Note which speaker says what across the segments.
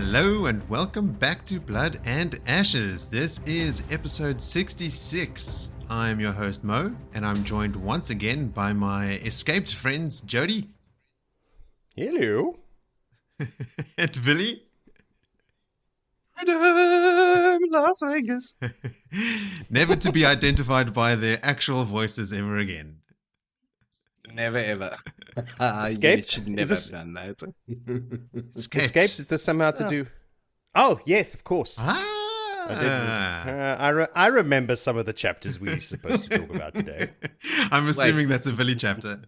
Speaker 1: Hello and welcome back to Blood and Ashes. This is episode 66. I'm your host Mo, and I'm joined once again by my escaped friends Jody.
Speaker 2: Hello.
Speaker 1: And Willie.
Speaker 2: Freedom, Las Vegas.
Speaker 1: Never to be identified by their actual voices ever again.
Speaker 3: Never ever.
Speaker 2: Escaped?
Speaker 3: You should never have done that.
Speaker 2: Escaped? Is this somehow to do? Oh, yes, of course. I remember some of the chapters we were supposed to talk about today.
Speaker 1: I'm assuming that's a Willie chapter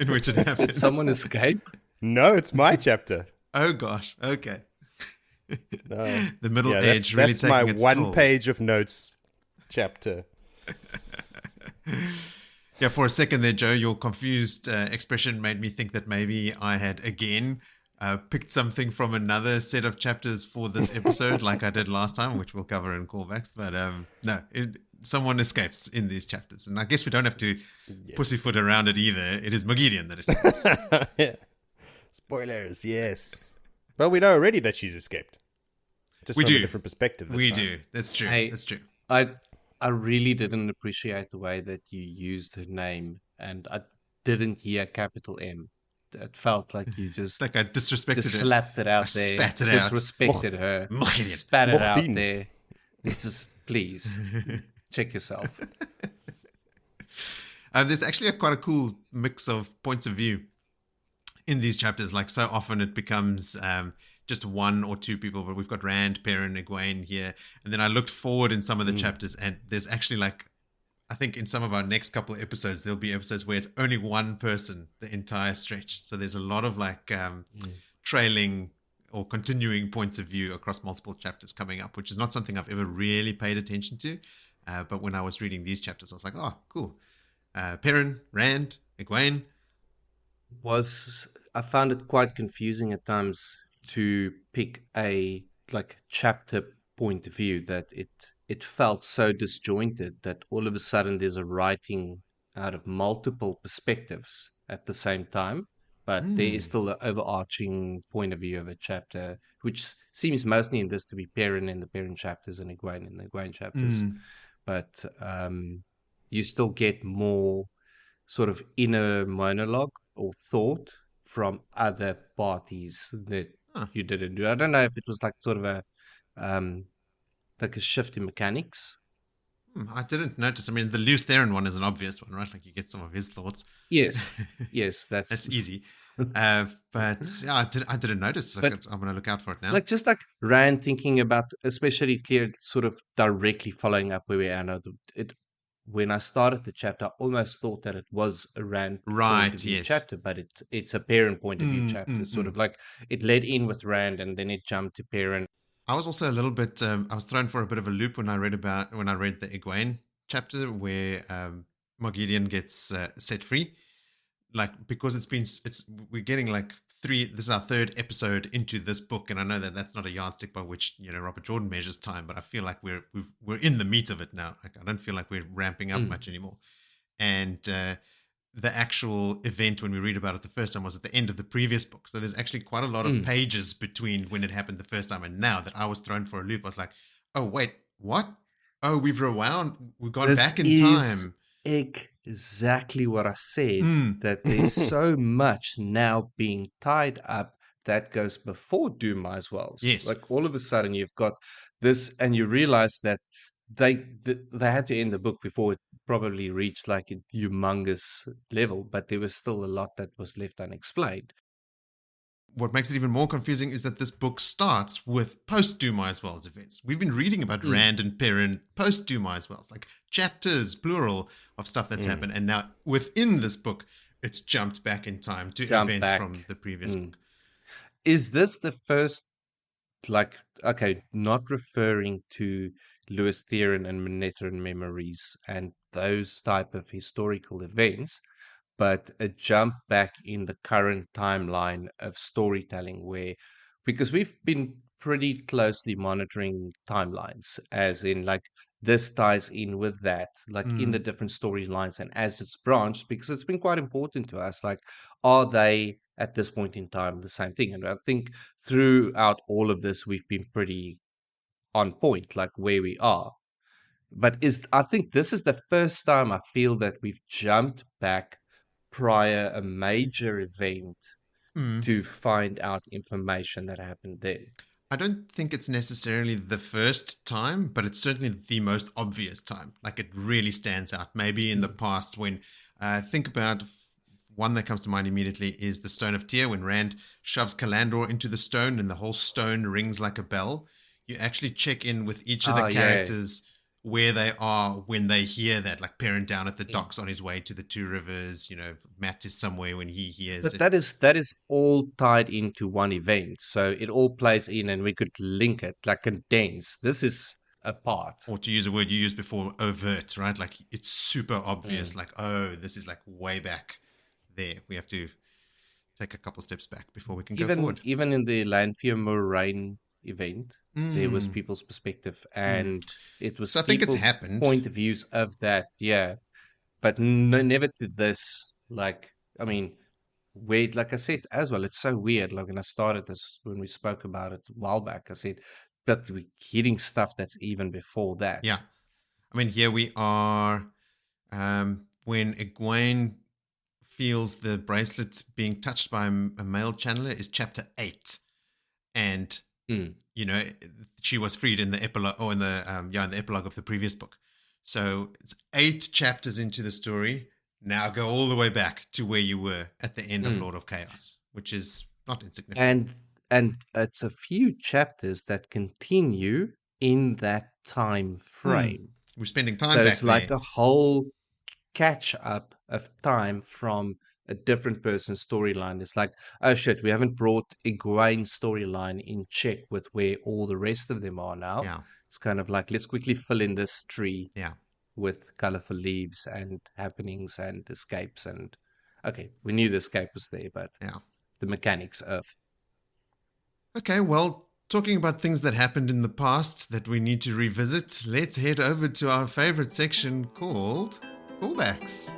Speaker 1: in which it happens.
Speaker 3: Did someone escape?
Speaker 2: No, it's my chapter.
Speaker 1: Oh gosh, okay.
Speaker 2: No.
Speaker 1: The middle age really
Speaker 2: that's
Speaker 1: taking
Speaker 2: my
Speaker 1: its
Speaker 2: one
Speaker 1: toll.
Speaker 2: page of notes chapter.
Speaker 1: Yeah, for a second there, Joe, your confused expression made me think that maybe I had again picked something from another set of chapters for this episode, like I did last time, which we'll cover in callbacks. But no, someone escapes in these chapters. And I guess we don't have to pussyfoot around it either. It is Moghedien that escapes.
Speaker 2: Yeah. Spoilers, yes. Well, we know already that she's escaped. Just
Speaker 1: We
Speaker 2: from
Speaker 1: do.
Speaker 2: a different perspective this time.
Speaker 1: do. That's true.
Speaker 3: Hey,
Speaker 1: That's true.
Speaker 3: I really didn't appreciate the way that you used her name, and I didn't hear capital M. It felt like you just,
Speaker 1: Like I disrespected
Speaker 3: just
Speaker 1: it.
Speaker 3: slapped it out
Speaker 1: I
Speaker 3: there,
Speaker 1: spat it out.
Speaker 3: disrespected her,
Speaker 1: Moghedien.
Speaker 3: spat it out
Speaker 2: Moghedien.
Speaker 3: there. It's just, please, check yourself.
Speaker 1: There's actually quite a cool mix of points of view in these chapters. Like so often it becomes just one or two people, but we've got Rand, Perrin, Egwene here. And then I looked forward in some of the chapters, and there's actually like, I think in some of our next couple of episodes, there'll be episodes where it's only one person the entire stretch. So there's a lot of like trailing or continuing points of view across multiple chapters coming up, which is not something I've ever really paid attention to. But when I was reading these chapters, I was like, oh, cool. Perrin, Rand, Egwene.
Speaker 3: I found it quite confusing at times to pick a like chapter point of view, that it felt so disjointed that all of a sudden there's a writing out of multiple perspectives at the same time, but there is still an overarching point of view of a chapter, which seems mostly in this to be Perrin in the Perrin chapters and Egwene in the Egwene chapters. But you still get more sort of inner monologue or thought from other parties that you didn't do. I don't know if it was like sort of a like a shift in mechanics.
Speaker 1: I didn't notice. I mean, the Luce Theron one is an obvious one, right? Like you get some of his thoughts.
Speaker 3: Yes, that's
Speaker 1: That's easy. But yeah, I didn't notice.
Speaker 3: But-
Speaker 1: I'm going to look out for it now.
Speaker 3: like just like Rand thinking about, especially clear, sort of directly following up where we are now. When I started the chapter, I almost thought that it was a Rand point
Speaker 1: Right,
Speaker 3: of view
Speaker 1: yes.
Speaker 3: chapter, but it's a Perrin point of view chapter. Sort of like it led in with Rand and then it jumped to Perrin.
Speaker 1: I was also a little bit. I was thrown for a bit of a loop when I read the Egwene chapter where Moghedien gets set free. Like because we're getting like this is our third episode into this book, and I know that that's not a yardstick by which Robert Jordan measures time, but I feel like we're in the meat of it now. Like I don't feel like we're ramping up much anymore, and the actual event when we read about it the first time was at the end of the previous book. So there's actually quite a lot of pages between when it happened the first time and now that I was thrown for a loop. I was like, oh wait, what? Oh, we've gone back in time.
Speaker 3: Exactly what I said, that there's so much now being tied up that goes before Doom Might as well.
Speaker 1: Yes.
Speaker 3: Like all of a sudden you've got this and you realize that they had to end the book before it probably reached like a humongous level, but there was still a lot that was left unexplained.
Speaker 1: What makes it even more confusing is that this book starts with post-Doom Might as Well's events. We've been reading about Rand and Perrin post-Doom Might as Well's, like chapters, plural, of stuff that's happened. And now within this book, it's jumped back in time to events from the previous book.
Speaker 3: Is this the first, like, okay, not referring to Lewis Theron and Manetheren memories and those type of historical events, but a jump back in the current timeline of storytelling because we've been pretty closely monitoring timelines, as in like this ties in with that, like in the different storylines and as it's branched, because it's been quite important to us. Like, are they at this point in time the same thing. And I think throughout all of this, we've been pretty on point, like where we are. But I think this is the first time I feel that we've jumped back prior a major event to find out information that happened then.
Speaker 1: I don't think it's necessarily the first time, but it's certainly the most obvious time. Like it really stands out. Maybe in the past when, think about one that comes to mind immediately is the Stone of Tear, when Rand shoves Calandor into the stone and the whole stone rings like a bell. You actually check in with each of the characters where they are when they hear that, like Perrin down at the docks on his way to the Two Rivers, Matt is somewhere when he hears
Speaker 3: But
Speaker 1: it.
Speaker 3: that is all tied into one event. So it all plays in and we could link it like a dance. This is a part.
Speaker 1: Or to use a word you used before, overt, right? Like it's super obvious, like, oh, this is like way back there. We have to take a couple steps back before we can go forward.
Speaker 3: Even in the Lanfear Moraine event, there was people's perspective, and it was
Speaker 1: So I think
Speaker 3: people's
Speaker 1: it's happened.
Speaker 3: point of views of that, yeah. But never to this. Like, I mean, wait, like I said as well, it's so weird. Like when I started this, when we spoke about it a while back, I said, but we're hitting stuff that's even before that.
Speaker 1: Yeah. I mean, here we are when Egwene feels the bracelet being touched by a male channeler is chapter 8. And, she was freed in the epilogue, or in the epilogue of the previous book. So it's 8 chapters into the story. Now go all the way back to where you were at the end of Lord of Chaos, which is not insignificant.
Speaker 3: And it's a few chapters that continue in that time frame.
Speaker 1: We're spending time
Speaker 3: so
Speaker 1: back
Speaker 3: it's
Speaker 1: there.
Speaker 3: like a whole catch up of time from a different person's storyline. It's like, oh shit, we haven't brought Egwene's storyline in check with where all the rest of them are now.
Speaker 1: Yeah.
Speaker 3: It's kind of like, let's quickly fill in this tree with colorful leaves and happenings and escapes. And okay, we knew the escape was there, but the mechanics of.
Speaker 1: Okay, well, talking about things that happened in the past that we need to revisit, let's head over to our favorite section called Callbacks.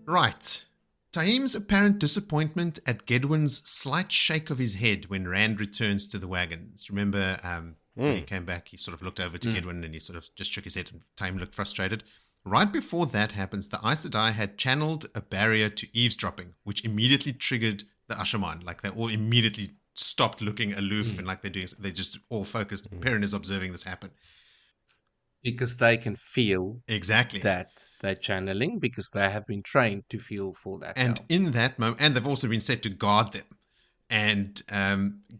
Speaker 1: Right. Taim's apparent disappointment at Gedwin's slight shake of his head when Rand returns to the wagons. Remember when he came back, he sort of looked over to Gedwin and he sort of just shook his head and Taim looked frustrated. Right before that happens, the Aes Sedai had channeled a barrier to eavesdropping, which immediately triggered the Ashaman. Like they all immediately stopped looking aloof and like they just all focused. Perrin is observing this happen.
Speaker 3: Because they can feel
Speaker 1: exactly
Speaker 3: that they're channeling, because they have been trained to feel for that.
Speaker 1: And in that moment, and they've also been set to guard them. And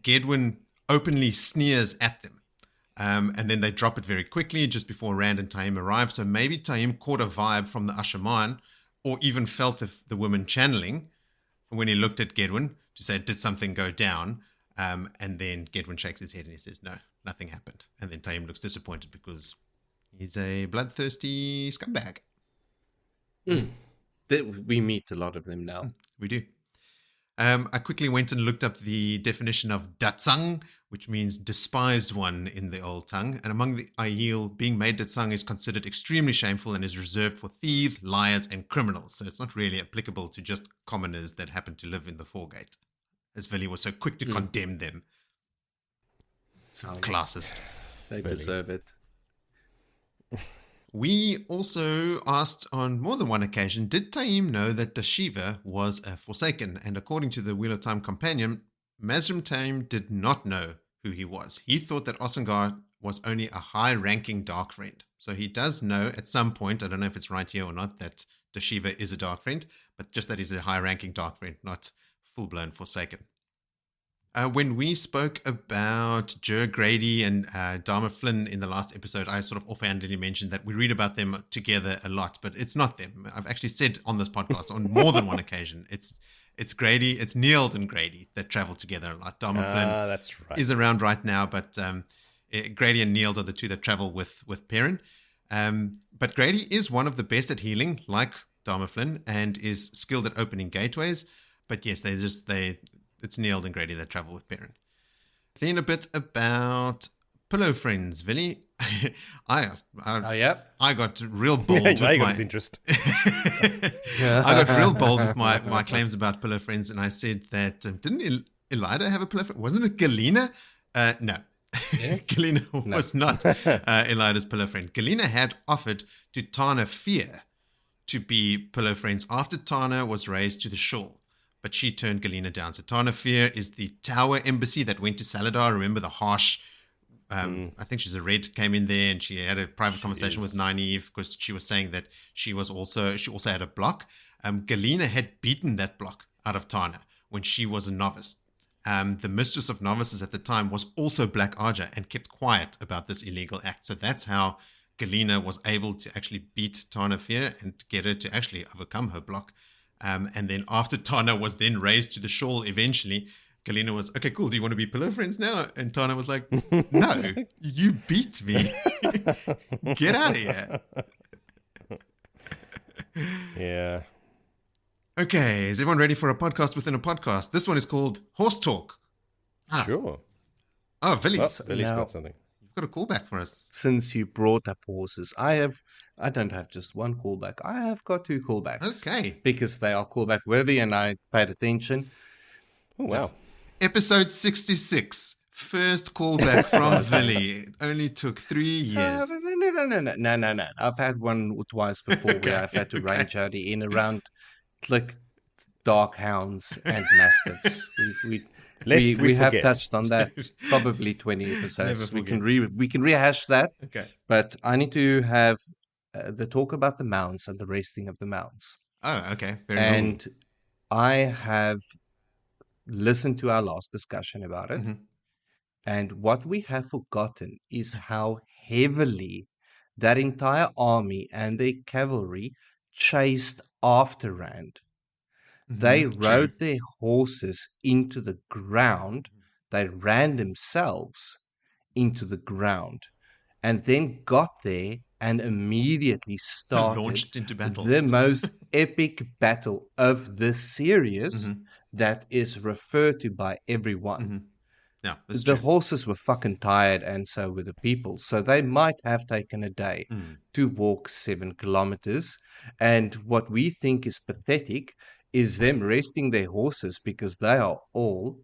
Speaker 1: Gedwin openly sneers at them. And then they drop it very quickly just before Rand and Taim arrive. So maybe Taim caught a vibe from the Ashaman or even felt the woman channeling when he looked at Gedwin to say, did something go down? And then Gedwin shakes his head and he says, no, nothing happened. And then Taim looks disappointed because he's a bloodthirsty scumbag.
Speaker 3: We meet a lot of them now.
Speaker 1: We do. I quickly went and looked up the definition of datsang, which means despised one in the old tongue. And among the Aiel, being made datsang is considered extremely shameful and is reserved for thieves, liars, and criminals. So it's not really applicable to just commoners that happen to live in the Foregate, as Willie was so quick to condemn them. Classist.
Speaker 3: They deserve it.
Speaker 1: We also asked on more than one occasion, did Taim know that Dashiva was a Forsaken? And according to the Wheel of Time companion, Mazrim Taim did not know who he was. He thought that Osengard was only a high-ranking Dark Friend. So he does know at some point, I don't know if it's right here or not, that Dashiva is a Dark Friend, but just that he's a high-ranking Dark Friend, not full-blown Forsaken. When we spoke about Jer Grady and Dharma Flynn in the last episode, I sort of offhandedly mentioned that we read about them together a lot, but it's not them. I've actually said on this podcast on more than one occasion, it's Grady, it's Nield and Grady that travel together a lot. Dharma Flynn
Speaker 2: that's right.
Speaker 1: is around right now, but Grady and Nield are the two that travel with Perrin. But Grady is one of the best at healing, like Dharma Flynn, and is skilled at opening gateways. But yes, it's Nield and Grady that travel with Perrin. Then a bit about pillow friends, Willie. I
Speaker 3: Oh, yeah.
Speaker 1: I got real bold
Speaker 2: Yeah,
Speaker 1: with
Speaker 2: now you got
Speaker 1: my
Speaker 2: his interest.
Speaker 1: I got real bold with my claims about pillow friends, and I said that didn't Elida have a pillow friend? Wasn't it Galena? No.
Speaker 3: Yeah?
Speaker 1: Galena
Speaker 3: No.
Speaker 1: was not Elida's pillow friend. Galena had offered to Tana Fear to be pillow friends after Tana was raised to the Shul, but she turned Galena down. So Tana Fear is the Tower embassy that went to Saladar. Remember the harsh, I think she's a red, came in there and she had a private conversation with Nynaeve because she was saying that she also had a block. Galena had beaten that block out of Tana when she was a novice. The mistress of novices at the time was also Black Arja and kept quiet about this illegal act. So that's how Galena was able to actually beat Tana Fear and get her to actually overcome her block. And then after Tana was then raised to the Shawl eventually, Galena was, okay, cool, do you want to be pillow friends now? And Tana was like, no, you beat me. Get out of here.
Speaker 2: Yeah.
Speaker 1: Okay, is everyone ready for a podcast within a podcast? This one is called Horse Talk.
Speaker 2: Sure.
Speaker 1: Oh, Willie,
Speaker 2: Oh, Billy's
Speaker 3: now-
Speaker 2: got something.
Speaker 1: you've got a callback for us.
Speaker 3: Since you brought up horses, I don't have just one callback. I have got two callbacks.
Speaker 1: Okay.
Speaker 3: Because they are callback worthy and I paid attention.
Speaker 2: Oh, wow.
Speaker 1: Episode 66. First callback from Willie. It only took 3 years.
Speaker 3: No. I've had one or twice before where I've had to rein Jody in around like dark hounds and mastiffs. We have
Speaker 2: forget.
Speaker 3: touched on that probably 20 episodes.
Speaker 1: Never
Speaker 3: We can rehash that,
Speaker 1: Okay.
Speaker 3: but I need to have the talk about the mounts and the resting of the mounts.
Speaker 1: Oh, okay. Very good.
Speaker 3: And I have listened to our last discussion about it.
Speaker 1: Mhm.
Speaker 3: And what we have forgotten is how heavily that entire army and their cavalry chased after Rand. They
Speaker 1: Mhm,
Speaker 3: rode
Speaker 1: true.
Speaker 3: their horses into the ground. They ran themselves into the ground and then got there and immediately started
Speaker 1: Launched into battle.
Speaker 3: the most epic battle of the series
Speaker 1: Mhm.
Speaker 3: that is referred to by everyone.
Speaker 1: Mhm. Yeah, that's
Speaker 3: The
Speaker 1: true.
Speaker 3: horses were fucking tired, and so were the people. So they might have taken a day
Speaker 1: Mm.
Speaker 3: to walk 7 kilometers. And what we think is pathetic is them resting their horses because they are all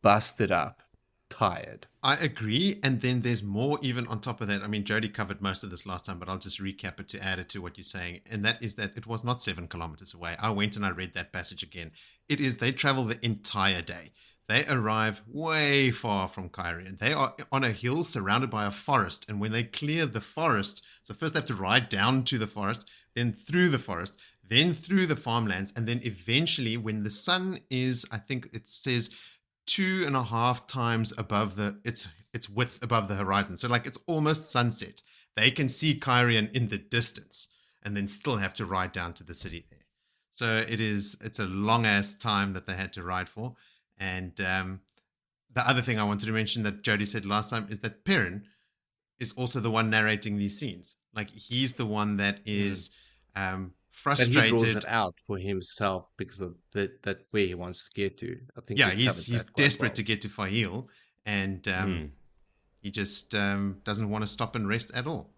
Speaker 3: busted up, tired.
Speaker 1: I agree. And then there's more even on top of that. I mean, Jody covered most of this last time, but I'll just recap it to add it to what you're saying. And that is that it was not 7 kilometers away. I went and I read that passage again. It is, they travel the entire day. They arrive way far from Caemlyn. They are on a hill surrounded by a forest. And when they clear the forest, so first they have to ride down to the forest, then through the forest, then through the farmlands. And then eventually when the sun is, I think it says 2.5 times above its width above the horizon. So like it's almost sunset. They can see Caemlyn in the distance and then still have to ride down to the city there. So it's a long ass time that they had to ride for. And the other thing I wanted to mention that Jody said last time is that Perrin is also the one narrating these scenes. Like he's the one that is
Speaker 3: But
Speaker 1: frustrated.
Speaker 3: he draws it out for himself because of that where he wants to get to. I think
Speaker 1: Yeah,
Speaker 3: we covered
Speaker 1: he's
Speaker 3: that quite
Speaker 1: desperate
Speaker 3: well.
Speaker 1: to get to Faile, and he just doesn't want to stop and rest at all.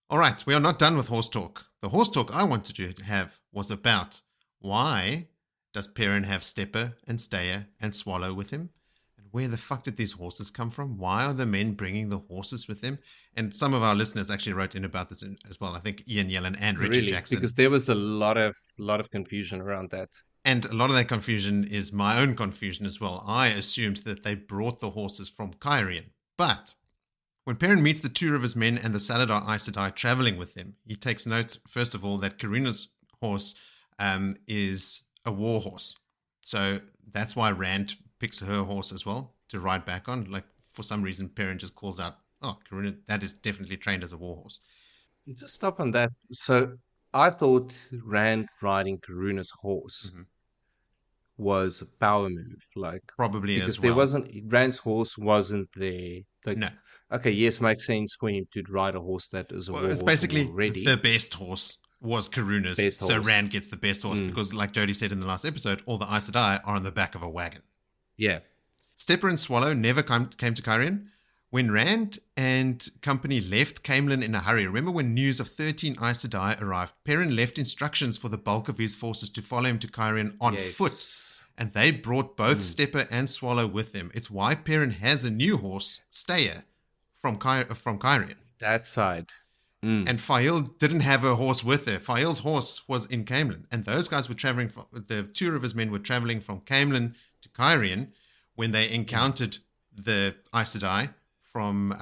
Speaker 1: All right, we are not done with horse talk. The horse talk I wanted to have was about why does Perrin have Stepper and Stayer and Swallow with him? And where the fuck did these horses come from? Why are the men bringing the horses with them? And some of our listeners actually wrote in about this as well. I think Ian Yellen and Richard
Speaker 3: Really,
Speaker 1: Jackson.
Speaker 3: because there was a lot of confusion around that.
Speaker 1: And a lot of that confusion is my own confusion as well. I assumed that they brought the horses from Caemlyn. But when Perrin meets the Two Rivers men and the Saladar Aes Sedai traveling with them, he takes note, first of all, that Karuna's horse is a war horse. So that's why Rand picks her horse as well to ride back on. Like for some reason, Perrin just calls out, oh, Karuna, that is definitely trained as a war horse.
Speaker 3: Just stop on that. So I thought Rand riding Karuna's horse was a power move, like
Speaker 1: Probably
Speaker 3: because
Speaker 1: as well.
Speaker 3: there wasn't Rand's horse wasn't there. Like,
Speaker 1: No.
Speaker 3: Okay, yes, makes sense for him to ride a horse that is a war
Speaker 1: Well, it's
Speaker 3: horse
Speaker 1: basically
Speaker 3: already.
Speaker 1: the best horse was Karuna's.
Speaker 3: Best
Speaker 1: So
Speaker 3: horse.
Speaker 1: Rand gets the best horse because, like Jody said in the last episode, all the Aes Sedai are on the back of a wagon.
Speaker 3: Yeah,
Speaker 1: Stepper and Swallow never came to Caemlyn. When Rand and company left Caemlyn in a hurry, remember when news of 13 Aes Sedai arrived, Perrin left instructions for the bulk of his forces to follow him to Caerhun on foot, and they brought both Stepper and Swallow with them. It's why Perrin has a new horse, Stayer, from Caerhun.
Speaker 3: That side.
Speaker 1: And Faile didn't have a horse with her. Faile's horse was in Caemlyn, and those guys were traveling. The 2 of his men were traveling from Caemlyn to Caerhun when they encountered the Aes Sedai from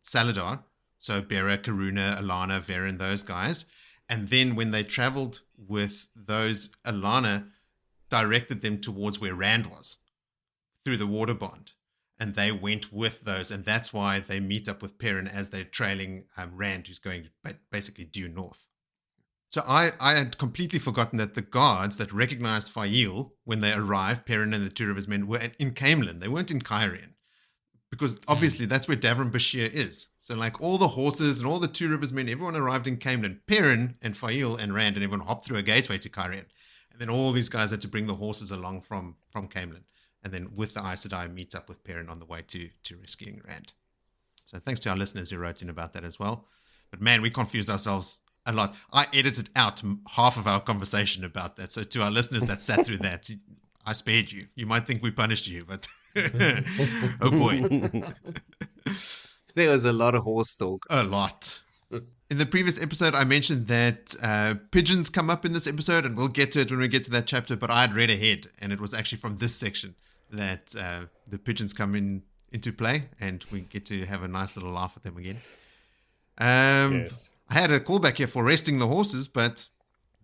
Speaker 1: Saladar, so Bera, Karuna, Alana, Varen, those guys. And then when they traveled with those, Alana directed them towards where Rand was through the water bond. And they went with those, and that's why they meet up with Perrin as they're trailing Rand, who's going basically due north. So I had completely forgotten that the guards that recognized Faile when they arrived, Perrin and the 2 of his men, were in Caemlyn. They weren't in Caerhun. Because obviously that's where Davram Bashere is. So like all the horses and all the 2 Rivers men, everyone arrived in Caemlyn. Perrin and Faile and Rand and everyone hopped through a gateway to Caerhun. And then all these guys had to bring the horses along from Caemlyn. And then with the Aes Sedai meet up with Perrin on the way to rescuing Rand. So thanks to our listeners who wrote in about that as well. But man, we confused ourselves a lot. I edited out half of our conversation about that. So to our listeners that sat through that, I spared you. You might think we punished you, but oh boy.
Speaker 3: There was a lot of horse talk.
Speaker 1: A lot. In the previous episode, I mentioned that pigeons come up in this episode, and we'll get to it when we get to that chapter, but I had read ahead, and it was actually from this section that the pigeons come into play, and we get to have a nice little laugh at them again. Yes. I had a callback here for resting the horses, but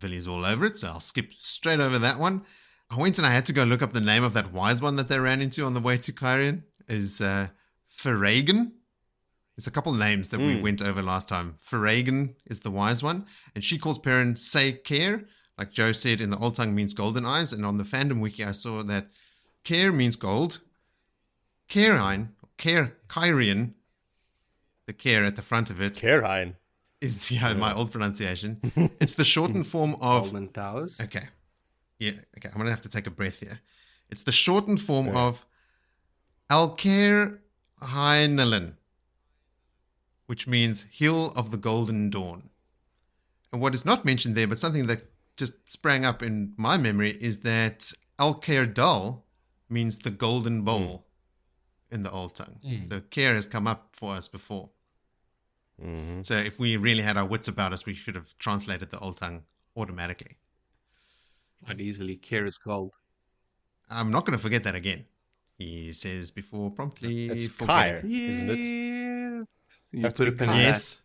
Speaker 1: Willie's all over it, so I'll skip straight over that one. I went and I had to go look up the name of that wise one that they ran into on the way to Caerhun. Is Ferragan. There's a couple names that we went over last time. Ferragan is the wise one, and she calls Perrin Say Care, like Joe said in the old tongue means golden eyes, and on the fandom wiki I saw that Care means gold. Caerhun, Caerhun, the care at the front of it.
Speaker 2: Caerhun.
Speaker 1: Is my old pronunciation. It's the shortened form of
Speaker 3: Golden Towers.
Speaker 1: Okay. Yeah, okay. I'm gonna have to take a breath here. It's the shortened form of Alcaer Hainalin, which means Hill of the Golden Dawn. And what is not mentioned there, but something that just sprang up in my memory, is that Alcaer Dal means the Golden Bowl in the old tongue. So Caer has come up for us before. Mm-hmm. So if we really had our wits about us, we should have translated the old tongue automatically.
Speaker 3: Quite easily, Caer is gold.
Speaker 1: I'm not going to forget that again. He says before promptly.
Speaker 2: It's Caer, isn't it?
Speaker 3: You put a pin in
Speaker 1: yes,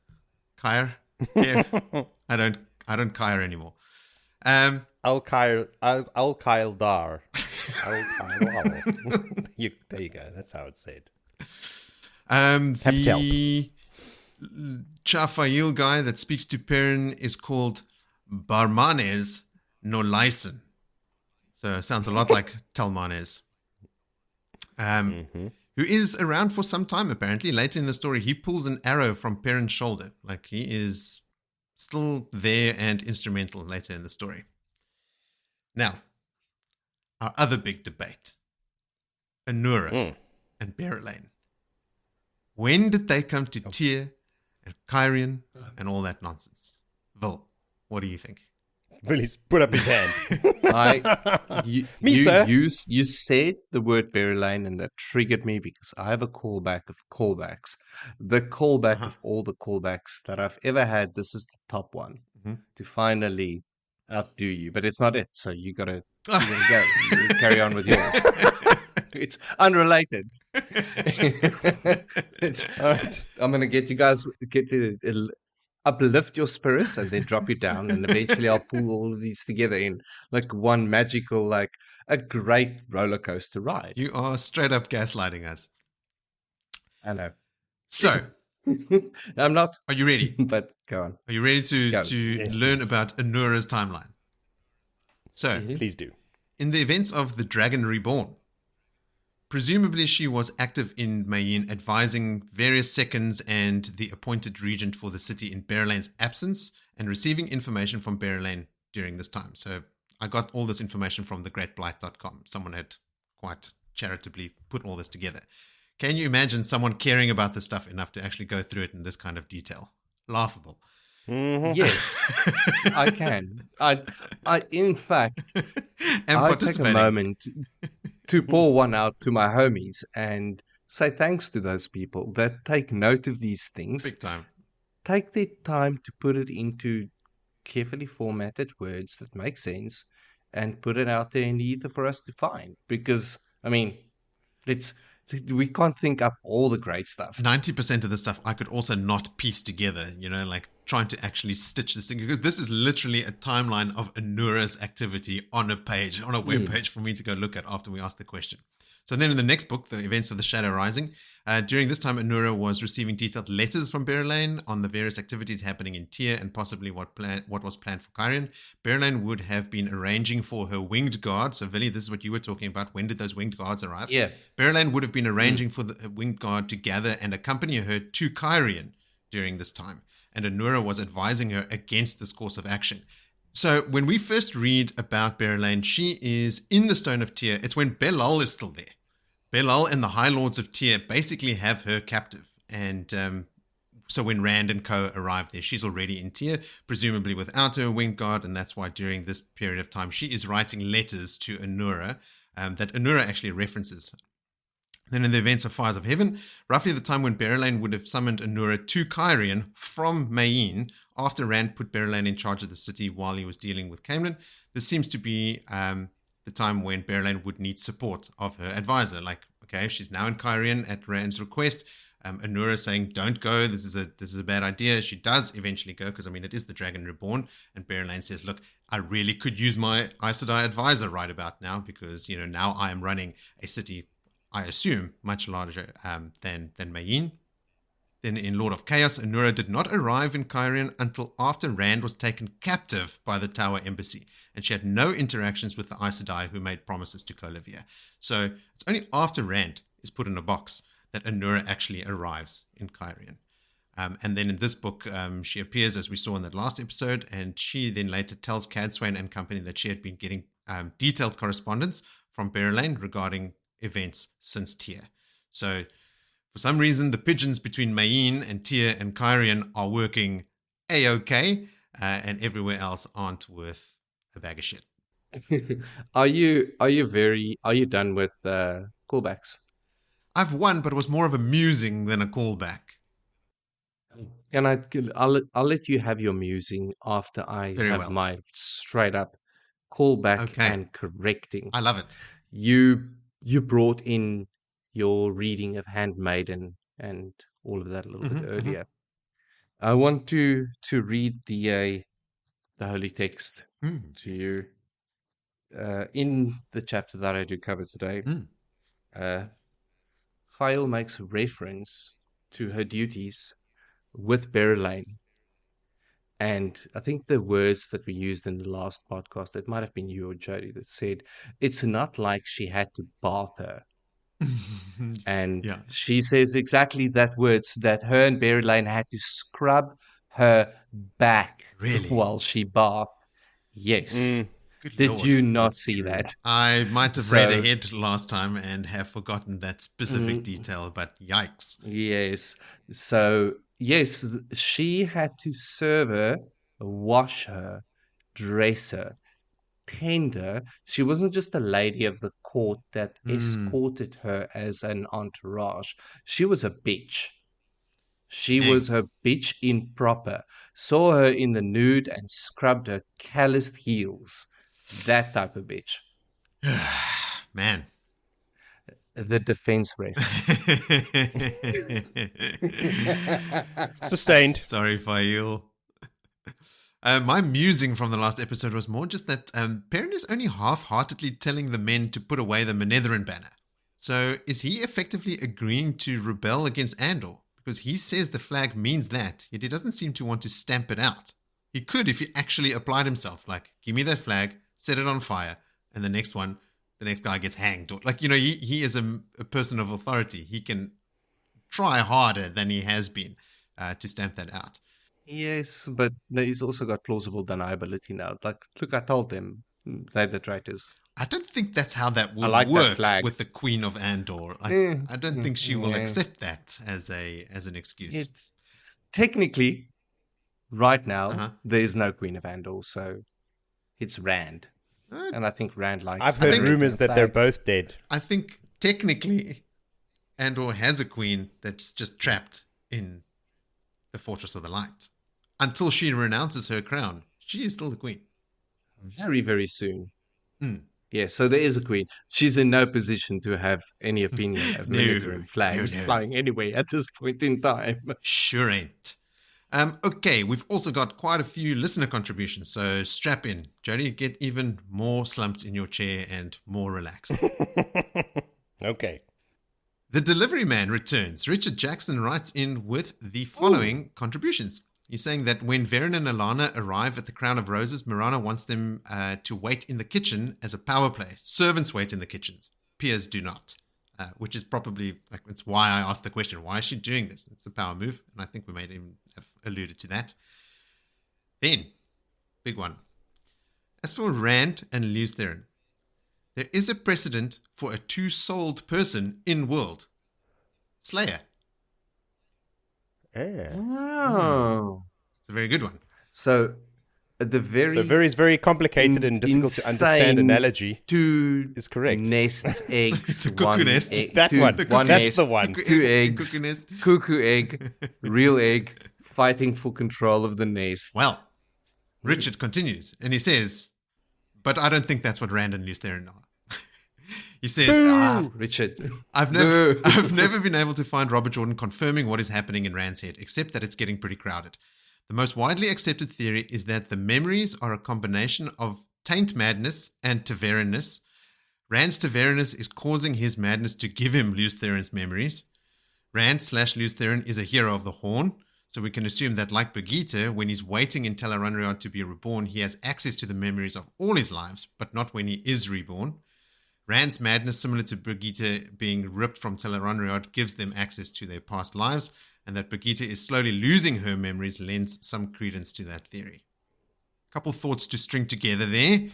Speaker 1: Caer. I don't Caer anymore.
Speaker 2: Al-Kail Dar. There you go. That's how it's said.
Speaker 1: The Chafail guy that speaks to Perrin is called Barmanes Nolaisen. So it sounds a lot like Talmanes. Who is around for some time, apparently. Later in the story, he pulls an arrow from Perrin's shoulder. Like, he is still there and instrumental later in the story. Now, our other big debate. Anura and Bael. When did they come to Tear and Caerhun and all that nonsense? Vil, what do you think?
Speaker 2: Willie's put up his hand.
Speaker 3: Sir. You said the word Bael and that triggered me because I have a callback of callbacks. The callback of all the callbacks that I've ever had, this is the top one to finally outdo you. But it's not it, so you gotta go. You carry on with yours. It's unrelated. I'm gonna get you guys to uplift your spirits and then drop you down, and eventually I'll pull all of these together in like one magical, like a great roller coaster ride.
Speaker 1: You are straight up gaslighting us.
Speaker 3: I know.
Speaker 1: So
Speaker 3: I'm not.
Speaker 1: Are you ready?
Speaker 3: But go on.
Speaker 1: Are you ready to learn about Anura's timeline? So
Speaker 2: please do.
Speaker 1: In the events of the Dragon Reborn, presumably she was active in Mayene, advising various seconds and the appointed regent for the city in Baerlane's absence and receiving information from Baerlane during this time. So I got all this information from thegreatblight.com. Someone had quite charitably put all this together. Can you imagine someone caring about this stuff enough to actually go through it in this kind of detail? Laughable.
Speaker 3: Yes, I can. In fact,
Speaker 1: And
Speaker 3: I take a
Speaker 1: participating.
Speaker 3: moment to pour one out to my homies and say thanks to those people that take note of these things,
Speaker 1: Big time.
Speaker 3: take their time to put it into carefully formatted words that make sense, and put it out there in the ether for us to find. Because, I mean, we can't think up all the great stuff.
Speaker 1: 90% of the stuff I could also not piece together, like trying to actually stitch this thing, because this is literally a timeline of Anura's activity on a page, on a web page for me to go look at after we asked the question. So then in the next book, The Events of the Shadow Rising, during this time, Anura was receiving detailed letters from Bael and Leane on the various activities happening in Tear and possibly what was planned for Caemlyn. Bael and Leane would have been arranging for her winged guard. So, Willie, this is what you were talking about. When did those winged guards arrive?
Speaker 3: Yeah.
Speaker 1: Bael and Leane would have been arranging for the winged guard to gather and accompany her to Caemlyn during this time. And Anura was advising her against this course of action. So when we first read about Bael and Leane, she is in the Stone of Tear. It's when Belal is still there. Belal and the High Lords of Tear basically have her captive. And so when Rand and co arrive there, she's already in Tear, presumably without her winged guard. And that's why during this period of time, she is writing letters to Anura that Anura actually references. Then in the events of Fires of Heaven, roughly the time when Bael and Leane would have summoned Anura to Caemlyn from Mayene after Rand put Bael and Leane in charge of the city while he was dealing with Caemlyn. This seems to be the time when Bael and Leane would need support of her advisor. Like, okay, she's now in Caemlyn at Rand's request. Anura saying, don't go, this is a bad idea. She does eventually go, because, it is the Dragon Reborn. And Bael and Leane says, look, I really could use my Aes Sedai advisor right about now, because, now I am running a city, I assume, much larger than Mayene. Then in Lord of Chaos, Anura did not arrive in Caemlyn until after Rand was taken captive by the Tower Embassy, and she had no interactions with the Aes Sedai who made promises to Colivia. So it's only after Rand is put in a box that Anura actually arrives in Caemlyn. And then in this book, she appears, as we saw in that last episode, and she then later tells Cadsuane and company that she had been getting detailed correspondence from Bael and Leane regarding events since Tear. So for some reason, the pigeons between Mayene and Tear and Caemlyn are working A-OK, and everywhere else aren't worth a bag of shit.
Speaker 3: Are you done with callbacks?
Speaker 1: I've won, but it was more of a musing than a callback.
Speaker 3: And I'll let you have your musing after I
Speaker 1: Very
Speaker 3: have
Speaker 1: well.
Speaker 3: my straight up callback
Speaker 1: Okay.
Speaker 3: and correcting.
Speaker 1: I love it.
Speaker 3: You brought in your reading of Handmaiden and all of that a little bit earlier. I want to read the holy text to you in the chapter that I do cover today. Faile makes reference to her duties with Bael and Leane. And I think the words that we used in the last podcast, it might have been you or Jody that said, it's not like she had to bath her. And
Speaker 1: Yeah.
Speaker 3: she says exactly that words, that her and Bael and Leane had to scrub her back
Speaker 1: Really?
Speaker 3: while she bathed. Yes.
Speaker 1: Good
Speaker 3: Did
Speaker 1: Lord.
Speaker 3: you not
Speaker 2: That's
Speaker 3: see
Speaker 2: true.
Speaker 3: that?
Speaker 1: I might have read ahead last time and have forgotten that specific detail, but yikes.
Speaker 3: Yes. So, yes, she had to serve her, wash her, dress her, tend her. She wasn't just a lady of the court that escorted her as an entourage. She was a bitch. She
Speaker 1: Dang.
Speaker 3: was her bitch in proper. Saw her in the nude and scrubbed her calloused heels. That type of bitch.
Speaker 1: Man.
Speaker 3: The defense rests.
Speaker 2: Sustained.
Speaker 1: Sorry, Faile. My musing from the last episode was more just that Perrin is only half-heartedly telling the men to put away the Moghedien banner. So is he effectively agreeing to rebel against Andor? Because he says the flag means that, yet he doesn't seem to want to stamp it out. He could if he actually applied himself, like, give me that flag, set it on fire, and the next guy gets hanged. Or, like, he is a person of authority. He can try harder than he has been to stamp that out.
Speaker 3: Yes, but he's also got plausible deniability now. Like, look, I told them they're the traitors.
Speaker 1: I don't think that's how that would
Speaker 3: like that
Speaker 1: work
Speaker 3: flag.
Speaker 1: with the Queen of Andor. I don't think she will accept that as an excuse.
Speaker 3: It's technically right now
Speaker 1: Uh-huh.
Speaker 3: there is no Queen of Andor, so it's Rand,
Speaker 1: Uh,
Speaker 3: and I think Rand likes.
Speaker 2: I've heard
Speaker 1: think-
Speaker 2: rumors that they're both dead.
Speaker 1: I think technically Andor has a queen that's just trapped in the Fortress of the Light. Until she renounces her crown, she is still the queen.
Speaker 3: very, very soon.
Speaker 1: Mm.
Speaker 3: Yeah, so there is a queen. She's in no position to have any opinion of
Speaker 1: No,
Speaker 3: military flags
Speaker 1: no.
Speaker 3: flying anyway at this point in time.
Speaker 1: Sure ain't. Okay, we've also got quite a few listener contributions, so strap in. Jody, get even more slumped in your chair and more relaxed.
Speaker 2: Okay.
Speaker 1: The delivery man returns. Richard Jackson writes in with the following contributions. He's saying that when Perrin and Illian arrive at the Crown of Roses, Miranda wants them to wait in the kitchen as a power play. Servants wait in the kitchens. Peers do not. Which is probably, it's why I asked the question, why is she doing this? It's a power move, and I think we may even have alluded to that. Then, big one. As for Rand and Leane, there is a precedent for a two-souled person in world. Slayer.
Speaker 2: Yeah.
Speaker 3: Oh.
Speaker 1: It's a very good one.
Speaker 3: So, at the very...
Speaker 2: So very complicated and difficult to understand
Speaker 3: insane
Speaker 2: analogy
Speaker 3: two
Speaker 2: is correct.
Speaker 3: nests, eggs,
Speaker 1: The cuckoo
Speaker 3: one
Speaker 1: nest.
Speaker 3: egg,
Speaker 2: That
Speaker 3: two,
Speaker 2: one.
Speaker 3: one
Speaker 2: That's
Speaker 3: nest,
Speaker 2: the one.
Speaker 3: two eggs,
Speaker 1: Cuckoo nest.
Speaker 3: cuckoo egg, real egg, fighting for control of the nest.
Speaker 1: Well, Richard continues, and he says, but I don't think that's what Rand and Leane are. He says,
Speaker 3: Richard.
Speaker 1: I've never been able to find Robert Jordan confirming what is happening in Rand's head, except that it's getting pretty crowded. The most widely accepted theory is that the memories are a combination of taint madness and Tavernness. Rand's Tavernness is causing his madness to give him Lews Theron's memories. Rand/Lews Theron is a hero of the Horn, so we can assume that, like Birgitte, when he's waiting in Tel Aranriad to be reborn, he has access to the memories of all his lives, but not when he is reborn. Rand's madness, similar to Birgitte being ripped from Tel Aranriad, gives them access to their past lives, and that Birgitte is slowly losing her memories lends some credence to that theory. Couple thoughts to string together there.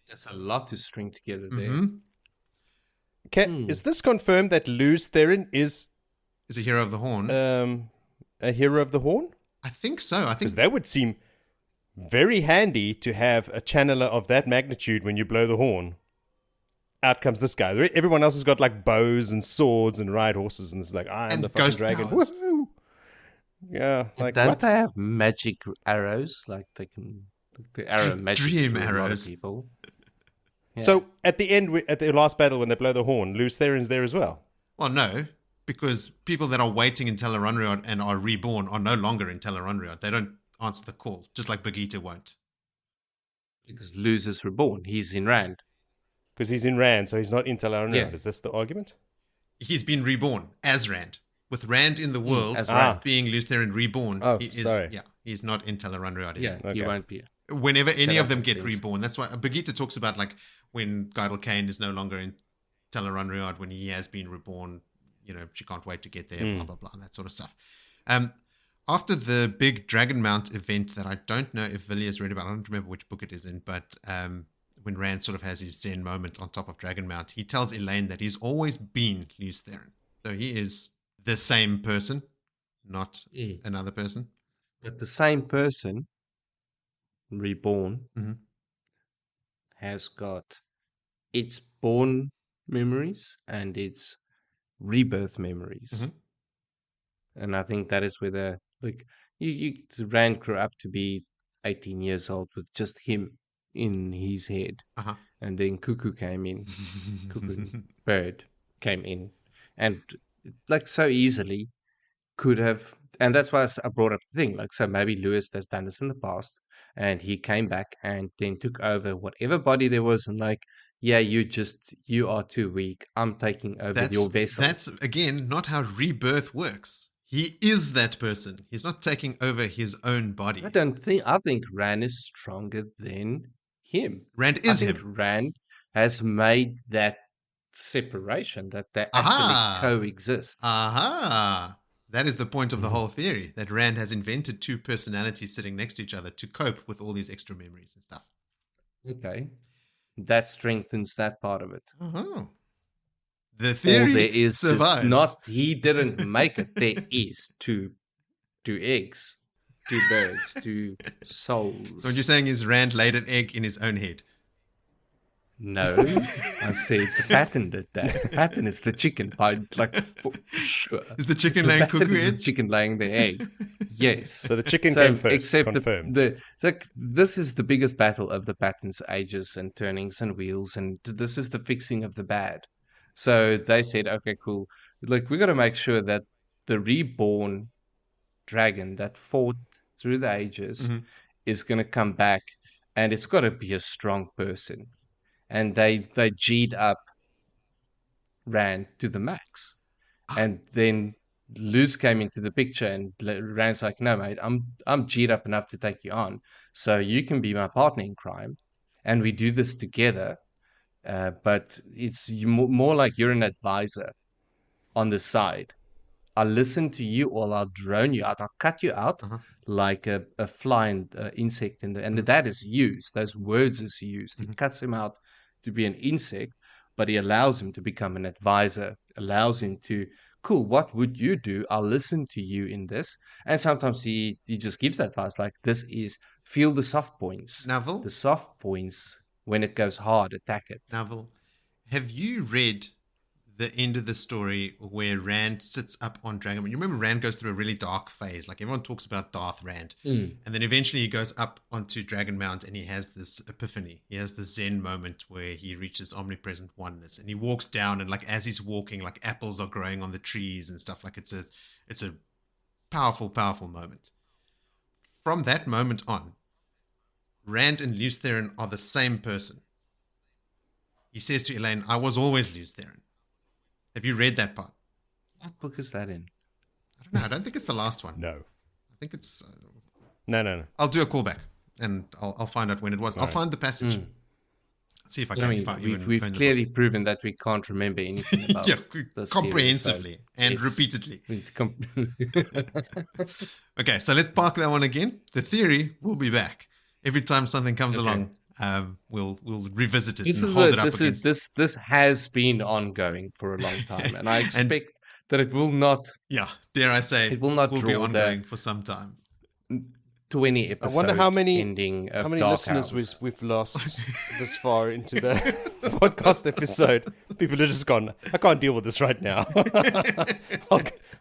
Speaker 3: That's a lot to string together there.
Speaker 1: Mm-hmm.
Speaker 2: Is this confirmed that Lews Theron is
Speaker 1: Is a hero of the Horn.
Speaker 2: a hero of the Horn?
Speaker 1: I think so. I think
Speaker 2: Because that would seem very handy to have a channeler of that magnitude when you blow the horn. Out comes this guy. Everyone else has got like bows and swords and ride horses, and it's like, I am
Speaker 1: And
Speaker 2: the fucking
Speaker 1: ghost
Speaker 2: dragon.
Speaker 1: powers.
Speaker 2: Woohoo! Yeah, like
Speaker 3: Don't
Speaker 2: what?
Speaker 3: they have magic arrows? Like they can, the arrow magic
Speaker 1: Dream
Speaker 3: through a lot of
Speaker 1: arrows.
Speaker 3: people. Yeah.
Speaker 2: So at the end, at the last battle, when they blow the horn, Lews Theron's there as well.
Speaker 1: Well, no, because people that are waiting in Tel Aranriad and are reborn are no longer in Tel Aranriad. They don't answer the call, just like Birgitte won't.
Speaker 3: Because Luz is reborn, he's in Rand.
Speaker 2: Because he's in Rand, so he's not in Tel Aranriad.
Speaker 3: Yeah.
Speaker 2: Is this the argument?
Speaker 1: He's been reborn as Rand. With Rand in the world,
Speaker 3: as Rand.
Speaker 1: being Lews Theron reborn,
Speaker 2: Oh,
Speaker 1: he is,
Speaker 2: sorry.
Speaker 1: yeah, he's not in Tel Aranriad
Speaker 3: Yeah,
Speaker 1: anymore.
Speaker 3: he
Speaker 2: Okay.
Speaker 3: won't be.
Speaker 1: Whenever any
Speaker 3: that
Speaker 1: of them
Speaker 3: makes
Speaker 1: get
Speaker 3: sense.
Speaker 1: reborn, that's why Birgitte talks about like when Geidel Kane is no longer in Tel Aranriad, when he has been reborn, you know, she can't wait to get there, blah, blah, blah, that sort of stuff. After the big Dragon Mount event that I don't know if Willie has read about, I don't remember which book it is in, but when Rand sort of has his Zen moment on top of Dragon Mount, he tells Elaine that he's always been Lews Theron. So he is the same person, not another person.
Speaker 3: But the same person, reborn,
Speaker 1: Mhm.
Speaker 3: has got its born memories and its rebirth memories.
Speaker 1: Mhm.
Speaker 3: And I think that is where Rand grew up to be 18 years old with just him in his head.
Speaker 1: Uh-huh.
Speaker 3: And then Cuckoo came in. Cuckoo bird came in. And like so easily could have, and that's why I brought up the thing. Like, so maybe Lewis has done this in the past and he came back and then took over whatever body there was and like, yeah, you are too weak. I'm taking over your vessel.
Speaker 1: That's, again, not how rebirth works. He is that person. He's not taking over his own body.
Speaker 3: I think Rand is stronger than him.
Speaker 1: Rand is
Speaker 3: I think
Speaker 1: him.
Speaker 3: Rand has made that separation that they actually coexist.
Speaker 1: Aha! That is the point of the whole theory, that Rand has invented two personalities sitting next to each other to cope with all these extra memories and stuff.
Speaker 3: Okay. that strengthens that part of it.
Speaker 1: Oh. The
Speaker 3: Or
Speaker 1: theory
Speaker 3: there is
Speaker 1: survives.
Speaker 3: just not, he didn't make it. There is two eggs, two birds, two souls.
Speaker 1: So what you're saying is Rand laid an egg in his own head.
Speaker 3: No, I said the pattern did that. The pattern is the chicken, like for sure.
Speaker 1: Is the chicken
Speaker 3: The
Speaker 1: laying
Speaker 3: pattern
Speaker 1: cuckoo
Speaker 3: is the
Speaker 1: eggs?
Speaker 3: chicken laying the eggs. Yes.
Speaker 2: So the chicken came first.
Speaker 3: Except
Speaker 2: Confirmed.
Speaker 3: this is the biggest battle of the patterns, ages and turnings and wheels, and this is the fixing of the bad. So they said, okay, cool. Like, we got to make sure that the reborn dragon that fought through the ages is going to come back, and it's got to be a strong person. And they G'd up Rand to the max. And then Luz came into the picture, and Rand's like, no, mate, I'm G'd up enough to take you on. So you can be my partner in crime, and we do this together. But it's more like you're an advisor on the side. I'll listen to you, or I'll drone you out. I'll cut you out like a fly and insect. And that is used. Those words is used. He cuts him out to be an insect, but he allows him to become an advisor, allows him to, cool, what would you do? I'll listen to you in this. And sometimes he just gives that advice, like, this is, feel the soft points.
Speaker 1: Neville?
Speaker 3: The soft points, when it goes hard, attack it.
Speaker 1: Neville, have you read the end of the story where Rand sits up on Dragonmount? You remember Rand goes through a really dark phase. Like, everyone talks about Darth Rand. And then eventually he goes up onto Dragonmount and he has this epiphany. He has this Zen moment where he reaches omnipresent oneness. And he walks down, and like as he's walking, like apples are growing on the trees and stuff. Like, it's a powerful, powerful moment. From that moment on, Rand and Lews Therin are the same person. He says to Elaine, I was always Lews Therin. Have you read that part?
Speaker 3: What book is that in?
Speaker 1: I don't know. I don't think it's the last one.
Speaker 2: No.
Speaker 1: I think it's...
Speaker 2: No.
Speaker 1: I'll do a callback, and I'll find out when it was. I'll find the passage. See if I can.
Speaker 3: We've clearly proven that we can't remember anything about this
Speaker 1: comprehensively and repeatedly. Okay, so let's park that one again. The theory will be back every time something comes along. We'll revisit it and hold it up against.
Speaker 3: This has been ongoing for a long time, and I expect that it will not.
Speaker 1: Yeah, dare I say,
Speaker 3: it will not
Speaker 1: be ongoing for some time.
Speaker 3: 20 episodes.
Speaker 2: I wonder how many
Speaker 3: listeners
Speaker 2: we've lost this far into the podcast episode. People are just gone, I can't deal with this right now. I'm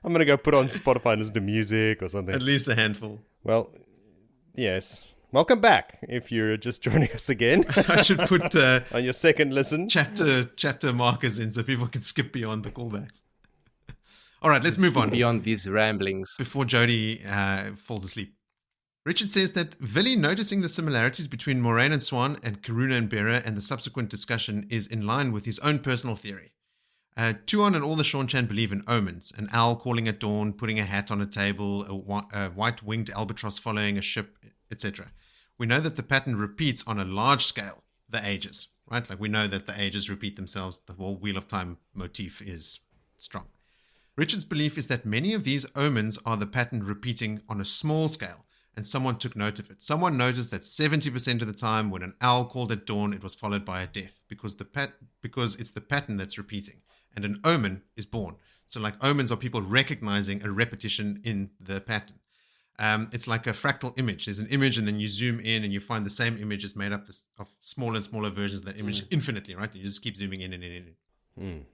Speaker 2: going to go put on Spotify and listen to music or something.
Speaker 1: At least a handful.
Speaker 2: Well, yes. Welcome back if you're just joining us again.
Speaker 1: I should put
Speaker 2: on your second listen
Speaker 1: chapter markers in so people can skip beyond the callbacks. All right, let's move on.
Speaker 3: Beyond these ramblings.
Speaker 1: Before Jody falls asleep. Richard says that Willie noticing the similarities between Moraine and Swan and Karuna and Bera and the subsequent discussion is in line with his own personal theory. Tuon and all the Seanchan believe in omens, an owl calling at dawn, putting a hat on a table, a white-winged albatross following a ship, etc. We know that the pattern repeats on a large scale, the ages, right? Like, we know that the ages repeat themselves. The whole Wheel of Time motif is strong. Richard's belief is that many of these omens are the pattern repeating on a small scale, and someone took note of it. Someone noticed that 70% of the time when an owl called at dawn, it was followed by a death, because it's the pattern that's repeating, and an omen is born. So, like, omens are people recognizing a repetition in the pattern. It's like a fractal image. There's an image, and then you zoom in, and you find the same image is made up of smaller and smaller versions of that image infinitely, right? You just keep zooming in and in.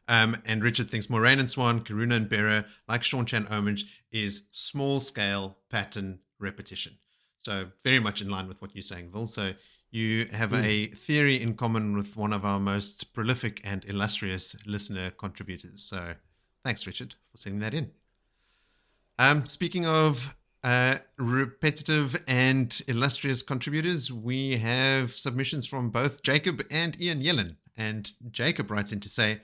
Speaker 1: And Richard thinks Moraine and Swan, Karuna and Bera, like Seanchan omens, is small-scale pattern repetition. So very much in line with what you're saying, Vil. So you have a theory in common with one of our most prolific and illustrious listener contributors. So thanks, Richard, for sending that in. Speaking of repetitive and illustrious contributors, we have submissions from both Jacob and Ian Yellen. And Jacob writes in to say,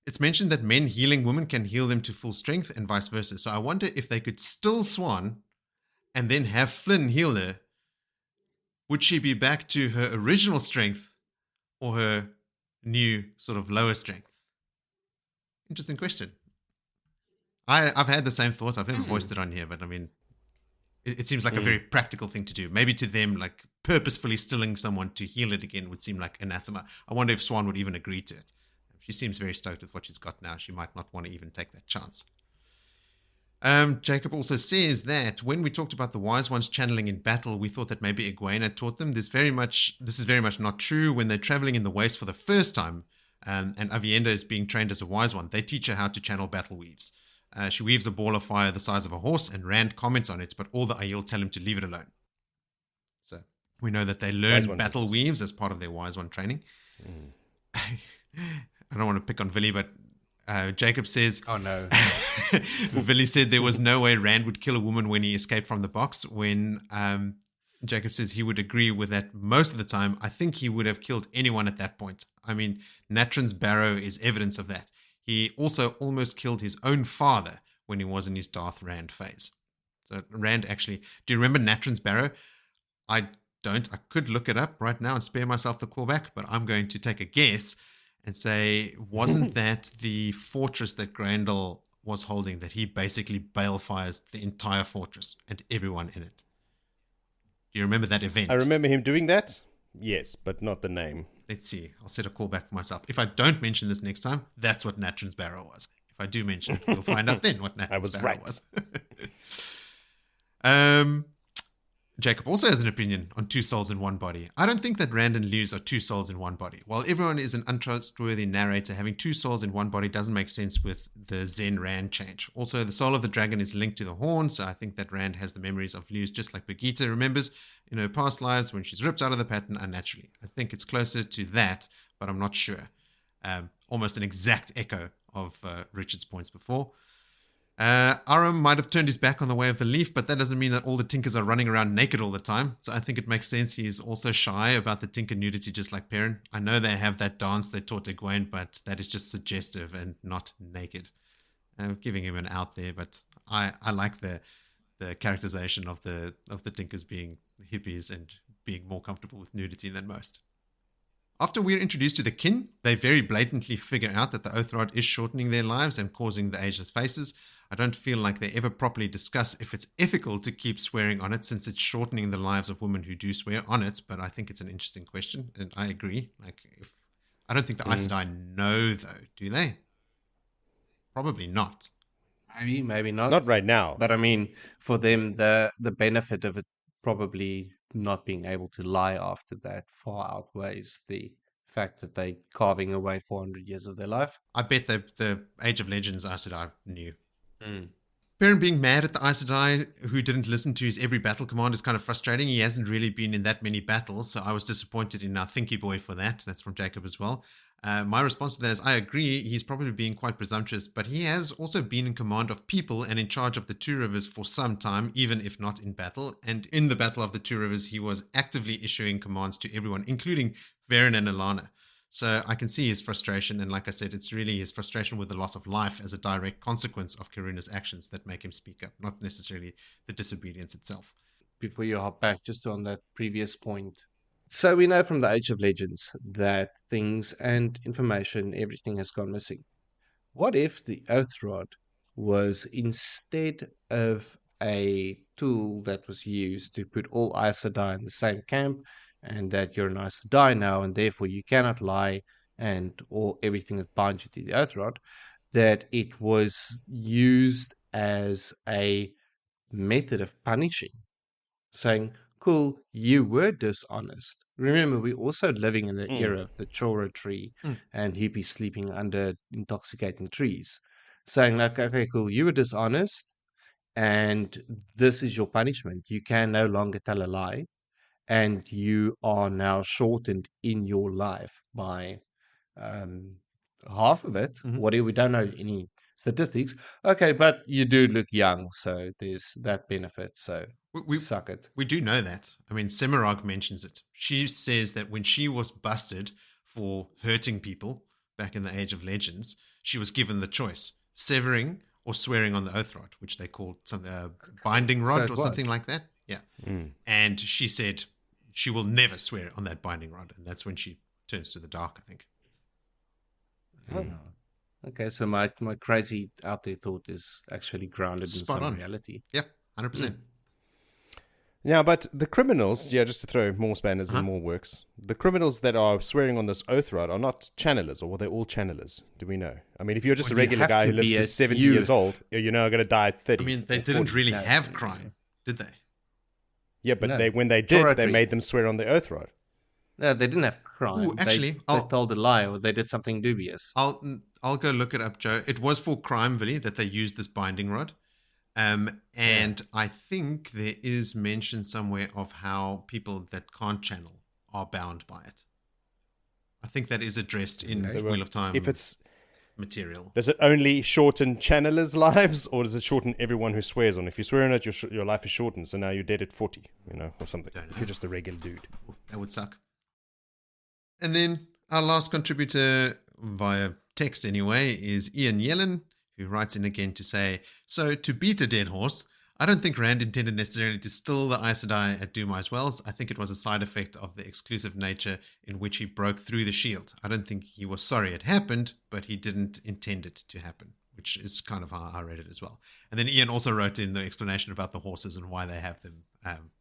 Speaker 1: it's mentioned that men healing women can heal them to full strength and vice versa. So I wonder if they could still Swan and then have Flynn heal her. Would she be back to her original strength or her new sort of lower strength? Interesting question. I've had the same thought. I've never voiced it on here, but I mean, it seems like a very practical thing to do. Maybe to them, like, purposefully stilling someone to heal it again would seem like anathema. I wonder if Swan would even agree to it. She seems very stoked with what she's got now. She might not want to even take that chance. Jacob also says that when we talked about the wise ones channeling in battle, we thought that maybe Egwene had taught them. This is very much not true. When they're traveling in the waste for the first time, and Avienda is being trained as a wise one, they teach her how to channel battle weaves. She weaves a ball of fire the size of a horse, and Rand comments on it, but all the Aiel tell him to leave it alone. So we know that they learn battle weaves as part of their wise one training. I don't want to pick on Willie, but Jacob says,
Speaker 3: "Oh no!"
Speaker 1: Willie said there was no way Rand would kill a woman when he escaped from the box. When Jacob says he would agree with that most of the time, I think he would have killed anyone at that point. I mean, Natrin's barrow is evidence of that. He also almost killed his own father when he was in his Darth Rand phase. So Rand actually, do you remember Natrin's barrow? I don't. I could look it up right now and spare myself the callback, but I'm going to take a guess and say, wasn't that the fortress that Grendel was holding, that he basically balefires the entire fortress and everyone in it? Do you remember that event?
Speaker 2: I remember him doing that. Yes, but not the name.
Speaker 1: Let's see. I'll set a callback for myself. If I don't mention this next time, that's what Natrin's barrow was. If I do mention it, you'll find out then what Natrin's barrow was. Jacob also has an opinion on two souls in one body. I don't think that Rand and Luz are two souls in one body. While everyone is an untrustworthy narrator, having two souls in one body doesn't make sense with the Zen-Rand change. Also, the soul of the dragon is linked to the horn, so I think that Rand has the memories of Luz just like Birgitte remembers in her past lives when she's ripped out of the pattern unnaturally. I think it's closer to that, but I'm not sure. Almost an exact echo of Richard's points before. Aram might have turned his back on the way of the leaf, but that doesn't mean that all the Tinkers are running around naked all the time. So I think it makes sense he's also shy about the Tinker nudity, just like Perrin. I know they have that dance they taught Egwene, but that is just suggestive and not naked. Giving him an out there, but I like the characterization of the Tinkers being hippies and being more comfortable with nudity than most. After we're introduced to the kin, they very blatantly figure out that the Oath Rod is shortening their lives and causing the ageless faces. I don't feel like they ever properly discuss if it's ethical to keep swearing on it, since it's shortening the lives of women who do swear on it, but I think it's an interesting question, and I agree. I don't think the Aes Sedai know, though, do they? Probably not.
Speaker 3: Maybe not.
Speaker 2: Not right now.
Speaker 3: But I mean, for them, the benefit of it probably not being able to lie after that far outweighs the fact that they're carving away 400 years of their life.
Speaker 1: I bet the Age of Legends Aes Sedai knew. Perrin being mad at the Aes Sedai who didn't listen to his every battle command is kind of frustrating. He hasn't really been in that many battles, so I was disappointed in our Thinky Boy for that. That's from Jacob as well. My response to that is I agree, he's probably being quite presumptuous, but he has also been in command of people and in charge of the Two Rivers for some time, even if not in battle. And in the Battle of the Two Rivers, he was actively issuing commands to everyone, including Verin and Alana. So I can see his frustration, and like I said, it's really his frustration with the loss of life as a direct consequence of Karuna's actions that make him speak up, not necessarily the disobedience itself.
Speaker 3: Before you hop back, just on that previous point. So we know from the Age of Legends that things and information, everything has gone missing. What if the Oath Rod was, instead of a tool that was used to put all Aes Sedai in the same camp, and that you're an Aes Sedai now, and therefore you cannot lie, and or everything that binds you to the Oath Rod, that it was used as a method of punishing, saying, cool, you were dishonest. Remember, we're also living in the era of the Chora tree and hippies sleeping under intoxicating trees. Saying, like, okay, cool, you were dishonest, and this is your punishment. You can no longer tell a lie, and you are now shortened in your life by half of it. Whatever, we don't know any statistics. Okay, but you do look young, so there's that benefit. So we suck it.
Speaker 1: We do know that. I mean, Semirog mentions it. She says that when she was busted for hurting people back in the Age of Legends, she was given the choice: severing or swearing on the Oath Rod, which they called something binding rod or something like that. Yeah. And she said she will never swear on that binding rod, and that's when she turns to the dark, I think.
Speaker 3: Okay, so my crazy out there thought is actually grounded in some reality.
Speaker 1: Yeah, 100%.
Speaker 2: Yeah, but the criminals, just to throw more spanners in more works, the criminals that are swearing on this oath rod are not channelers, or were they all channelers? Do we know? I mean, if you're just a regular guy who lives to 70 years old, you're now going to die at 30.
Speaker 1: I mean, they didn't really have crime, did they?
Speaker 2: Yeah, but when they did, they made them swear on the oath rod.
Speaker 3: No, they didn't have crime.
Speaker 1: Ooh, actually,
Speaker 3: they told a lie or they did something dubious.
Speaker 1: I'll go look it up, Joe. It was for crime, Willie, that they used this binding rod. And I think there is mention somewhere of how people that can't channel are bound by it. I think that is addressed in Wheel of Time. If it's material,
Speaker 2: does it only shorten channelers' lives, or does it shorten everyone who swears on? If you swear on it, your life is shortened, so now you're dead at 40, or something. If you're just a regular dude,
Speaker 1: that would suck. And then our last contributor via text, anyway, is Ian Yellen, who writes in again to say, so to beat a dead horse, I don't think Rand intended necessarily to still the Aes Sedai at Doom Eyes Wells. I think it was a side effect of the exclusive nature in which he broke through the shield. I don't think he was sorry it happened, but he didn't intend it to happen, which is kind of how I read it as well. And then Ian also wrote in the explanation about the horses and why they have them.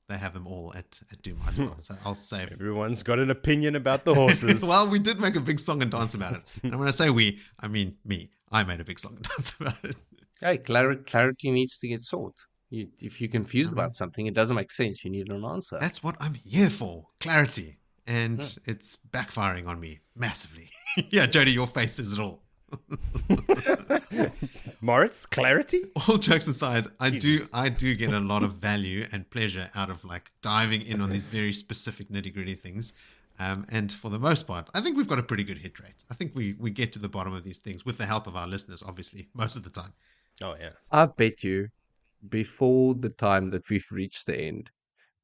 Speaker 1: They have them all at Doom Eyes Wells. So I'll save.
Speaker 2: Everyone's got an opinion about the horses.
Speaker 1: Well, we did make a big song and dance about it. And when I say we, I mean me. I made a big song and dance about it.
Speaker 3: Hey, clarity needs to get sought. If you're confused about something, it doesn't make sense. You need an answer.
Speaker 1: That's what I'm here for. Clarity. And it's backfiring on me massively. Yeah, Jody, your face says it all.
Speaker 2: Moritz, clarity?
Speaker 1: All jokes aside, I do get a lot of value and pleasure out of diving in on these very specific nitty-gritty things. And for the most part, I think we've got a pretty good hit rate. I think we get to the bottom of these things with the help of our listeners, obviously, most of the time.
Speaker 2: Oh, yeah.
Speaker 3: I bet you before the time that we've reached the end,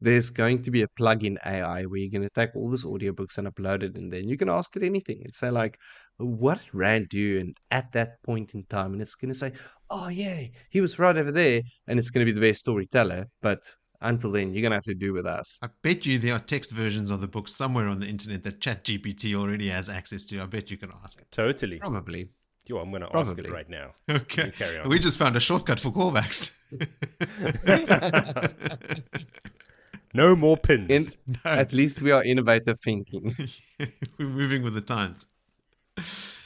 Speaker 3: there's going to be a plug-in AI where you're going to take all these audiobooks and upload it, and then you can ask it anything. It's say what did Rand do? And at that point in time, and it's going to say, oh yeah, he was right over there, and it's going to be the best storyteller. But until then, you're going to have to do with us.
Speaker 1: I bet you there are text versions of the book somewhere on the internet that ChatGPT already has access to. I bet you can ask it.
Speaker 2: Totally.
Speaker 3: Probably.
Speaker 2: Yo, I'm going to ask it right now.
Speaker 1: Okay. Carry on. We just found a shortcut for callbacks.
Speaker 2: No more pins.
Speaker 1: No.
Speaker 3: At least we are innovative thinking.
Speaker 1: We're moving with the times.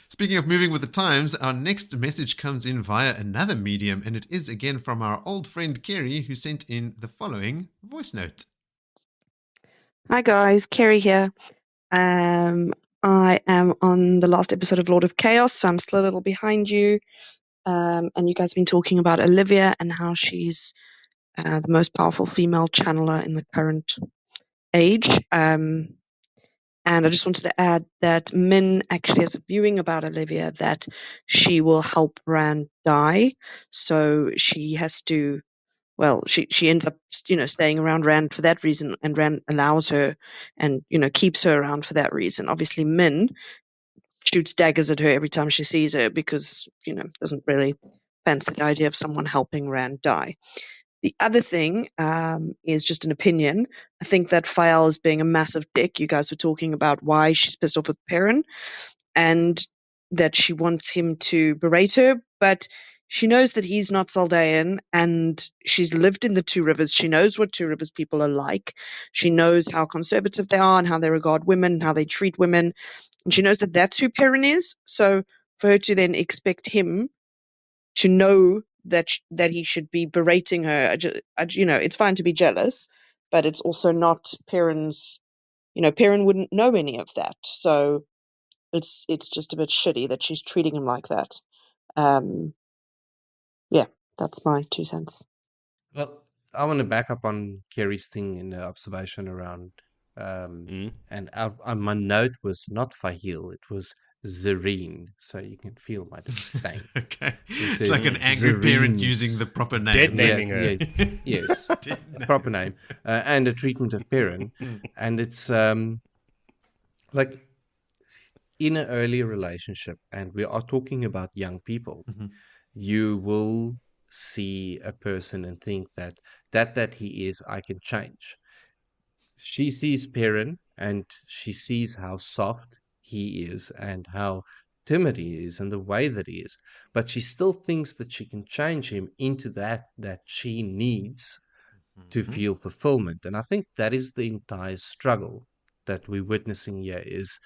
Speaker 1: Speaking of moving with the times, our next message comes in via another medium, and it is again from our old friend Kerry, who sent in the following voice note.
Speaker 4: Hi guys, Kerry here. I am on the last episode of Lord of Chaos, so I'm still a little behind you. And you guys have been talking about Olivia and how she's the most powerful female channeler in the current age. And I just wanted to add that Min actually has a viewing about Olivia that she will help Rand die. So she has to, she ends up, staying around Rand for that reason, and Rand allows her and, keeps her around for that reason. Obviously, Min shoots daggers at her every time she sees her because, doesn't really fancy the idea of someone helping Rand die. The other thing is just an opinion. I think that Faile is being a massive dick. You guys were talking about why she's pissed off with Perrin and that she wants him to berate her, but she knows that he's not Saldaean and she's lived in the Two Rivers. She knows what Two Rivers people are like. She knows how conservative they are and how they regard women and how they treat women. And she knows that that's who Perrin is. So for her to then expect him to know that he should be berating her, it's fine to be jealous, but it's also not Perrin's. Perrin wouldn't know any of that, so it's just a bit shitty that she's treating him like that. Yeah, that's my 2 cents.
Speaker 3: Well, I want to back up on Kerry's thing in the observation around, and my note was not Fahil, it was Zareen, so you can feel my disdain.
Speaker 1: Okay. It's like an angry parent using the proper name.
Speaker 2: Dead naming her.
Speaker 3: Yes. Proper name. And a treatment of Perrin. And it's like in an early relationship, and we are talking about young people, you will see a person and think that he is, I can change. She sees Perrin and she sees how soft he is and how timid he is and the way that he is, but she still thinks that she can change him into that she needs to feel fulfillment. And I think that is the entire struggle that we're witnessing here, is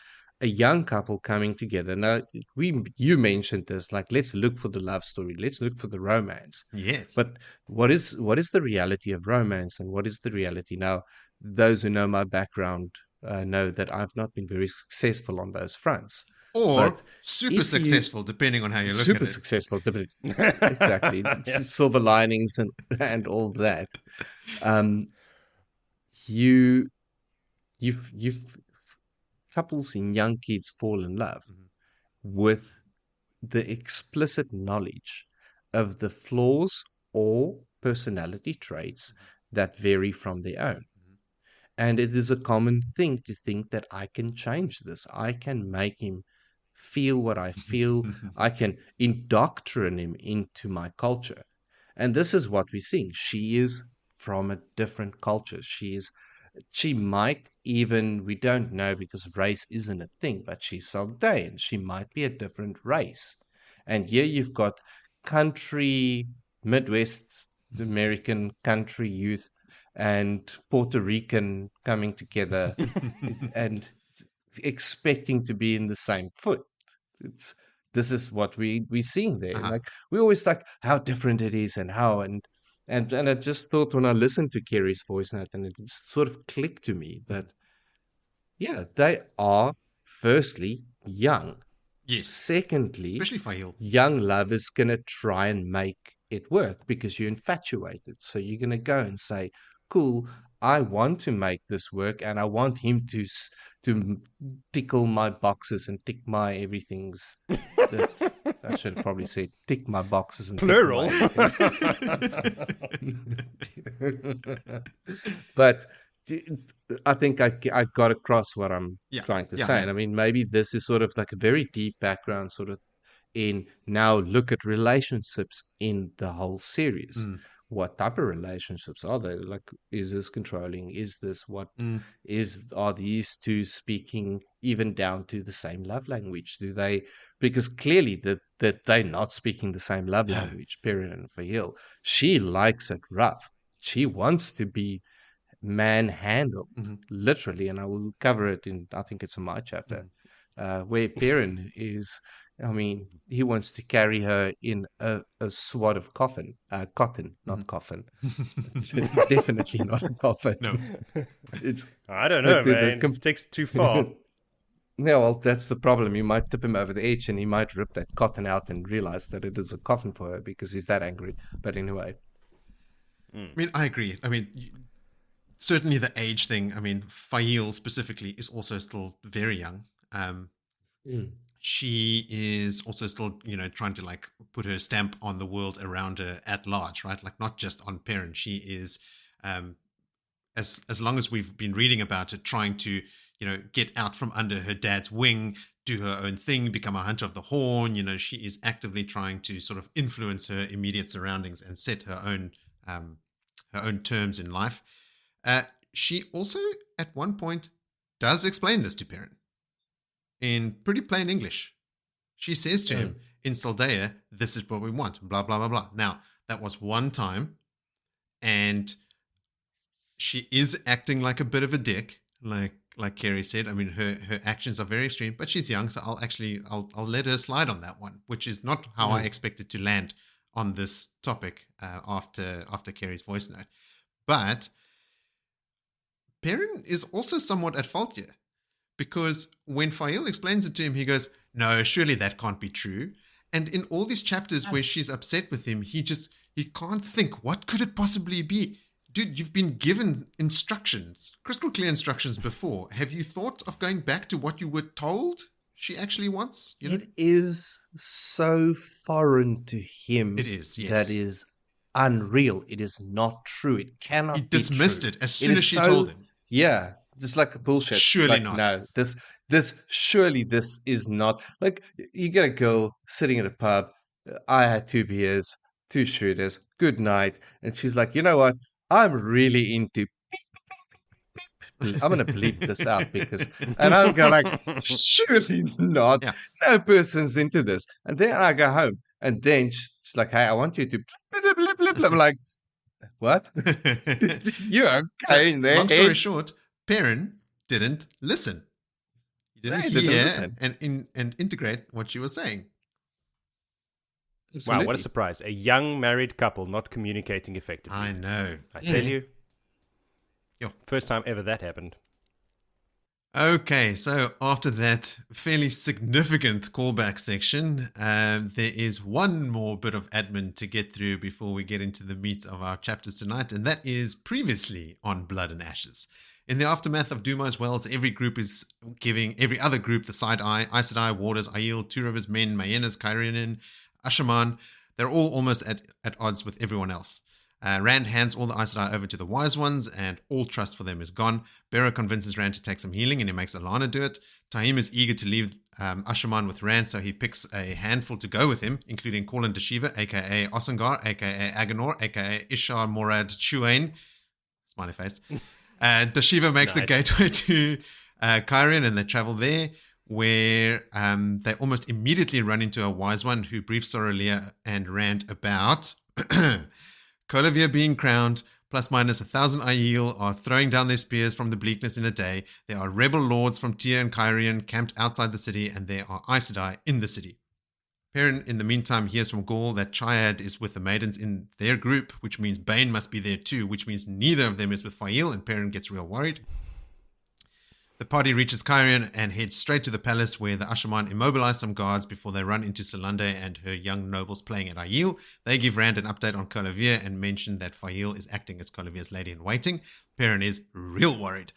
Speaker 3: a young couple coming together. Now, you mentioned this, like, let's look for the love story, let's look for the romance.
Speaker 1: Yes.
Speaker 3: But what is the reality of romance, and what is the reality? Now, those who know my background know that I've not been very successful on those fronts.
Speaker 1: Or super successful, depending on how you look at it.
Speaker 3: Super successful, exactly. Silver linings and all that. You've couples and young kids fall in love with the explicit knowledge of the flaws or personality traits that vary from their own. And it is a common thing to think that I can change this. I can make him feel what I feel. I can indoctrinate him into my culture. And this is what we're seeing. She is from a different culture. She might even, we don't know because race isn't a thing, but she's Saldaean. She might be a different race. And here you've got country, Midwest American country youth and Puerto Rican coming together and expecting to be in the same foot. This is what we're seeing there. Like, we always like how different it is and how and I just thought when I listened to Kerry's voice note, and it just sort of clicked to me that they are firstly young.
Speaker 1: Yes.
Speaker 3: Secondly,
Speaker 1: especially Faile,
Speaker 3: young love is gonna try and make it work because you're infatuated. So you're gonna go and say, cool, I want to make this work, and I want him to tickle my boxes and tick my everything's. I should have probably said tick my boxes and
Speaker 2: plural.
Speaker 3: But I think I got across what I'm trying to say. And I mean, maybe this is sort of like a very deep background sort of in now look at relationships in the whole series. What type of relationships are they? Like, is this controlling? Is this what are these two speaking even down to the same love language? Do they, because clearly that they're not speaking the same love language, Perrin and Faile. She likes it rough. She wants to be manhandled, literally, and I will cover it in, I think it's in my chapter, where Perrin is, I mean, he wants to carry her in a swat of cotton, not coffin. It's definitely not a coffin.
Speaker 1: No.
Speaker 3: It's,
Speaker 2: I don't know, man. It takes too far.
Speaker 3: Yeah, well, that's the problem. You might tip him over the edge and he might rip that cotton out and realize that it is a coffin for her because he's that angry. But anyway.
Speaker 1: I mean, I agree. I mean, certainly the age thing. I mean, Faile specifically is also still very young. She is also still, trying to like put her stamp on the world around her at large, right? Like not just on Perrin. She is, as long as we've been reading about it, trying to, get out from under her dad's wing, do her own thing, become a hunter of the horn. She is actively trying to sort of influence her immediate surroundings and set her own terms in life. She also, at one point, does explain this to Perrin in pretty plain English. She says to him, in Saldaea, this is what we want, blah, blah, blah, blah. Now, that was one time, and she is acting like a bit of a dick, like Kerry said. I mean, her actions are very extreme, but she's young, so I'll let her slide on that one, which is not how I expected to land on this topic after Kerry's voice note. But Perrin is also somewhat at fault here, because when Faile explains it to him, he goes, no, surely that can't be true. And in all these chapters where she's upset with him, he can't think, what could it possibly be? Dude, you've been given instructions, crystal clear instructions before. Have you thought of going back to what you were told she actually wants?
Speaker 3: It is so foreign to him.
Speaker 1: It is, yes.
Speaker 3: That is unreal. It is not true. It cannot be true.
Speaker 1: He dismissed it as soon as she told him.
Speaker 3: Yeah, just like bullshit.
Speaker 1: Surely not.
Speaker 3: No, surely this is not. Like, you get a girl sitting at a pub. I had 2 beers, 2 shooters, good night. And she's like, you know what? I'm really into. I'm going to bleep this out and I'm going like, surely not.
Speaker 1: Yeah.
Speaker 3: No person's into this. And then I go home and then she's like, hey, I want you to. I'm like, What? You're okay in there.
Speaker 1: Long story short, Perrin didn't listen. He didn't hear and integrate what she was saying.
Speaker 2: Absolutely. Wow, what a surprise. A young married couple not communicating effectively.
Speaker 1: I know.
Speaker 2: I tell you. First time ever that happened.
Speaker 1: Okay, so after that fairly significant callback section, there is one more bit of admin to get through before we get into the meat of our chapters tonight, and that is previously on Blood and Ashes. In the aftermath of Dumai's Wells, every group is giving every other group the side eye. Aes Sedai, Warders, Aiel, Two Rivers Men, Mayenas, Caerhun, Ashaman. They're all almost at odds with everyone else. Rand hands all the Aes Sedai over to the Wise Ones, and all trust for them is gone. Bera convinces Rand to take some healing, and he makes Alana do it. Taim is eager to leave Ashaman with Rand, so he picks a handful to go with him, including Corlin Deshiva, a.k.a. Osangar, a.k.a. Aganor, a.k.a. Ishar Morad Chuain. Smiley face. Deshiva makes the gateway to Caerhun, and they travel there, where they almost immediately run into a Wise One who briefs Soralia and Rand about Colavia being crowned, plus minus 1,000 Aiel are throwing down their spears from the bleakness in a day. There are rebel lords from Tear and Caerhun camped outside the city, and there are Aes Sedai in the city. Perrin, in the meantime, hears from Gaul that Triad is with the maidens in their group, which means Bane must be there too, which means neither of them is with Faile, and Perrin gets real worried. The party reaches Caerhun and heads straight to the palace, where the Ashaman immobilize some guards before they run into Solande and her young nobles playing at Aiel. They give Rand an update on Colavia and mention that Faile is acting as Colavia's lady-in-waiting. Perrin is real worried.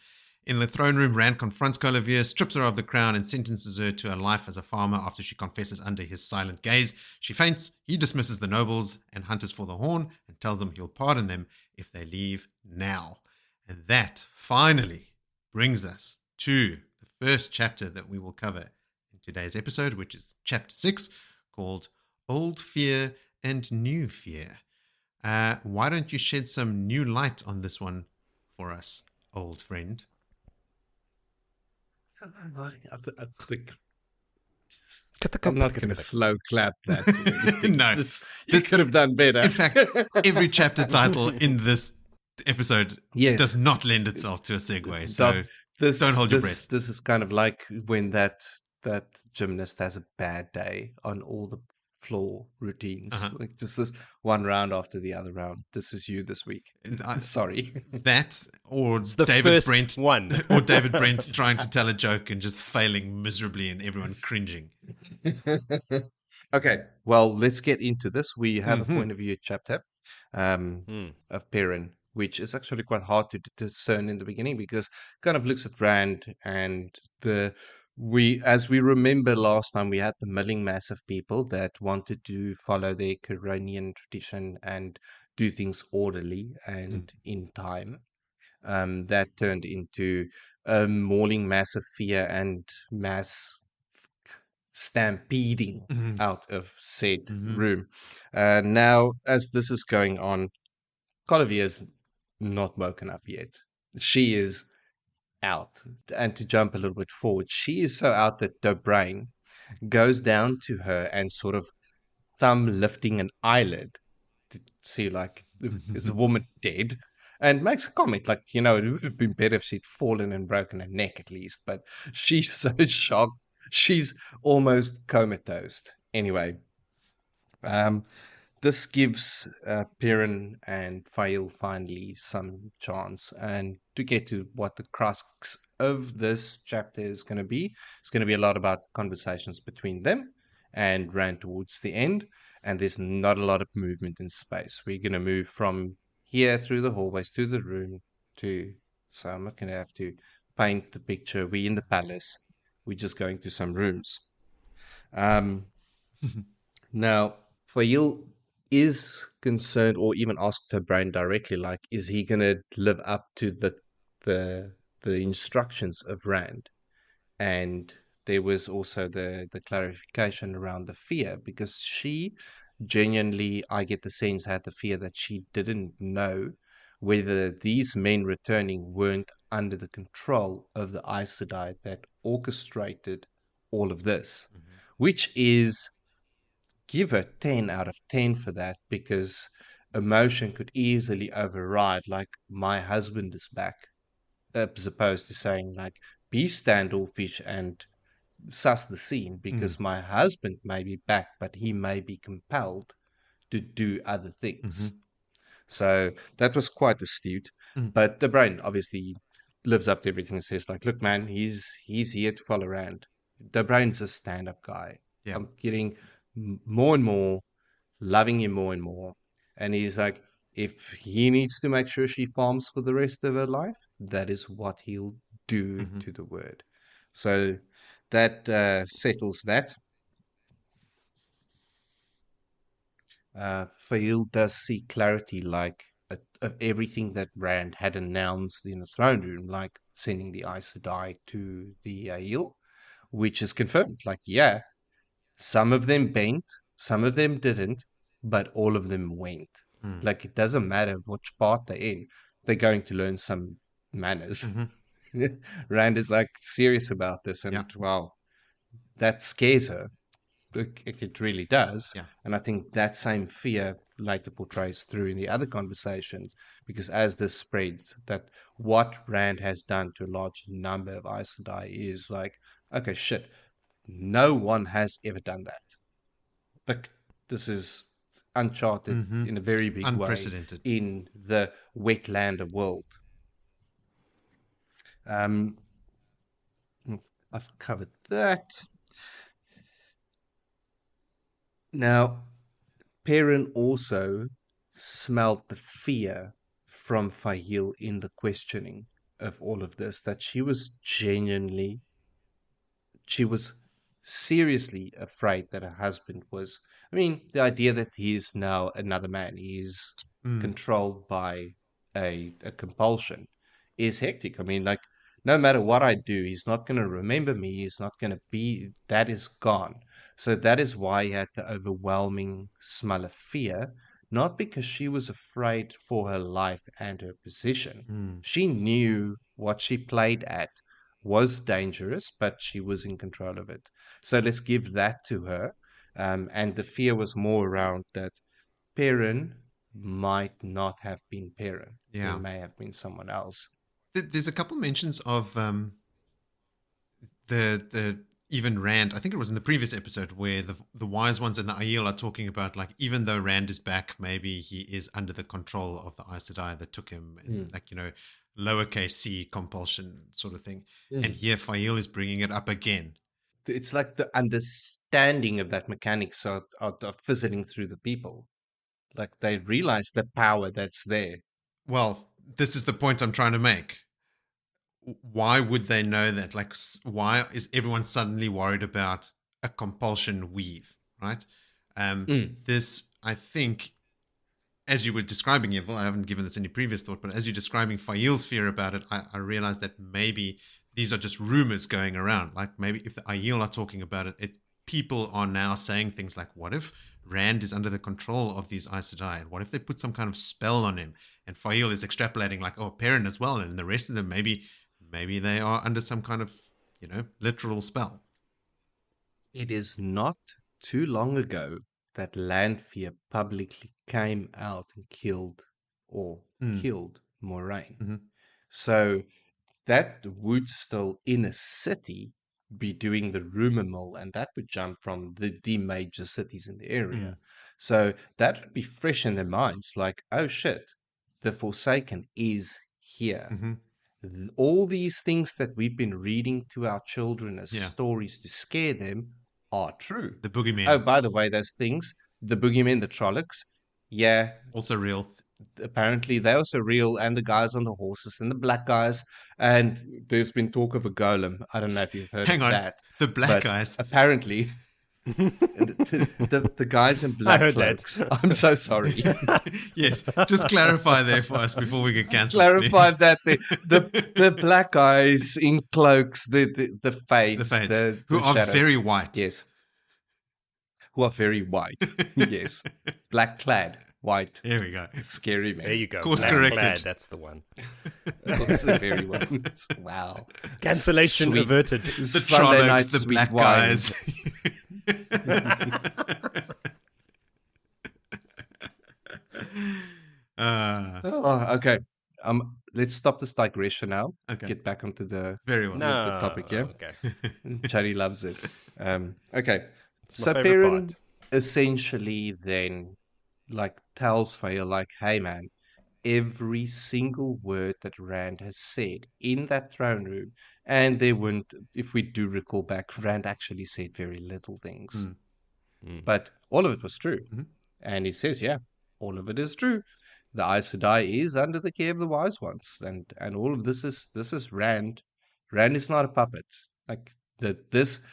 Speaker 1: In the throne room, Rand confronts Colavia, strips her of the crown, and sentences her to a life as a farmer after she confesses under his silent gaze. She faints, he dismisses the nobles and hunters for the horn, and tells them he'll pardon them if they leave now. And that, finally, brings us to the first chapter that we will cover in today's episode, which is chapter 6, called Old Fear and New Fear. Why don't you shed some new light on this one for us, old friend?
Speaker 3: I'm not going to slow clap that.
Speaker 1: No.
Speaker 3: You could have done better.
Speaker 1: In fact, every chapter title in this episode does not lend itself to a segue. So don't hold your breath.
Speaker 3: This is kind of like when that gymnast has a bad day on all the floor routines. Like just this one round after the other round. This is you this week. Sorry.
Speaker 1: That or
Speaker 2: the
Speaker 1: David Brent one. Or David Brent trying to tell a joke and just failing miserably and everyone cringing.
Speaker 3: Okay. Well, let's get into this. We have a point of view chapter of Perrin, which is actually quite hard to discern in the beginning because it kind of looks at Rand and as we remember last time, we had the milling mass of people that wanted to follow their Coronian tradition and do things orderly and in time. That turned into a mauling mass of fear and mass stampeding out of said room. Now, as this is going on, Colavia is not woken up yet. She is out. And to jump a little bit forward, she is so out that Dobrain goes down to her and sort of thumb lifting an eyelid to see like is the woman dead, and makes a comment like, it would have been better if she'd fallen and broken her neck at least, but she's so shocked she's almost comatose. Anyway, this gives Perrin and Faile finally some chance. And to get to what the crux of this chapter is going to be, it's going to be a lot about conversations between them and Rand towards the end. And there's not a lot of movement in space. We're going to move from here through the hallways to the room so I'm not going to have to paint the picture. We're in the palace. We're just going to some rooms. Now, Faile is concerned, or even asked her brain directly, like, is he going to live up to the instructions of Rand? And there was also the clarification around the fear, because she genuinely, I get the sense, had the fear that she didn't know whether these men returning weren't under the control of the Aes Sedai that orchestrated all of this, which is, give her 10 out of 10 for that, because emotion could easily override, like, my husband is back, as opposed to saying, like, be standoffish and suss the scene because my husband may be back, but he may be compelled to do other things. So that was quite astute. But the brain obviously lives up to everything and says, like, look, man, he's here to follow around. The brain's a stand-up guy.
Speaker 1: Yeah.
Speaker 3: I'm getting more and more, loving him more and more. And he's like, if he needs to make sure she farms for the rest of her life, that is what he'll do to the word. So that settles that. Faile does see clarity, like, of everything that Rand had announced in the throne room, like sending the Aes Sedai to the Aiel, which is confirmed. Like, yeah, some of them bent, some of them didn't, but all of them went. Like, it doesn't matter which part they're in, they're going to learn some manners. Rand is, like, serious about this, and wow, that scares her. It really does.
Speaker 1: Yeah.
Speaker 3: And I think that same fear later portrays through in the other conversations, because as this spreads, that what Rand has done to a large number of Aes Sedai is like, okay, shit, no one has ever done that. Like, this is uncharted in a very big
Speaker 1: Unprecedented.
Speaker 3: way in the wetland world. I've covered that. Now, Perrin also smelled the fear from Faile in the questioning of all of this, that she was seriously afraid that her husband was, I mean, the idea that he is now another man, he is controlled by a compulsion, is hectic. I mean, like, no matter what I do, he's not going to remember me, he's not going to be, that is gone. So that is why he had the overwhelming smell of fear, not because she was afraid for her life and her position. She knew what she played at was dangerous, but she was in control of it. So let's give that to her. And the fear was more around that Perrin might not have been Perrin.
Speaker 1: Yeah.
Speaker 3: It may have been someone else.
Speaker 1: There's a couple mentions of the even Rand. I think it was in the previous episode where the wise ones and the Aiel are talking about, like, even though Rand is back, maybe he is under the control of the Aes Sedai that took him, and, like, you know, lowercase c compulsion sort of thing. And here Faile is bringing it up again.
Speaker 3: It's like the understanding of that mechanics are fizzling through the people. Like, they realize the power that's there.
Speaker 1: Well, this is the point I'm trying to make. Why would they know that? Like, why is everyone suddenly worried about a compulsion weave, right? This, I think, as you were describing it, well, I haven't given this any previous thought, but as you're describing Faile's fear about it, I realized that maybe these are just rumors going around. Like, maybe if the Aiel are talking about it, people are now saying things like, what if Rand is under the control of these Aes Sedai? And what if they put some kind of spell on him? And Faile is extrapolating, like, oh, Perrin as well. And the rest of them, maybe they are under some kind of, you know, literal spell.
Speaker 3: It is not too long ago that Lanfear publicly came out and killed Moraine. So that would still, in a city, be doing the rumor mill, and that would jump from the major cities in the area. So that would be fresh in their minds, like, oh shit, the Forsaken is here. All these things that we've been reading to our children as stories to scare them are true.
Speaker 1: The boogeymen.
Speaker 3: Oh, by the way, those things, the boogeymen, the Trollocs,
Speaker 1: also real.
Speaker 3: Apparently they're also real, and the guys on the horses and the black guys. And there's been talk of a golem. I don't know if you've heard of that.
Speaker 1: The black guys.
Speaker 3: Apparently, the guys in black cloaks. That. I'm so sorry.
Speaker 1: Yes, just clarify there for us before we get cancelled.
Speaker 3: Clarify that the black guys in cloaks, the Fates,
Speaker 1: who are
Speaker 3: shadows.
Speaker 1: Very white.
Speaker 3: Yes, who are very white. Yes, black clad. White.
Speaker 1: There we go.
Speaker 3: Scary man.
Speaker 2: There you go.
Speaker 1: Course corrected.
Speaker 2: Glad, that's the one.
Speaker 3: That's the very one. Wow.
Speaker 2: Cancellation
Speaker 3: Sweet.
Speaker 2: averted.
Speaker 1: The Trollocs, the black guys.
Speaker 3: Okay. Let's stop this digression now.
Speaker 1: Okay.
Speaker 3: Get back onto the
Speaker 1: Very well.
Speaker 3: the topic here.
Speaker 2: Okay.
Speaker 3: Chaddy loves it. Okay.
Speaker 2: It's my
Speaker 3: So
Speaker 2: favorite
Speaker 3: Perrin
Speaker 2: part.
Speaker 3: essentially then tells Faile hey man, every single word that Rand has said in that throne room, and they wouldn't, if we do recall back, Rand actually said very little things. But all of it was true.
Speaker 1: Mhm.
Speaker 3: And he says, yeah, all of it is true. The Aes Sedai is under the care of the wise ones, and all of this is Rand. Rand is not a puppet. This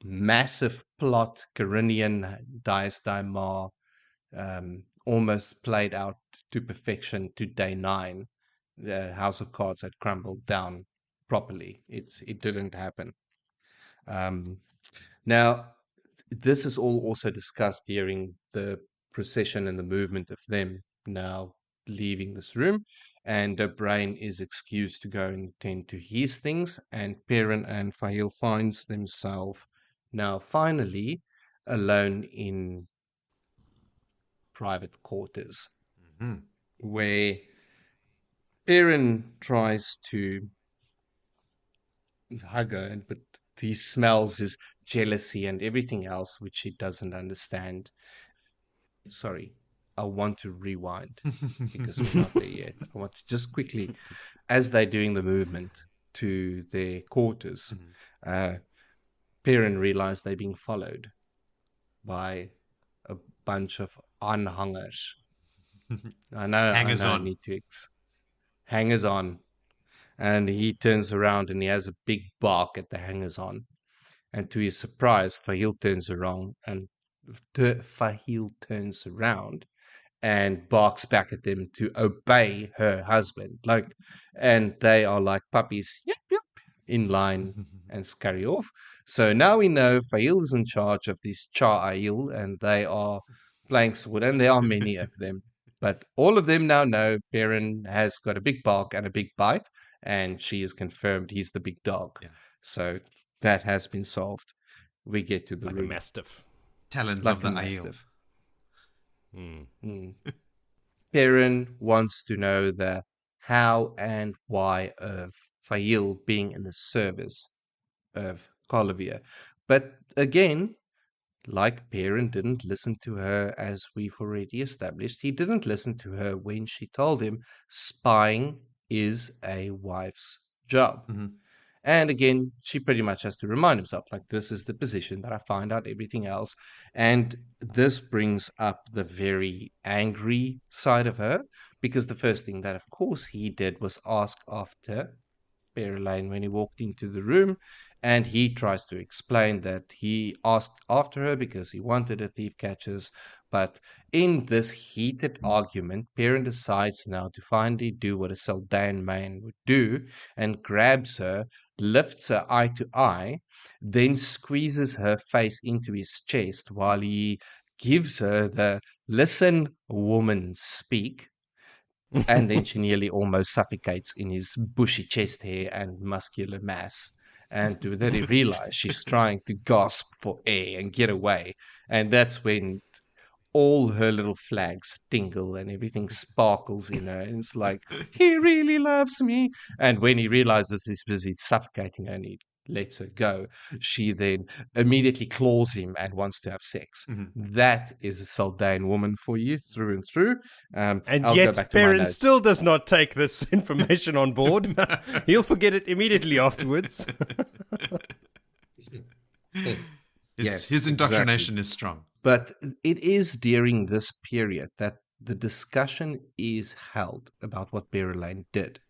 Speaker 3: massive plot, Carinian Dias Daimar, almost played out to perfection to day 9. The House of Cards had crumbled down properly. It didn't happen. Now, this is all also discussed during the procession and the movement of them now leaving this room. And O'Brien is excused to go and tend to his things. And Perrin and Faile finds themselves now finally alone in private quarters, where Perrin tries to hug her, but he smells his jealousy and everything else, which he doesn't understand. Sorry, I want to rewind because we're not there yet. I want to just quickly, as they're doing the movement to their quarters, Perrin realize they're being followed by a bunch of aanhangers. I know
Speaker 1: Hangers
Speaker 3: I
Speaker 1: on.
Speaker 3: need to hangers on. And he turns around and he has a big bark at the hangers on. And to his surprise, Faile turns around and barks back at them to obey her husband. And they are like puppies, yep, yep, in line and scurry off. So now we know Faile is in charge of these Cha'ail, and they are playing sword, and there are many of them. But all of them now know Perrin has got a big bark and a big bite, and she is confirmed he's the big dog.
Speaker 1: Yeah.
Speaker 3: So that has been solved. We get to the
Speaker 2: Like
Speaker 3: room.
Speaker 2: a mastiff.
Speaker 1: Talons
Speaker 3: Like
Speaker 1: of the
Speaker 3: a
Speaker 1: Aiel.
Speaker 3: mastiff. Perrin wants to know the how and why of Faile being in the service of Colivia. But again, like Perrin didn't listen to her, as we've already established, he didn't listen to her when she told him spying is a wife's job. And again, she pretty much has to remind himself, this is the position that I find out everything else. And this brings up the very angry side of her, because the first thing that, of course, he did was ask after Perrin when he walked into the room, and he tries to explain that he asked after her because he wanted a thief catches. But in this heated argument, Perrin decides now to finally do what a Saldan man would do and grabs her, lifts her eye to eye, then squeezes her face into his chest while he gives her the "listen, woman, speak." And then she nearly almost suffocates in his bushy chest hair and muscular mass. And then he realizes she's trying to gasp for air and get away. And that's when all her little flags tingle and everything sparkles in her. And it's like, he really loves me. And when he realizes he's busy suffocating her and he lets her go, she then immediately claws him and wants to have sex. That is a Saldane woman for you through and through.
Speaker 2: And
Speaker 3: I'll go back
Speaker 2: yet
Speaker 3: to my
Speaker 2: Perrin
Speaker 3: notes.
Speaker 2: still does not take this information on board. He'll forget it immediately afterwards.
Speaker 1: His indoctrination is strong.
Speaker 3: But it is during this period that the discussion is held about what Berylane did.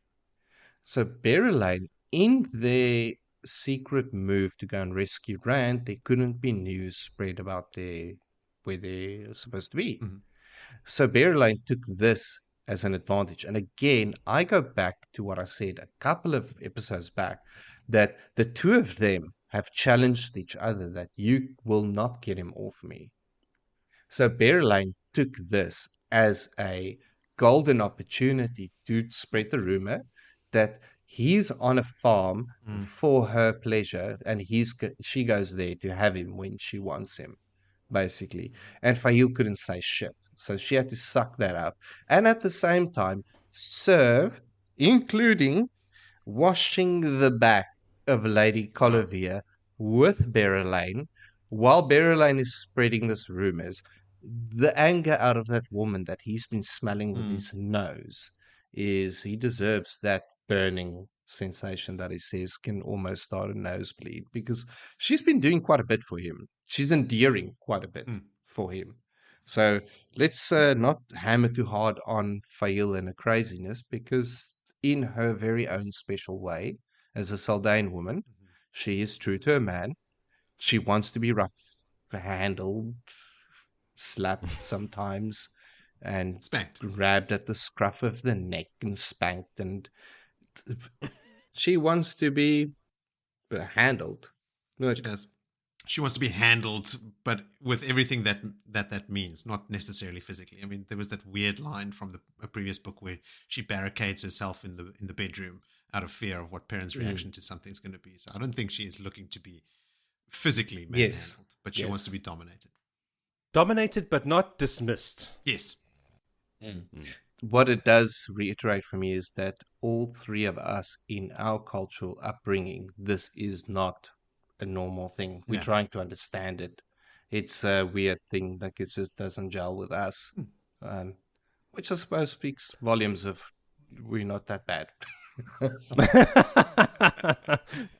Speaker 3: So Berylane, in their secret move to go and rescue Rand, there couldn't be news spread about where they're supposed to be. So Berylane took this as an advantage. And again, I go back to what I said a couple of episodes back, that the two of them have challenged each other, that you will not get him off me. So Berylane took this as a golden opportunity to spread the rumor that he's on a farm for her pleasure, and she goes there to have him when she wants him. basically. And Faile couldn't say shit. So she had to suck that up. And at the same time, serve, including washing the back of Lady Colivia with Berelain, while Berelain is spreading this rumors. The anger out of that woman that he's been smelling with his nose is he deserves that burning sensation that he says can almost start a nosebleed, because she's been doing quite a bit for him. She's endearing quite a bit for him. So let's not hammer too hard on Faile and her craziness, because in her very own special way, as a Saldane woman, she is true to her man. She wants to be rough handled, slapped sometimes, and
Speaker 1: Spanked.
Speaker 3: grabbed at the scruff of the neck and spanked, and she wants to be handled.
Speaker 1: She does. She wants to be handled, but with everything that means, not necessarily physically. I mean, there was that weird line from a previous book where she barricades herself in the bedroom out of fear of what Perrin's reaction to something's going to be. So I don't think she is looking to be physically manhandled, but she wants to be dominated.
Speaker 2: Dominated, but not dismissed.
Speaker 1: Yes.
Speaker 3: What it does reiterate for me is that all three of us in our cultural upbringing, this is not a normal thing. We're trying to understand it. It's a weird thing, like it just doesn't gel with us, which I suppose speaks volumes of we're not that bad.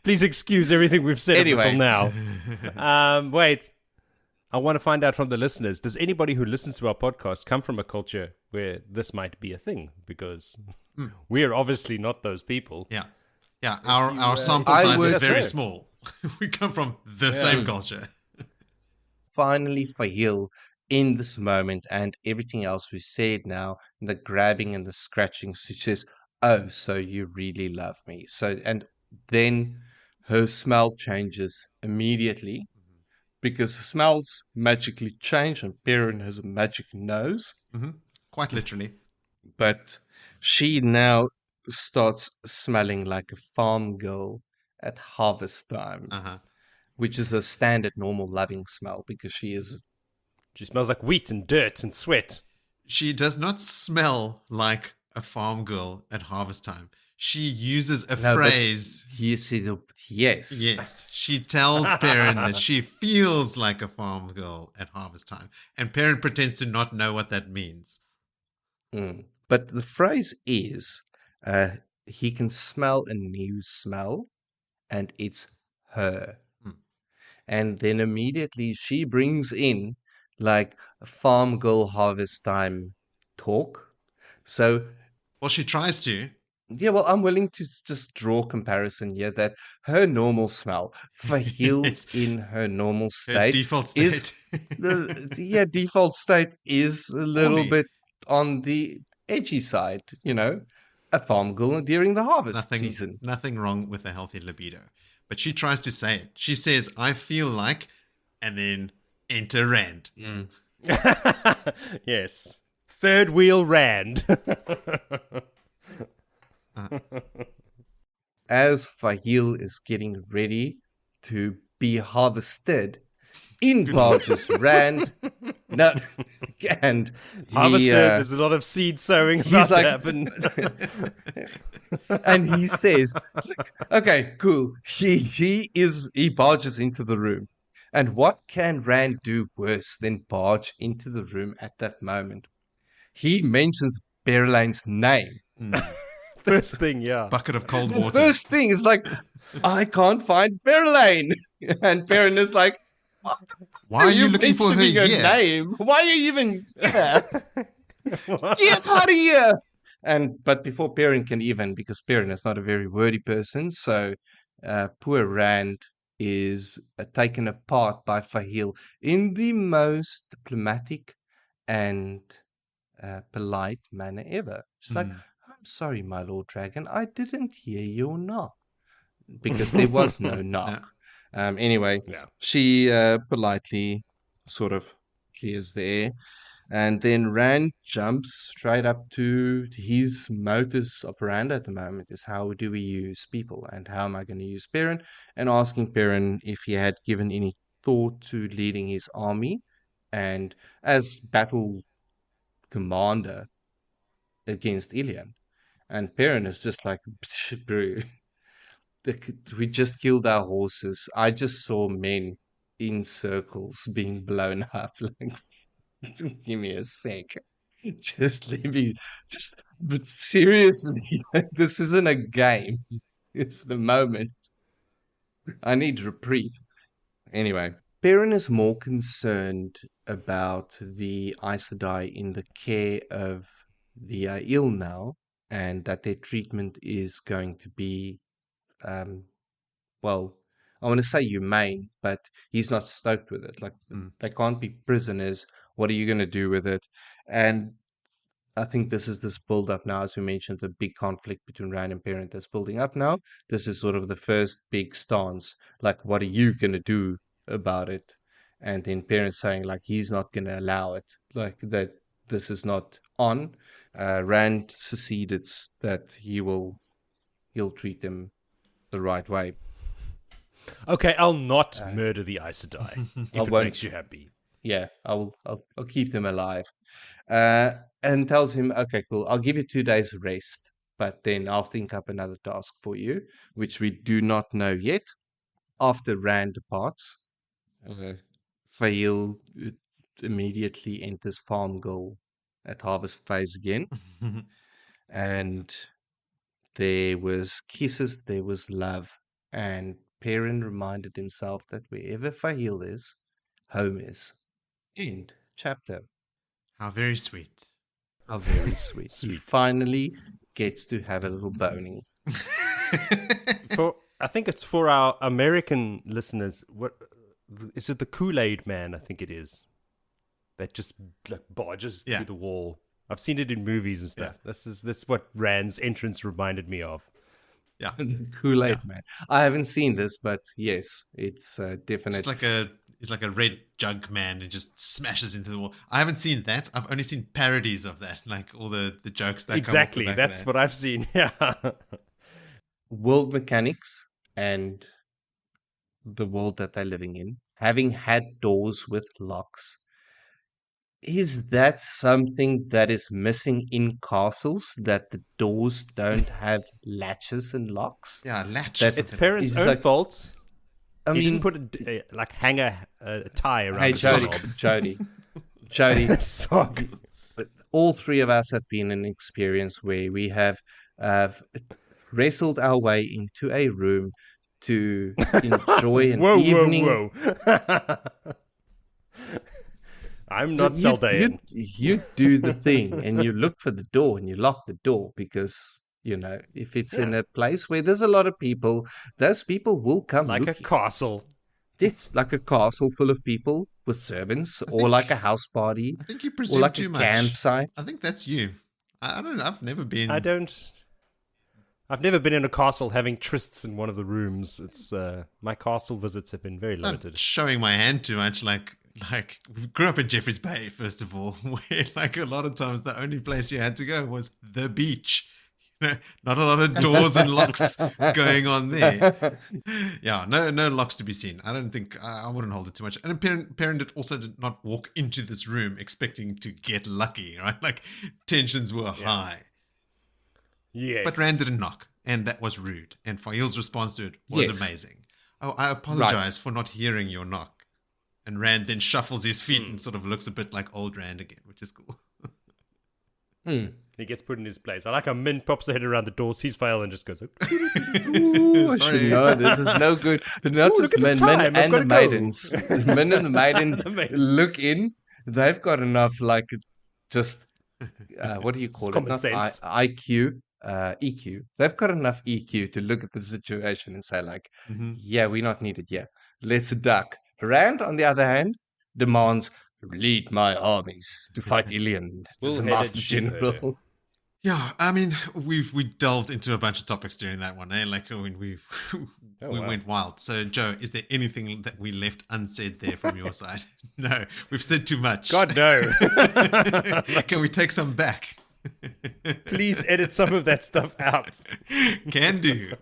Speaker 2: Please excuse everything we've said up until now. Wait, I want to find out from the listeners, does anybody who listens to our podcast come from a culture where this might be a thing? Because we're obviously not those people.
Speaker 1: Yeah. Our sample size is very small. We come from the same culture.
Speaker 3: Finally, Faile, in this moment and everything else we said now, the grabbing and the scratching, she says, "Oh, so you really love me." So, and then her smell changes immediately, because smells magically change, and Perrin has a magic nose.
Speaker 1: Quite literally.
Speaker 3: But she now starts smelling like a farm girl at harvest time, which is a standard, normal, loving smell, because she
Speaker 2: smells like wheat and dirt and sweat.
Speaker 1: She does not smell like a farm girl at harvest time. She uses a phrase.
Speaker 3: Yes.
Speaker 1: She tells Perrin that she feels like a farm girl at harvest time, and Perrin pretends to not know what that means.
Speaker 3: But the phrase is, he can smell a new smell, and it's her. And then immediately she brings in like a farm girl harvest time talk. So,
Speaker 1: well, she tries to.
Speaker 3: Yeah, well, I'm willing to just draw comparison here that her normal smell, Faile in her normal state,
Speaker 1: her default state.
Speaker 3: Is default state is a little bit on the edgy side, a farm girl during the harvest season.
Speaker 1: Nothing wrong with a healthy libido. But she tries to say it. She says, "I feel like," and then enter Rand.
Speaker 2: Yes. Third wheel Rand.
Speaker 3: As Faile is getting ready to be harvested, in barges Rand. No, and
Speaker 2: harvested. There's a lot of seed sowing about to happen.
Speaker 3: And he says, "Okay, cool." He barges into the room, and what can Rand do worse than barge into the room at that moment? He mentions Berelain's name.
Speaker 2: First thing,
Speaker 1: bucket of cold water.
Speaker 3: First thing is like, "I can't find Berelain," and Perrin is like,
Speaker 1: "Why are you looking for her here?
Speaker 3: Name? Why are you even here? Get out of here!" But before Perrin can even, because Perrin is not a very wordy person, so poor Rand is taken apart by Faile in the most diplomatic and polite manner ever. She's like, "I'm sorry, my Lord Dragon, I didn't hear your knock," because there was no knock. Anyway, she politely sort of clears the air, and then Rand jumps straight up to his modus operandi at the moment, is how do we use people, and how am I going to use Perrin, and asking Perrin if he had given any thought to leading his army and as battle commander against Illian. And Perrin is just like, bro, we just killed our horses. I just saw men in circles being blown up. Like, just give me a sec. Just leave me. But seriously, this isn't a game. It's the moment. I need reprieve. Anyway, Perrin is more concerned about the Aes Sedai in the care of the ill now, and that their treatment is going to be, well, I want to say humane, but he's not stoked with it. Like, they can't be prisoners. What are you going to do with it? And I think this is this build up now, as we mentioned, the big conflict between Rand and Perrin that's building up now. This is sort of the first big stance. Like, what are you going to do about it? And then Perrin saying, like, he's not going to allow it. Like, that this is not on. Rand seceded that he'll treat them the right way.
Speaker 2: Okay, I'll not murder the Aes Sedai if it makes you happy.
Speaker 3: Yeah, I'll keep them alive. And tells him, okay, cool, I'll give you 2 days rest, but then I'll think up another task for you, which we do not know yet. After Rand departs, Faile immediately enters Farm Girl at harvest phase again. And there was kisses, there was love, and Perrin reminded himself that wherever Faile is, home is. End chapter.
Speaker 1: How very sweet.
Speaker 3: How very sweet. He finally gets to have a little boning.
Speaker 2: I think it's for our American listeners. What is it? The Kool-Aid Man, I think it is. That just like barges through the wall. I've seen it in movies and stuff. Yeah. That's what Rand's entrance reminded me of.
Speaker 1: Yeah,
Speaker 3: Kool-Aid Man. I haven't seen this, but yes, it's definitely.
Speaker 1: It's like a red jug man and just smashes into the wall. I haven't seen that. I've only seen parodies of that, like all the jokes that
Speaker 2: exactly.
Speaker 1: Come off
Speaker 2: That's what I've seen. Yeah.
Speaker 3: World mechanics and the world that they're living in, having had doors with locks. Is that something that is missing in castles, that the doors don't have latches and locks?
Speaker 1: Yeah, latches.
Speaker 2: It's Perrin's own fault. I mean, he didn't put hang a tie around
Speaker 3: Jody. Sorry. All three of us have been in an experience where we have wrestled our way into a room to enjoy an evening.
Speaker 2: Whoa. I'm not Saldaean.
Speaker 3: You do the thing and you look for the door and you lock the door because, you know, if it's in a place where there's a lot of people, those people will come
Speaker 2: like looking. A castle.
Speaker 3: It's like a castle full of people with servants, or like a house party.
Speaker 1: I think you presume
Speaker 3: or like
Speaker 1: too
Speaker 3: a
Speaker 1: much.
Speaker 3: Campsite.
Speaker 1: I think that's you. I don't know. I've never been.
Speaker 2: I've never been in a castle having trysts in one of the rooms. It's my castle visits have been very limited.
Speaker 1: Not showing my hand too much, like we grew up in Jeffreys Bay, first of all, where like a lot of times the only place you had to go was the beach. You know, not a lot of doors and locks going on there. Yeah, no locks to be seen. I don't think I wouldn't hold it too much. And Perrin did not walk into this room expecting to get lucky, right? Like tensions were high.
Speaker 2: Yes.
Speaker 1: But Rand didn't knock, and that was rude. And Faile's response to it was amazing. Oh, I apologize for not hearing your knock. And Rand then shuffles his feet and sort of looks a bit like old Rand again, which is cool.
Speaker 2: He gets put in his place. I like how Min pops the head around the door, sees Faile, and just goes,
Speaker 3: Ooh, I should know this is no good. Not just Min and the maidens. Min and the maidens look in. They've got enough, like, just, what do you call it? Not
Speaker 2: sense.
Speaker 3: IQ. EQ. They've got enough EQ to look at the situation and say, like, yeah, we're not needed here. Let's duck. Rand, on the other hand, demands, lead my armies to fight Illian as a master general.
Speaker 1: Yeah, I mean, we delved into a bunch of topics during that one, eh? Like, I mean, we went wild. So, Joe, is there anything that we left unsaid there from your side? No, we've said too much.
Speaker 2: God, no.
Speaker 1: Can we take some back?
Speaker 2: Please edit some of that stuff out.
Speaker 1: Can do.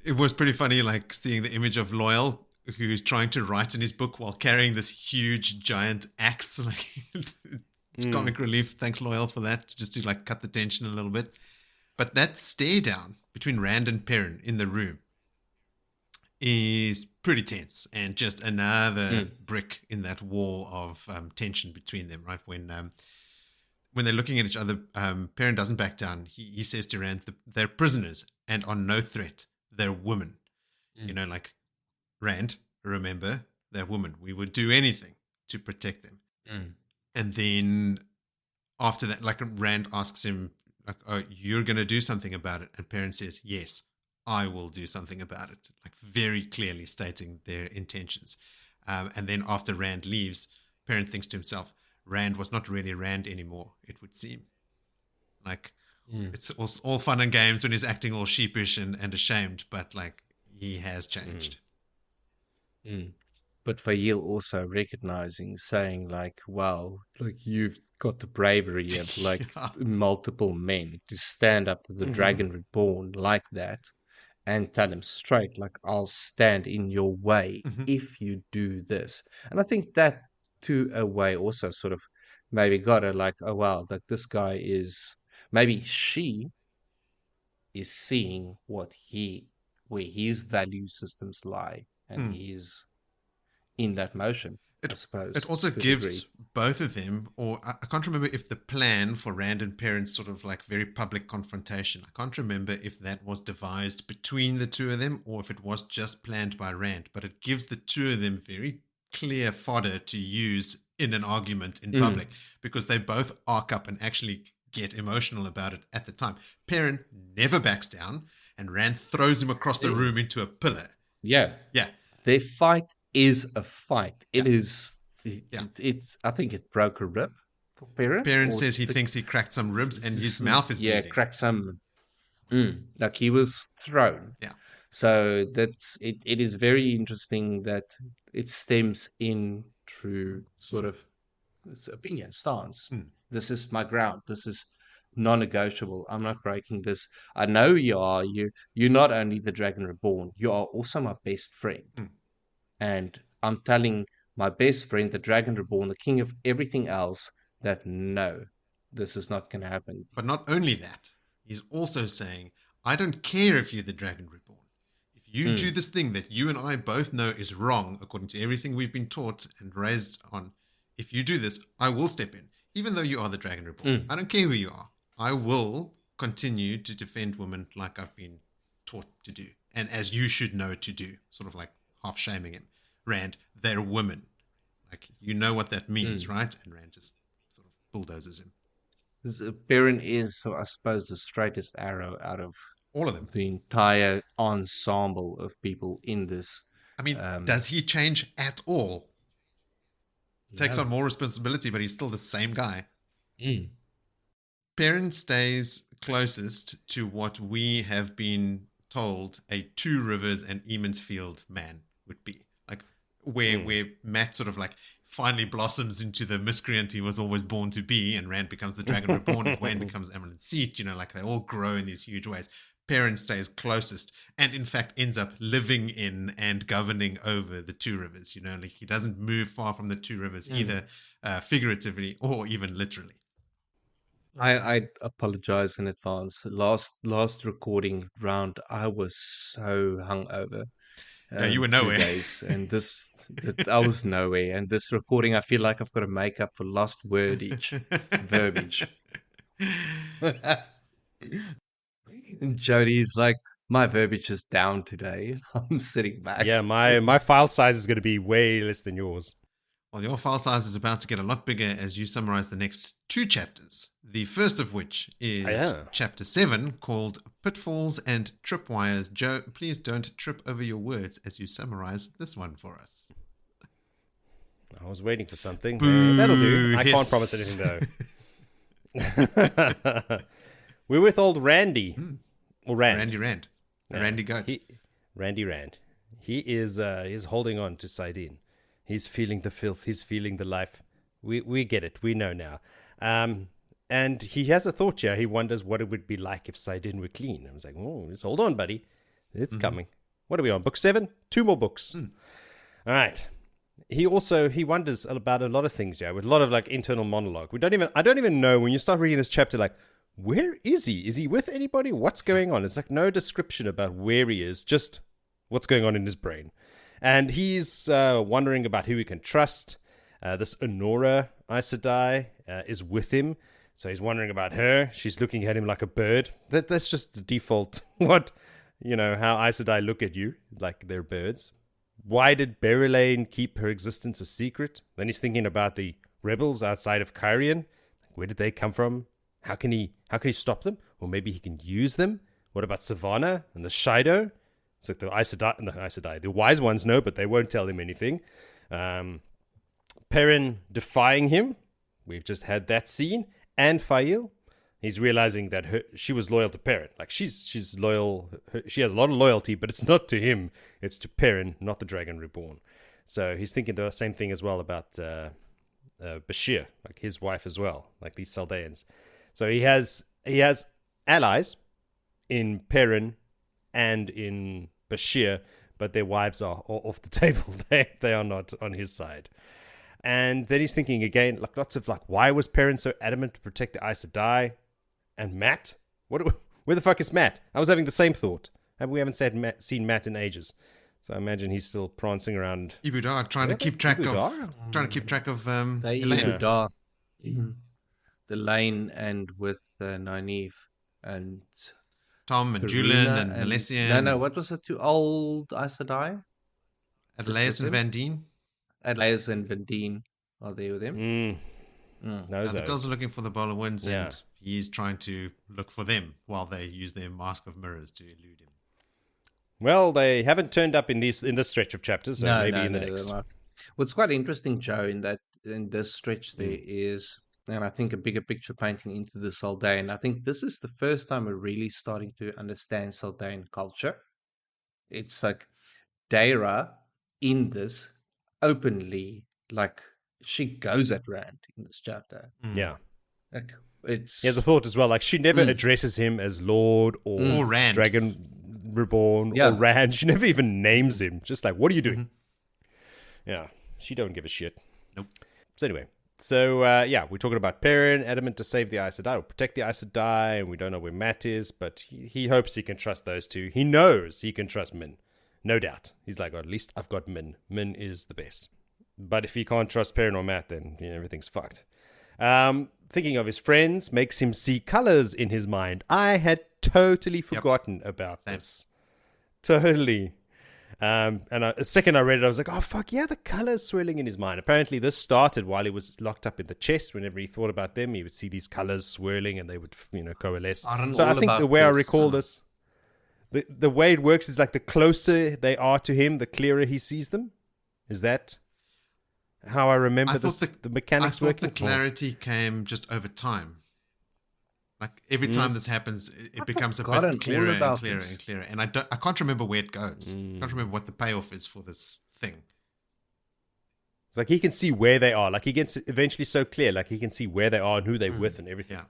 Speaker 1: It was pretty funny, like seeing the image of Loyal who's trying to write in his book while carrying this huge giant axe. Like, it's comic relief. Thanks, Loyal, for that, just to like cut the tension a little bit. But that stare down between Rand and Perrin in the room is pretty tense, and just another brick in that wall of tension between them. Right when they're looking at each other, Perrin doesn't back down. He says to Rand, "They're prisoners and are no threat. They're women." You know, like, Rand, remember, they're women. We would do anything to protect them. And then after that, like, Rand asks him, like, "Oh, you're going to do something about it?" And Perrin says, "Yes, I will do something about it." Like, very clearly stating their intentions. And then after Rand leaves, Perrin thinks to himself, Rand was not really Rand anymore, it would seem. Like, it's all fun and games when he's acting all sheepish and ashamed, but like, he has changed.
Speaker 3: But Faile also recognizing, saying like, wow, like, you've got the bravery of like multiple men to stand up to the Dragon Reborn like that and tell him straight, like, I'll stand in your way if you do this. And I think that, to a way, also sort of maybe got her like, oh wow, like, this guy is, maybe she is seeing where his value systems lie, and he's in that motion, I suppose.
Speaker 1: It also gives both of them, or I can't remember if the plan for Rand and Perrin's sort of like very public confrontation, I can't remember if that was devised between the two of them or if it was just planned by Rand, but it gives the two of them very clear fodder to use in an argument in public, because they both arc up and actually get emotional about it at the time. Perrin never backs down, and Rand throws him across the room into a pillar.
Speaker 3: Yeah. Their fight is a fight. It is. It's. I think it broke a rib for Perrin.
Speaker 1: Perrin says he thinks he cracked some ribs, and his mouth is bleeding.
Speaker 3: Cracked some. Like, he was thrown.
Speaker 1: Yeah.
Speaker 3: So that's it. It is very interesting that it stems in through sort of its opinion stance. This is my ground. This is non-negotiable. I'm not breaking this. I know you are. You're not only the Dragon Reborn. You are also my best friend. And I'm telling my best friend, the Dragon Reborn, the king of everything else, that no, this is not going to happen.
Speaker 1: But not only that, he's also saying, I don't care if you're the Dragon Reborn. If you do this thing that you and I both know is wrong, according to everything we've been taught and raised on, if you do this, I will step in. Even though you are the Dragon Reborn. I don't care who you are. I will continue to defend women like I've been taught to do. And as you should know to do. Sort of like half shaming him. Rand, they're women. Like, you know what that means, right? And Rand just sort of bulldozes him.
Speaker 3: Perrin is, I suppose, the straightest arrow out of
Speaker 1: all of them.
Speaker 3: The entire ensemble of people in this.
Speaker 1: I mean, does he change at all? Takes on more responsibility, but he's still the same guy. Perrin stays closest to what we have been told a Two Rivers and Eamonsfield man would be. Like, where Matt sort of like finally blossoms into the miscreant he was always born to be, and Rand becomes the Dragon Reborn, and Wayne becomes Amyrlin Seat, you know, like they all grow in these huge ways. Perrin stays closest and in fact ends up living in and governing over the Two Rivers, you know, like he doesn't move far from the Two Rivers, either figuratively or even literally.
Speaker 3: I apologize in advance. Last recording round, I was so hungover.
Speaker 1: Yeah, you were nowhere.
Speaker 3: Days, and I was nowhere. And this recording, I feel like I've got to make up for lost verbiage. And Jody's like, my verbiage is down today. I'm sitting back.
Speaker 2: Yeah, my file size is going to be way less than yours.
Speaker 1: Well, your file size is about to get a lot bigger as you summarize the next two chapters. The first of which is chapter 7, called Pitfalls and Tripwires. Joe, please don't trip over your words as you summarize this one for us.
Speaker 2: I was waiting for something.
Speaker 1: Boo,
Speaker 2: that'll do. I can't promise anything, though. We're with old Randy. Or Rand.
Speaker 1: Rand. Yeah. Randy Goat.
Speaker 2: Randy Rand. He is holding on to saidin. He's feeling the filth. He's feeling the life. We get it. We know now. And he has a thought here. He wonders what it would be like if saidin were clean. I was like, oh, just hold on, buddy. It's coming. What are we on? Book 7? 2 more books. All right. He wonders about a lot of things, with a lot of like internal monologue. I don't even know when you start reading this chapter, like, where is he? Is he with anybody? What's going on? It's like no description about where he is, just what's going on in his brain. And he's wondering about who he can trust. This Honora Aes Sedai is with him. So he's wondering about her. She's looking at him like a bird. That's just the default, how Aes Sedai look at you, like they're birds. Why did Berylane keep her existence a secret? Then he's thinking about the rebels outside of Caemlyn. Where did they come from? How can he stop them? Or maybe he can use them? What about Savannah and the Shido? It's like the Aes Sedai. The wise ones know, but they won't tell him anything. Perrin defying him. We've just had that scene. And Faile. He's realizing that she was loyal to Perrin. Like she's loyal. She has a lot of loyalty, but it's not to him. It's to Perrin, not the Dragon Reborn. So he's thinking the same thing as well about Bashere, like his wife as well, like these Saldeans. So he has allies in Perrin and in Bashere, but their wives are off the table. They are not on his side. And then he's thinking again, like lots of like, why was Perrin so adamant to protect the Aes Sedai? And Matt? Where the fuck is Matt? I was having the same thought. We haven't seen Matt in ages. So I imagine he's still prancing around.
Speaker 1: Ibudar, trying to keep track of Elaine.
Speaker 3: Ibudar. The Lane and with Nynaeve and
Speaker 1: Tom and
Speaker 3: Karina
Speaker 1: Julian and Alessian.
Speaker 3: No, what was it? Two old Aes Sedai?
Speaker 1: Adelaus and Van Dien.
Speaker 3: Adelaus and Van Dien are there with him.
Speaker 1: The girls are looking for the Bowl of Winds, and he's trying to look for them while they use their Mask of Mirrors to elude him.
Speaker 2: Well, they haven't turned up in this stretch of chapters, so maybe in the next.
Speaker 3: What's quite interesting, Joe, in this stretch there is, and I think a bigger picture painting into the Saldaean. I think this is the first time we're really starting to understand Saldaean culture. It's like Daira in this openly, like she goes at Rand in this chapter.
Speaker 2: Yeah.
Speaker 3: Like it's
Speaker 2: he has a thought as well, like she never addresses him as Lord or
Speaker 1: Rand.
Speaker 2: Dragon Reborn or Rand. She never even names him. Just like, what are you doing? Yeah. She don't give a shit.
Speaker 1: Nope.
Speaker 2: So anyway, we're talking about Perrin, adamant to save the Aes Sedai or protect the Aes Sedai, and we don't know where Matt is, but he hopes he can trust those two. He knows he can trust Min. No doubt. He's like, at least I've got Min. Min is the best. But if he can't trust Perrin or Matt, then everything's fucked. Thinking of his friends makes him see colors in his mind. I had totally forgotten about this. Totally. And a second I read it, I was like, oh, fuck, yeah, the colors swirling in his mind. Apparently this started while he was locked up in the chest. Whenever he thought about them, he would see these colors swirling and they would, coalesce. So I think the way I recall this, the way it works is like the closer they are to him, the clearer he sees them. Is that how I remember the mechanics working?
Speaker 1: I thought the clarity came just over time. Like every time this happens, it becomes a bit clearer and clearer and clearer. And I can't remember where it goes. I can't remember what the payoff is for this thing.
Speaker 2: It's like he can see where they are. Like he gets eventually so clear. Like he can see where they are and who they're with and everything.
Speaker 1: Yeah.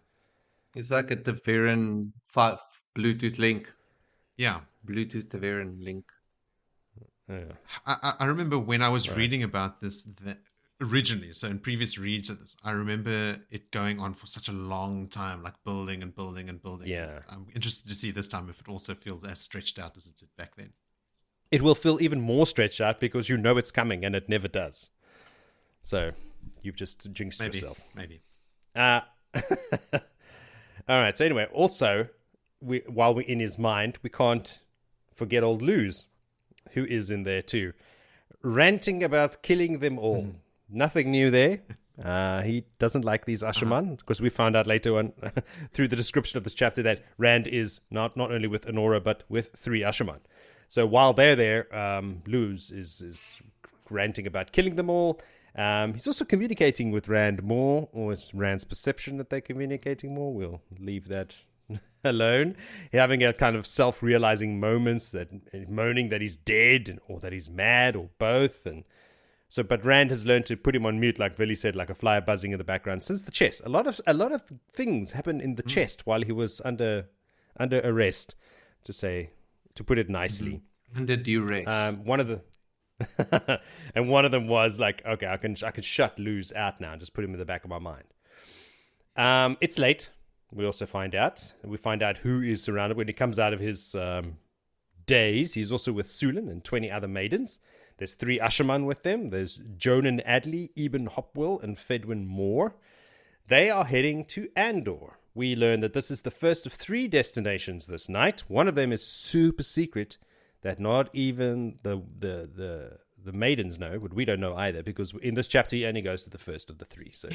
Speaker 3: It's like a Taveran Bluetooth link.
Speaker 1: Yeah.
Speaker 3: Bluetooth Taveran link.
Speaker 2: Yeah.
Speaker 1: I remember when I was reading about this originally, so in previous reads of this, I remember it going on for such a long time, like building and building and building.
Speaker 2: Yeah.
Speaker 1: I'm interested to see this time if it also feels as stretched out as it did back then.
Speaker 2: It will feel even more stretched out because you know it's coming and it never does. So you've just jinxed yourself.
Speaker 1: Maybe.
Speaker 2: All right. So anyway, also, while we're in his mind, we can't forget old Luz, who is in there too, ranting about killing them all. Nothing new there. He doesn't like these Ashaman, because we found out later on through the description of this chapter that Rand is not only with Honora, but with 3 Ashaman. So while they're there, Luz is ranting about killing them all. He's also communicating with Rand more, or it's Rand's perception that they're communicating more. We'll leave that alone. Having a kind of self-realizing moments, that moaning that he's dead or that he's mad or both. And so, but Rand has learned to put him on mute, like Willie said, like a fly buzzing in the background since the chest. A lot of things happen in the chest while he was under arrest, to put it nicely.
Speaker 3: Under duress.
Speaker 2: One of the And one of them was like, okay, I can shut Luz out now and just put him in the back of my mind. It's late. We also find out who is surrounded. When he comes out of his daze, he's also with Siuan and 20 other maidens. There's 3 Asherman with them. There's Jonan Adley, Eben Hopwell, and Fedwin Moore. They are heading to Andor. We learn that this is the first of 3 destinations this night. One of them is super secret that not even the maidens know, but we don't know either, because in this chapter he only goes to the first of the 3. So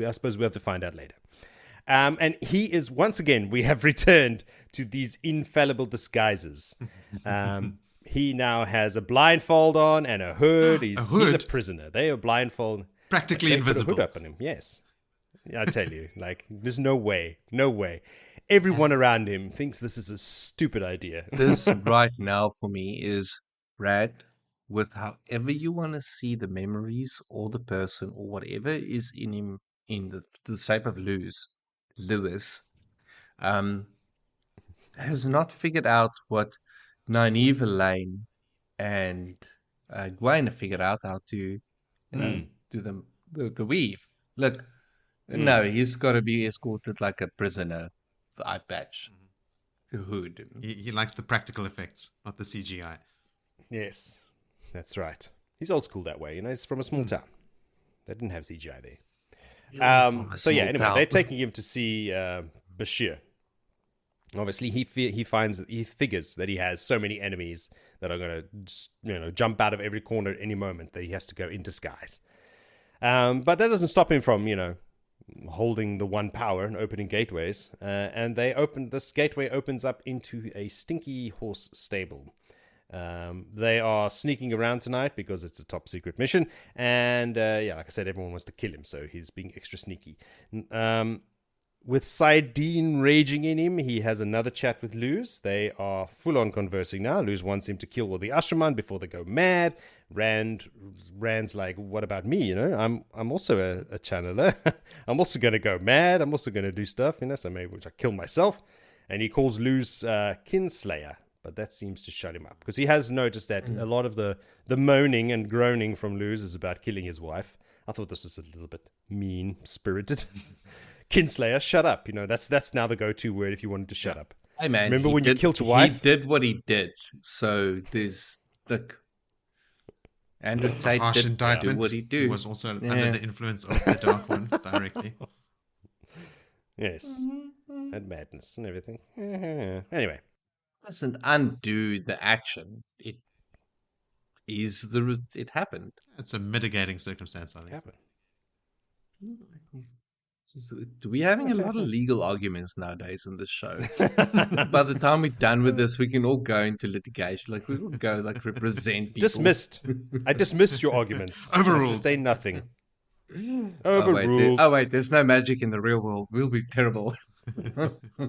Speaker 2: I suppose we have to find out later. And he is, once again, we have returned to these infallible disguises. He now has a blindfold on and a hood. He's a prisoner. They are blindfold.
Speaker 1: Practically invisible.
Speaker 2: Put a hood up on him, yes. I tell you, like, there's no way. Everyone around him thinks this is a stupid idea.
Speaker 3: This right now for me is rad. With however you want to see the memories or the person or whatever is in him in the shape of Lewis, has not figured out what Nynaeve Lane and Egwene figured out how to do the weave. Look, no, he's got to be escorted like a prisoner. The eye patch, the hood.
Speaker 1: He likes the practical effects, not the CGI.
Speaker 2: Yes, that's right. He's old school that way. He's from a small town. They didn't have CGI there. So yeah, anyway, they're taking him to see Bashere. Obviously, he figures that he has so many enemies that are going to, jump out of every corner at any moment that he has to go in disguise. But that doesn't stop him from, holding the one power and opening gateways. And this gateway opens up into a stinky horse stable. They are sneaking around tonight because it's a top secret mission. And like I said, everyone wants to kill him, so he's being extra sneaky. With Saidin raging in him, he has another chat with Luz. They are full-on conversing now. Luz wants him to kill all the Asherman before they go mad. Rand's like, what about me? I'm also a channeler. I'm also going to go mad. I'm also going to do stuff, so maybe I kill myself. And he calls Luz Kinslayer, but that seems to shut him up. Because he has noticed that a lot of the moaning and groaning from Luz is about killing his wife. I thought this was a little bit mean-spirited. Kinslayer, shut up. That's now the go-to word if you wanted to shut up.
Speaker 3: Hey man,
Speaker 2: remember when you killed your wife?
Speaker 3: He did what he did. So there's Andrew Tate did do what he did.
Speaker 1: He was also under the influence of the Dark One directly.
Speaker 2: Yes, and madness and everything. Anyway,
Speaker 3: doesn't undo the action. It happened.
Speaker 1: It's a mitigating circumstance, I think.
Speaker 2: It happened.
Speaker 3: We're having a lot of legal arguments nowadays in this show. By the time we're done with this, we can all go into litigation. Like, we will go, represent people.
Speaker 2: Dismissed. I dismiss your arguments.
Speaker 1: Overruled.
Speaker 2: I sustain nothing. Overruled.
Speaker 3: Oh, wait, there's no magic in the real world. We'll be terrible.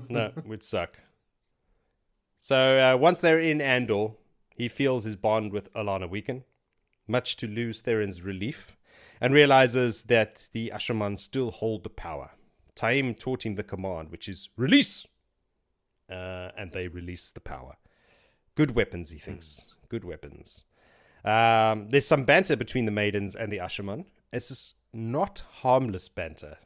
Speaker 2: No, we'd suck. So, once they're in Andor, he feels his bond with Alana weaken, much to Luz Theron's relief, and realizes that the Asherman still hold the power. Taim taught him the command, which is release! And they release the power. Good weapons, he thinks. Good weapons. There's some banter between the maidens and the Asherman. It's just not harmless banter.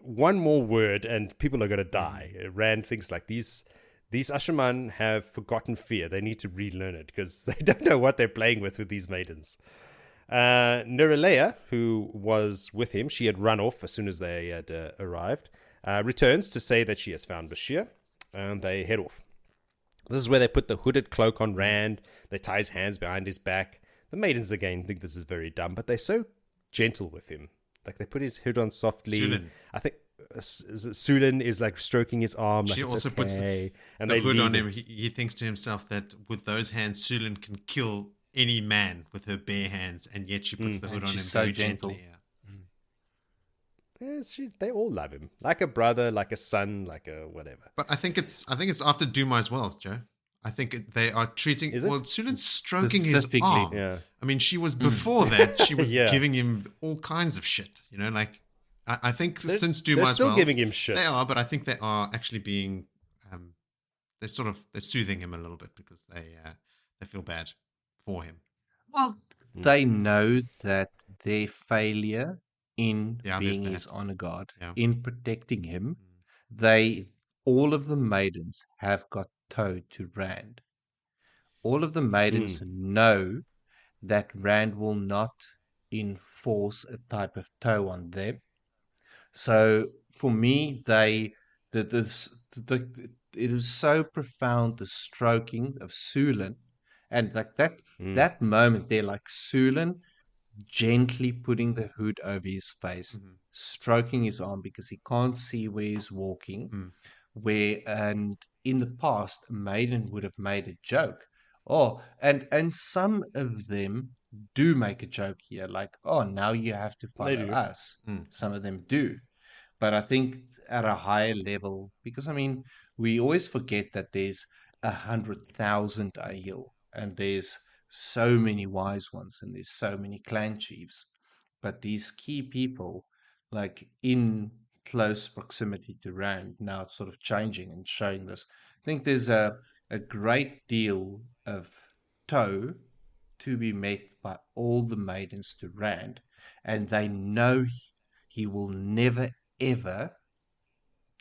Speaker 2: One more word and people are going to die. Rand thinks these Asherman have forgotten fear. They need to relearn it because they don't know what they're playing with these maidens. Nerelea, who was with him, she had run off as soon as they had arrived, returns to say that she has found Bashere, and they head off. This is where they put the hooded cloak on Rand. They tie his hands behind his back. The maidens, again, think this is very dumb, but they're so gentle with him. They put his hood on softly.
Speaker 1: Siuan.
Speaker 2: I think Siuan is stroking his arm.
Speaker 1: She also puts the hood on him. He thinks to himself that with those hands, Siuan can kill any man with her bare hands, and yet she puts the hood on him
Speaker 3: so
Speaker 1: very
Speaker 3: gentle.
Speaker 1: gently.
Speaker 2: They all love him, like a brother, like a son, like a whatever.
Speaker 1: But I think it's after Duma as well, Joe. I think they are treating. Siuan's stroking his arm.
Speaker 2: Yeah.
Speaker 1: I mean, she was before that. She was giving him all kinds of shit. I think since Duma as well,
Speaker 2: they're still giving him shit.
Speaker 1: They are, but I think they are actually being. They're soothing him a little bit because they feel bad for him.
Speaker 3: Well, they know that their failure in
Speaker 1: Yeah,
Speaker 3: being
Speaker 1: there's
Speaker 3: his
Speaker 1: that.
Speaker 3: honor guard,
Speaker 1: Yeah.
Speaker 3: in protecting him, all of the maidens have got toe to Rand. All of the maidens know that Rand will not enforce a type of toe on them. So for me, it is so profound, the stroking of Siuan, and like that moment there, like Siuan gently putting the hood over his face, stroking his arm because he can't see where he's walking. And in the past, a maiden would have made a joke. Oh, and some of them do make a joke here, like, oh, now you have to
Speaker 2: They
Speaker 3: follow
Speaker 2: do.
Speaker 3: us. Some of them do. But I think at a higher level, because I mean, we always forget that there's 100,000 Aiel, and there's so many wise ones, and there's so many clan chiefs. But these key people, like in close proximity to Rand, now it's sort of changing and showing this. I think there's a great deal of toe to be met by all the maidens to Rand, and they know he will never ever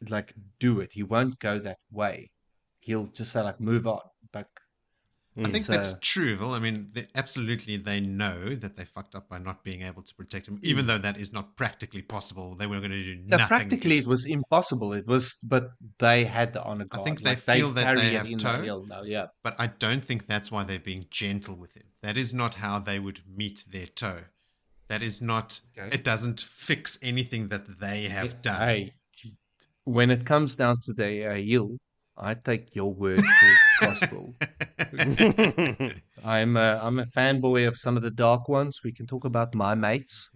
Speaker 3: like do it. He won't go that way. He'll just say like move on. Like
Speaker 1: I think that's true, Vil. I mean, absolutely, they know that they fucked up by not being able to protect him, even though that is not practically possible. They were going to do nothing.
Speaker 3: Practically, it was impossible. It was, but they had the honor guard.
Speaker 1: I think they feel that they have toe,
Speaker 3: now, yeah.
Speaker 1: But I don't think that's why they're being gentle with him. That is not how they would meet their toe. That is not. Okay. It doesn't fix anything that they have done.
Speaker 3: Hey, when it comes down to the Aiel, I take your word for gospel. I'm a fanboy of some of the dark ones. We can talk about my mates,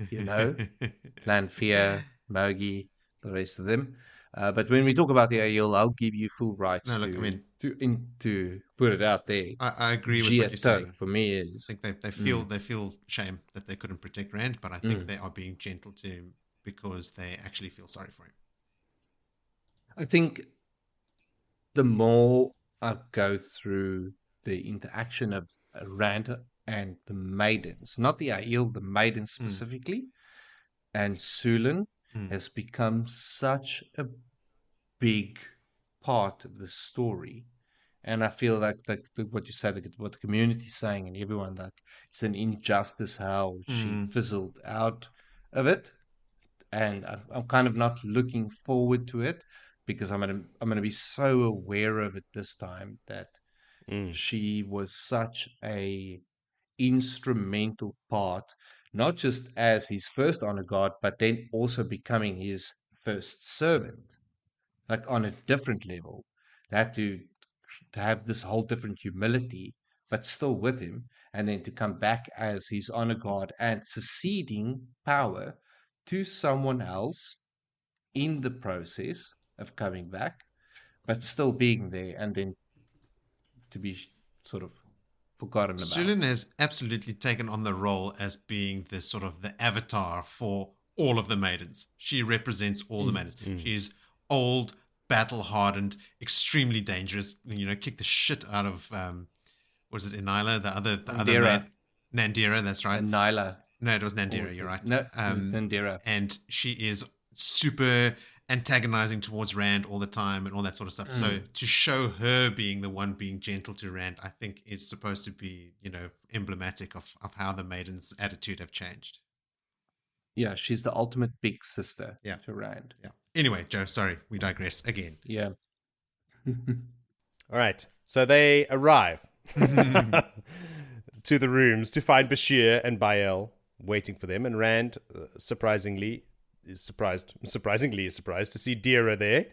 Speaker 3: Lanfear, Moghedien, the rest of them. But when we talk about the Aiel, I'll give you full rights to put it out there.
Speaker 1: I agree with what you're saying.
Speaker 3: For me, is
Speaker 1: I think they feel shame that they couldn't protect Rand, but I think they are being gentle to him because they actually feel sorry for him.
Speaker 3: I think the more I go through the interaction of Rand and the maidens, not the Aiel, the maidens specifically, and Siuan has become such a big part of the story. And I feel like what you said, what the community's saying, and everyone, that it's an injustice how she fizzled out of it. And I'm kind of not looking forward to it, because I'm gonna be so aware of it this time that she was such a instrumental part, not just as his first honor guard, but then also becoming his first servant, like on a different level. That to have this whole different humility, but still with him, and then to come back as his honor guard and succeeding power to someone else in the process of coming back, but still being there, and then to be sort of forgotten about.
Speaker 1: Siuan has absolutely taken on the role as being the sort of the avatar for all of the maidens. She represents all the maidens. She's old, battle-hardened, extremely dangerous. Kicked the shit out of was it Inila, the other maid? Nandira, that's right.
Speaker 3: Nyla.
Speaker 1: No, it was Nandira, you're right.
Speaker 3: No, Nandira.
Speaker 1: And she is super antagonizing towards Rand all the time and all that sort of stuff. So to show her being the one being gentle to Rand, I think is supposed to be, emblematic of how the maidens' attitude have changed.
Speaker 3: Yeah, she's the ultimate big sister to Rand.
Speaker 1: Yeah. Anyway, Joe, sorry, we digress again.
Speaker 3: Yeah.
Speaker 2: All right. So they arrive to the rooms to find Bashere and Bael waiting for them, and Rand surprisingly is surprised to see Dira there,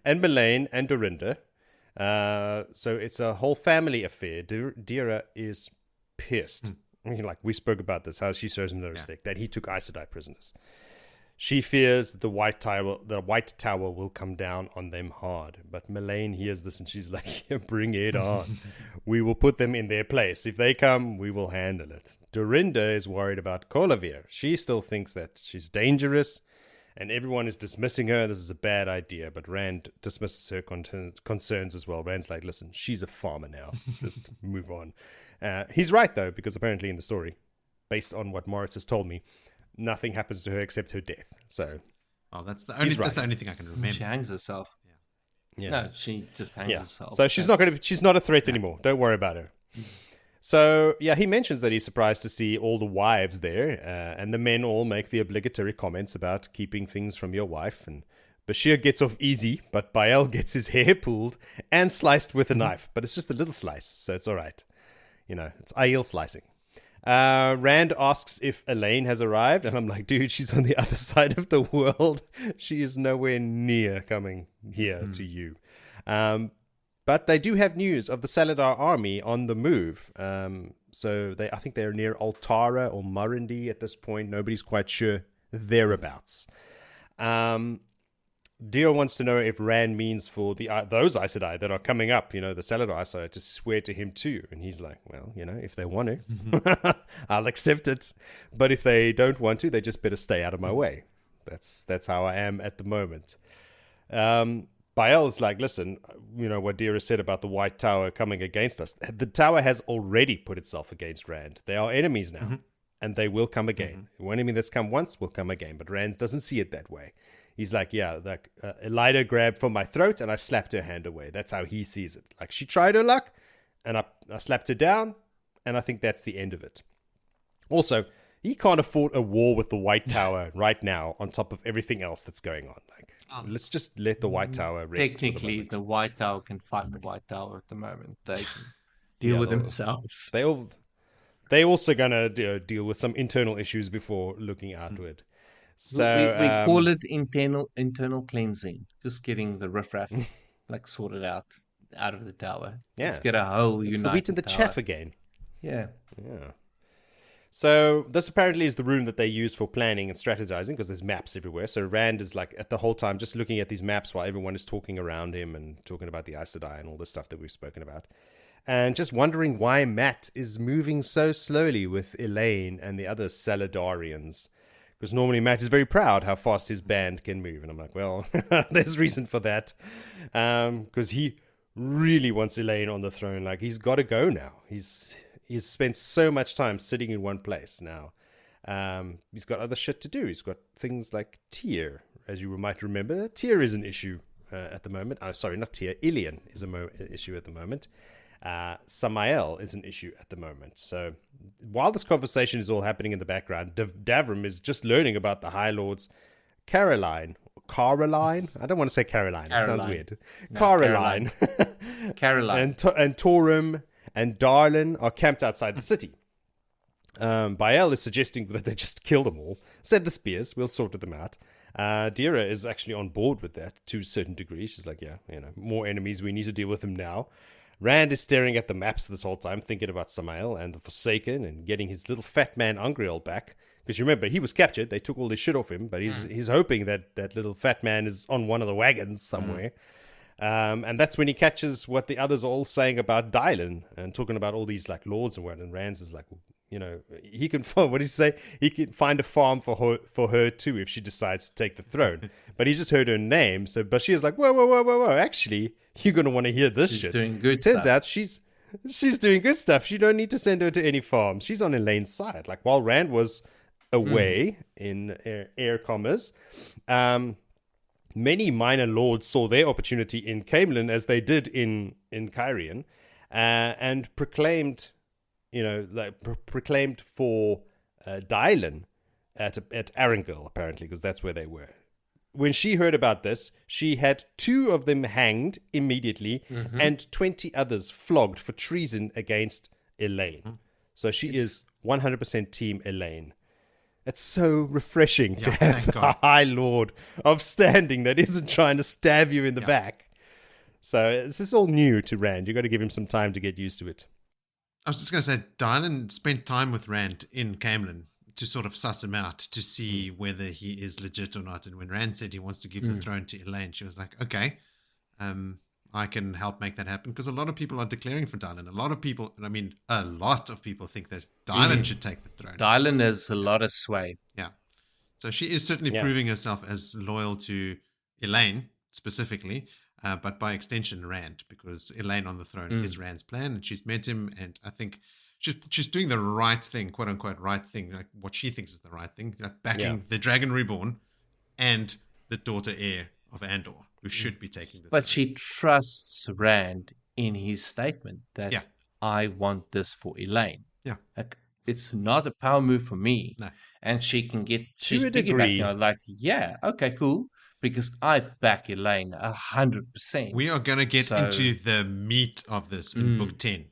Speaker 2: and Melaine and Dorinda. So it's a whole family affair. Dira is pissed. Like we spoke about this, how she shows him no respect, that he took Aes Sedai prisoners. She fears that the White Tower will come down on them hard. But Melaine hears this and she's like, bring it on. We will put them in their place. If they come, we will handle it. Dorinda is worried about Colavir. She still thinks that she's dangerous, And everyone is dismissing her. This is a bad idea. But Rand dismisses her concerns as well. Rand's like, listen, she's a farmer now. Just move on. He's right, though, because apparently in the story, based on what Moritz has told me, nothing happens to her except her death. So,
Speaker 1: that's the only thing I can remember.
Speaker 3: She hangs herself.
Speaker 2: Yeah.
Speaker 3: No, she just hangs herself.
Speaker 2: So she's not a threat anymore. Don't worry about her. So, he mentions that he's surprised to see all the wives there, and the men all make the obligatory comments about keeping things from your wife. And Bashere gets off easy, but Bael gets his hair pulled and sliced with a knife. But it's just a little slice, so it's all right. It's Aiel slicing. Rand asks if Elaine has arrived, and I'm like, dude, she's on the other side of the world. She is nowhere near coming here to you. But they do have news of the Saladar army on the move. So I think they're near Altara or Murindi at this point. Nobody's quite sure thereabouts. Dio wants to know if Rand means for those Aes Sedai that are coming up, the Saladar Aes Sedai, to swear to him too. And he's like, well, if they want to, I'll accept it. But if they don't want to, they just better stay out of my way. That's how I am at the moment. Bael is like, listen, what Dira said about the White Tower coming against us. The tower has already put itself against Rand. They are enemies now, and they will come again. One enemy that's come once will come again, but Rand doesn't see it that way. He's like, Elida grabbed from my throat, and I slapped her hand away. That's how he sees it. Like, she tried her luck, and I slapped her down, and I think that's the end of it. Also, he can't afford a war with the White Tower right now on top of everything else that's going on. Let's just let the White Tower rest.
Speaker 3: Technically, the White Tower can fight the White Tower at the moment. They can deal with themselves.
Speaker 2: They also gonna deal with some internal issues before looking outward. So
Speaker 3: we call it internal cleansing. Just getting the riffraff sorted out of the tower.
Speaker 2: Yeah,
Speaker 3: let's get a whole united.
Speaker 2: It's the wheat and the
Speaker 3: tower.
Speaker 2: chaff again.
Speaker 3: Yeah.
Speaker 2: So this apparently is the room that they use for planning and strategizing, because there's maps everywhere. So Rand is at the whole time just looking at these maps while everyone is talking around him and talking about the Aes Sedai and all the stuff that we've spoken about. And just wondering why Mat is moving so slowly with Elaine and the other Saladarians. Because normally Mat is very proud how fast his band can move. And I'm like, well, there's reason for that. Because he really wants Elaine on the throne. He's got to go now. He's spent so much time sitting in one place now. He's got other shit to do. He's got things like Tear, as you might remember. Tear is an issue at the moment. Oh, sorry, not Tear. Illian is an issue at the moment. Samael is an issue at the moment. So while this conversation is all happening in the background, Davram is just learning about the High Lords. Caroline? I don't want to say Caroline. It sounds weird. No, Caroline.
Speaker 3: Caroline.
Speaker 2: and Torum and Darlin are camped outside the city. Bael is suggesting that they just kill them all. Send the spears. We'll sort them out. Dira is actually on board with that to a certain degree. She's like, more enemies. We need to deal with them now. Rand is staring at the maps this whole time, thinking about Samael and the Forsaken and getting his little fat man Ungriel back. Because you remember, he was captured. They took all this shit off him, but he's hoping that that little fat man is on one of the wagons somewhere. And that's when he catches what the others are all saying about Dylan and talking about all these lords and what. And Rand's is like, he can find, what did he say? He can find a farm for her too if she decides to take the throne. But he just heard her name. So Bashire's like, whoa. Actually, you're going to want to hear this shit.
Speaker 3: She's doing good
Speaker 2: stuff. Turns out she's doing good stuff. You don't need to send her to any farms. She's on Elaine's side. While Rand was away in air commas, many minor lords saw their opportunity in Caemlyn as they did in Cairhien, and proclaimed for Dylan at Arengel, apparently, because that's where they were. When she heard about this, she had 2 of them hanged immediately and 20 others flogged for treason against Elaine. So she is 100% team Elaine. It's so refreshing to have the High Lord of standing that isn't trying to stab you in the back. So this is all new to Rand. You've got to give him some time to get used to it.
Speaker 1: I was just going to say, Dylan spent time with Rand in Caemlyn to sort of suss him out, to see whether he is legit or not. And when Rand said he wants to give the throne to Elaine, she was like, okay, I can help make that happen. Because a lot of people are declaring for Dylan. A lot of people think that Dylan should take the throne.
Speaker 3: Dylan has a lot of sway.
Speaker 1: Yeah. So she is certainly proving herself as loyal to Elaine specifically, but by extension Rand, because Elaine on the throne is Rand's plan, and she's met him, and I think she's doing the right thing, quote unquote right thing, like what she thinks is the right thing, like backing the Dragon Reborn and the daughter heir of Andor, who should be taking the
Speaker 3: But
Speaker 1: throne.
Speaker 3: she trusts Rand in his statement that I want this for Elaine.
Speaker 1: Yeah.
Speaker 3: Like, it's not a power move for me.
Speaker 1: No.
Speaker 3: And she's
Speaker 2: a degree.
Speaker 3: piggybacking, like, yeah, okay, cool. Because I back Elaine 100%.
Speaker 1: We are going to get into the meat of this in Book 10.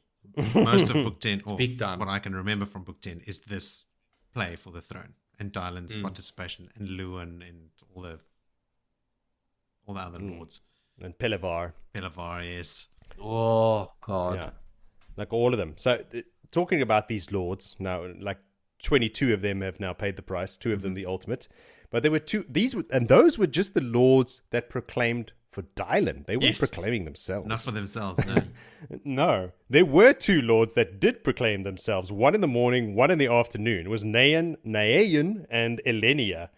Speaker 1: Most of Book 10, or what I can remember from Book 10, is this play for the throne and Dylan's participation, and Luan and all the other lords.
Speaker 2: And Pelavar,
Speaker 1: yes.
Speaker 3: Oh, God.
Speaker 2: Yeah. Like all of them. So talking about these lords, now, like 22 of them have now paid the price, 2 of them the ultimate. But there were 2, those were just the lords that proclaimed for Dylan. They weren't proclaiming themselves.
Speaker 1: Not for themselves, no.
Speaker 2: No. There were 2 lords that did proclaim themselves, one in the morning, one in the afternoon. It was Nayan and Elenia.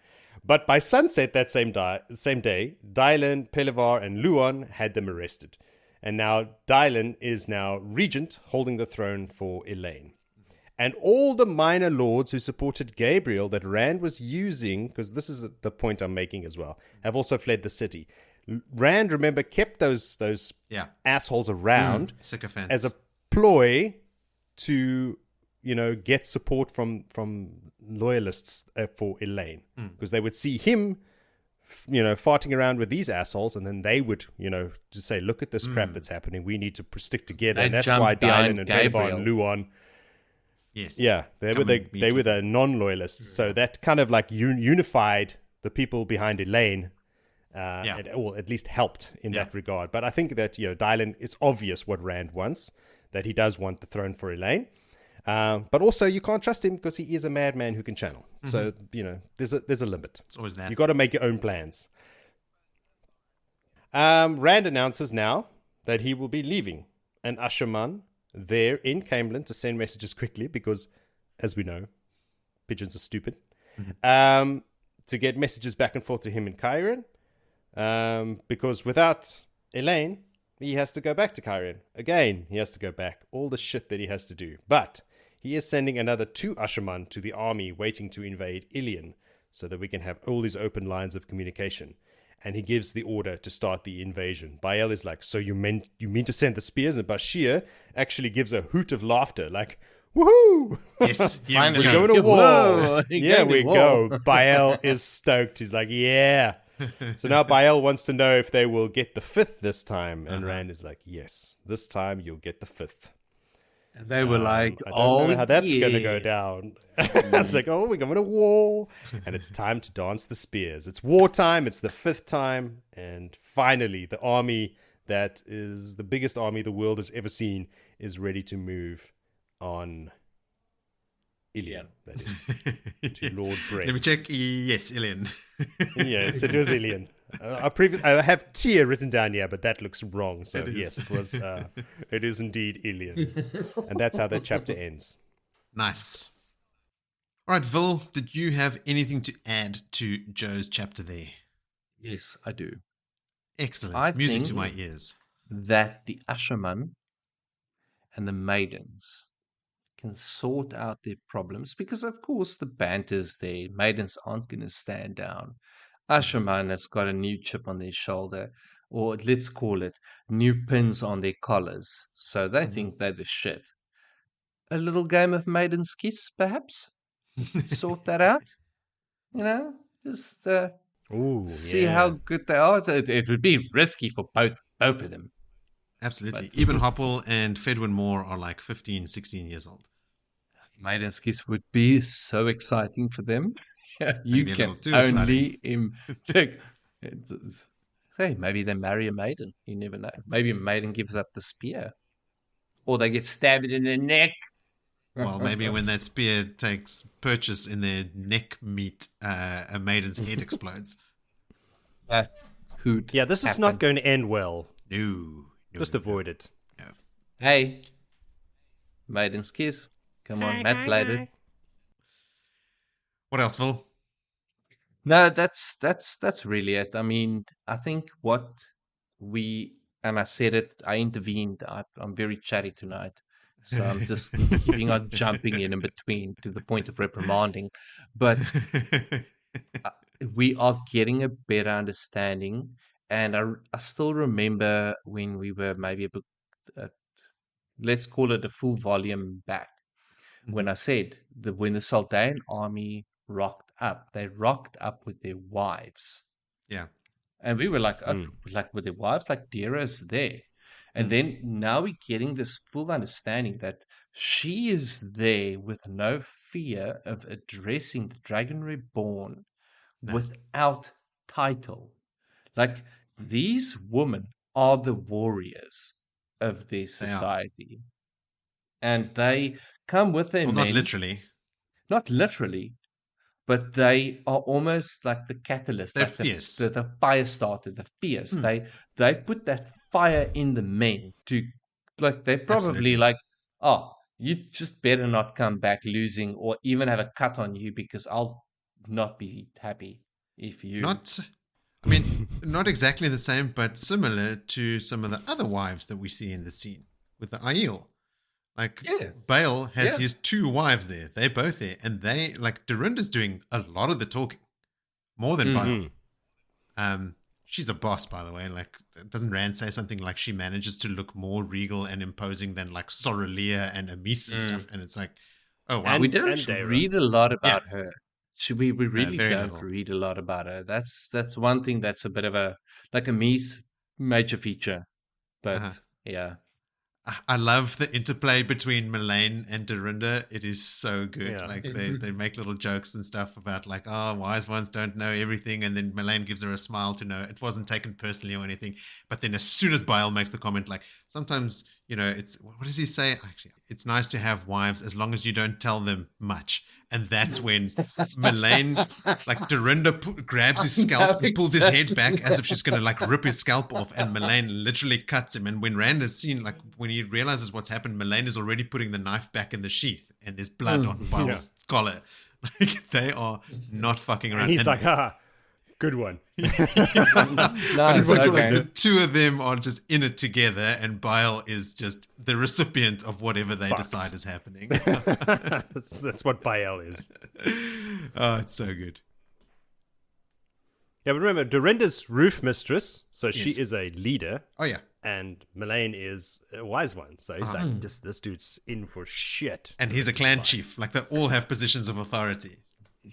Speaker 2: But by sunset that same day, Dylan, Pelavar, and Luan had them arrested. And now Dylan is now regent, holding the throne for Elaine. And all the minor lords who supported Gabriel that Rand was using, because this is the point I'm making as well, have also fled the city. Rand, remember, kept those assholes around
Speaker 1: sycophants,
Speaker 2: as a ploy to, get support from loyalists for Elaine, because they would see him, farting around with these assholes, and then they would, just say, "Look at this crap that's happening. We need to stick together." And that's why Dylan and Pelavar and Luan.
Speaker 1: Yes.
Speaker 2: Yeah, they were the non-loyalists, so that kind of like unified the people behind Elaine. Or at least helped in that regard. But I think that Dylan, it's obvious what Rand wants, that he does want the throne for Elaine. But also you can't trust him because he is a madman who can channel. So there's a limit.
Speaker 1: It's always that.
Speaker 2: You got to make your own plans. Rand announces now that he will be leaving an Asherman there in Caemlyn to send messages quickly because, as we know, pigeons are stupid. To get messages back and forth to him in Caerhun. Because without Elaine, he has to go back to Caerhun. Again, he has to go back. All the shit that he has to do. But he is sending another 2 Asherman to the army waiting to invade Illian so that we can have all these open lines of communication. And he gives the order to start the invasion. Bael is like, so you mean to send the spears? And Bashere actually gives a hoot of laughter, like, woohoo!
Speaker 1: Yes,
Speaker 2: we're going to war. Here we go. Bael is stoked. He's like, yeah. So now Bael wants to know if they will get the 5th this time. And Rand is like, yes, this time you'll get the 5th.
Speaker 3: And they were like,
Speaker 2: I don't know how that's going to go down. It's like, we're going to war. And it's time to dance the spears. It's wartime. It's the 5th time. And finally, the army that is the biggest army the world has ever seen is ready to move on Illian, that is, to Lord Bray.
Speaker 1: Let me check. Yes, Illian.
Speaker 2: Yes, it was Illian. I have Tear written down here, but that looks wrong. So yes, it was. It is indeed Illian, and that's how that chapter ends.
Speaker 1: Nice. All right, Vil, did you have anything to add to Joe's chapter there?
Speaker 3: Yes, I do.
Speaker 1: Excellent. Music to my ears.
Speaker 3: That the Asherman and the maidens can sort out their problems because, of course, the banter's there. Maidens aren't going to stand down. Asherman has got a new chip on their shoulder, or let's call it new pins on their collars. So they think they're the shit. A little game of maiden's kiss, perhaps? Sort that out? Just see how good they are. It would be risky for both of them.
Speaker 1: Absolutely. But even Hopple and Fedwin Moore are like 15, 16 years old.
Speaker 3: Maiden's kiss would be so exciting for them. You can only think. Hey, maybe they marry a maiden. You never know. Maybe a maiden gives up the spear. Or they get stabbed in the neck.
Speaker 1: Well, maybe when that spear takes purchase in their neck meat, a maiden's head explodes.
Speaker 3: That could
Speaker 2: this
Speaker 3: happen.
Speaker 2: is not going to end well.
Speaker 1: No.
Speaker 2: Just avoid it.
Speaker 1: No.
Speaker 3: Hey, maiden's kiss. Come on, Matt played it.
Speaker 1: What else, Phil?
Speaker 3: No, that's really it. I mean, I think what and I said it, I intervened. I'm very chatty tonight, so I'm just keeping on jumping in between to the point of reprimanding. But we are getting a better understanding, and I still remember when we were maybe a bit, let's call it a full volume back, when I said that when the Saldaean army rocked up, they rocked up with their wives.
Speaker 1: Yeah.
Speaker 3: And we were like, like with their wives, like Dira's there. And then now we're getting this full understanding that she is there with no fear of addressing the Dragon Reborn without title. Like, these women are the warriors of their society. And they come with their
Speaker 1: well,
Speaker 3: men.
Speaker 1: not literally.
Speaker 3: Not literally, but they are almost like the catalyst,
Speaker 1: They're
Speaker 3: like
Speaker 1: fierce.
Speaker 3: the fire starter, the fierce. They put that fire in the men to, like, they're probably
Speaker 1: Absolutely.
Speaker 3: like, oh, you just better not come back losing or even have a cut on you, because I'll not be happy if you.
Speaker 1: Not exactly the same, but similar to some of the other wives that we see in the scene with the Aiel. Like, Bael has his 2 wives there. They're both there. And they, like, Dorinda's doing a lot of the talking. More than Bael. She's a boss, by the way. Like, doesn't Rand say something like she manages to look more regal and imposing than, like, Soralia and Amis and stuff? And it's like, oh, wow.
Speaker 3: We don't read a lot about her. We really don't
Speaker 1: little.
Speaker 3: read a lot about her. That's one thing that's a bit of a, like, a major feature. But, yeah.
Speaker 1: I love the interplay between Melaine and Dorinda. It is so good.
Speaker 2: Yeah.
Speaker 1: Like they make little jokes and stuff about like, oh, wise ones don't know everything, and then Melaine gives her a smile to know it wasn't taken personally or anything. But then as soon as Bael makes the comment, like sometimes, it's what does he say? Actually, it's nice to have wives as long as you don't tell them much. And that's when Melaine, like Dorinda grabs his scalp and pulls his head back as if she's going to like rip his scalp off. And Melaine literally cuts him. And when Rand has seen, like when he realizes what's happened, Melaine is already putting the knife back in the sheath and there's blood on Bael's collar. Like they are not fucking around.
Speaker 2: And he's like, haha. Good one.
Speaker 3: But
Speaker 1: it's like the 2 of them are just in it together, and Bael is just the recipient of whatever they decide is happening.
Speaker 2: that's what Bael is.
Speaker 1: Oh, it's so good.
Speaker 2: Yeah, but remember, Dorinda's roof mistress, so she is a leader.
Speaker 1: Oh, yeah.
Speaker 2: And Melaine is a wise one. So he's like, this dude's in for shit.
Speaker 1: And he's a clan chief. Like, they all have positions of authority.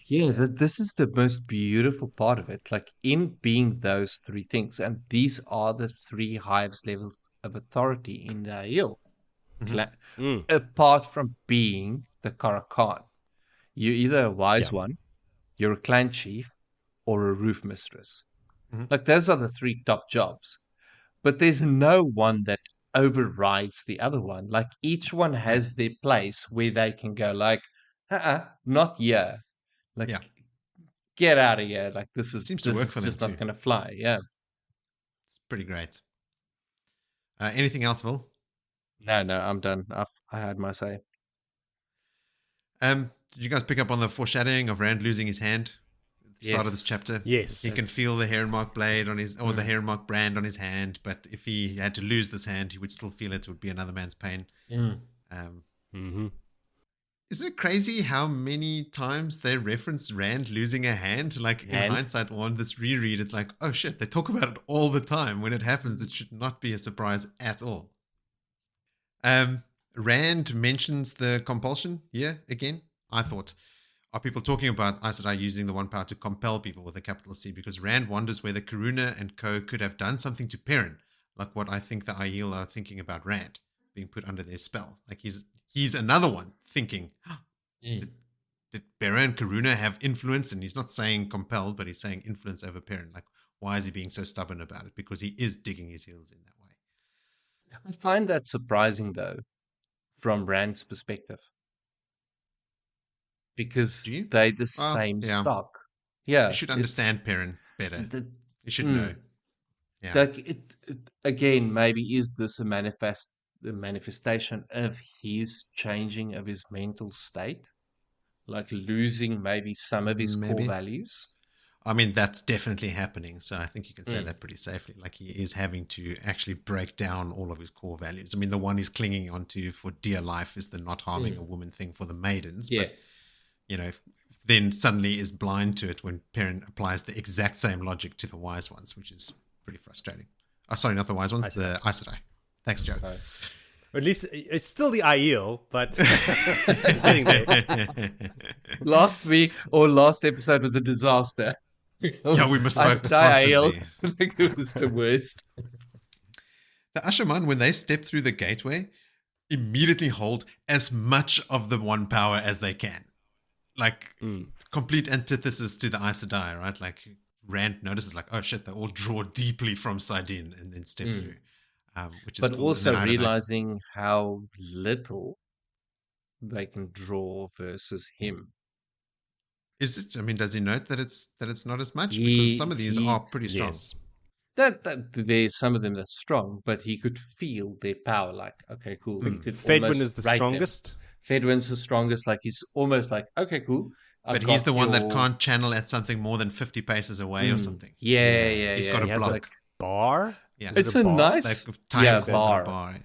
Speaker 3: Yeah, this is the most beautiful part of it. Like, in being those 3 things, and these are the 3 highest levels of authority in the Aiel. Apart from being the Karakan. You're either a wise one, you're a clan chief, or a roof mistress. Like, those are the 3 top jobs. But there's no one that overrides the other one. Like, each one has their place where they can go like, not here. Like, get out of here. Like, this is just not going to fly. Yeah.
Speaker 1: It's pretty great. Anything else, Will?
Speaker 3: No, I'm done. I had my say.
Speaker 1: Did you guys pick up on the foreshadowing of Rand losing his hand at the start of this chapter?
Speaker 2: Yes.
Speaker 1: He can feel the Heron Mark blade on his, or the Heron Mark brand on his hand, but if he had to lose this hand, he would still feel it. It would be another man's pain. Isn't it crazy how many times they reference Rand losing a hand? Like, in hindsight, on this reread, it's like, oh shit, they talk about it all the time. When it happens, it should not be a surprise at all. Rand mentions the compulsion here again. I thought, are people talking about Aes Sedai using the 1 power to compel people with a capital C? Because Rand wonders whether Karuna and co could have done something to Perrin, like what I think the Aiel are thinking about Rand being put under their spell. Like he's another one thinking, did Bera and Karuna have influence? And he's not saying compelled, but he's saying influence over Perrin. Like, why is he being so stubborn about it? Because he is digging his heels in that way.
Speaker 3: I find that surprising, though, from Rand's perspective. Because they're the same stock. Yeah.
Speaker 1: You should understand Perrin better. You should know. Yeah.
Speaker 3: Like it again, maybe is this a manifestation of his changing of his mental state? Like losing maybe some of his core values?
Speaker 1: I mean, that's definitely happening. So I think you can say that pretty safely. Like, he is having to actually break down all of his core values. I mean, the one he's clinging onto for dear life is the not harming a woman thing for the maidens.
Speaker 3: Yeah.
Speaker 1: But, you know, then suddenly is blind to it when Perrin applies the exact same logic to the wise ones, which is pretty frustrating. Oh, sorry, not the wise ones, the Aes Sedai. Thanks, Joe.
Speaker 2: Or at least it's still the Aiel, but getting there.
Speaker 3: Last episode was a disaster.
Speaker 1: Yeah, we misspoke
Speaker 3: constantly.
Speaker 1: constantly.
Speaker 3: It was the worst.
Speaker 1: The Ashaman, when they step through the gateway, immediately hold as much of the one power as they can. Like, complete antithesis to the Aes Sedai, right? Like, Rand notices, like, oh shit, they all draw deeply from Sidene and then step through. Which is
Speaker 3: but
Speaker 1: cool.
Speaker 3: also realizing how little they can draw versus him.
Speaker 1: Is it? I mean, does he note that it's not as much? Because some of these are pretty strong.
Speaker 3: Yes. That there's some of them that's strong, but he could feel their power. Like, okay, cool. He could
Speaker 2: Fedwin is the strongest.
Speaker 3: Fedwin's the strongest. Like, he's almost like, okay, cool.
Speaker 1: But he's the one that can't channel at something more than 50 paces away or something.
Speaker 3: Yeah.
Speaker 1: He's got a block.
Speaker 2: Like bar.
Speaker 1: Yeah,
Speaker 3: it's a nice
Speaker 1: bar.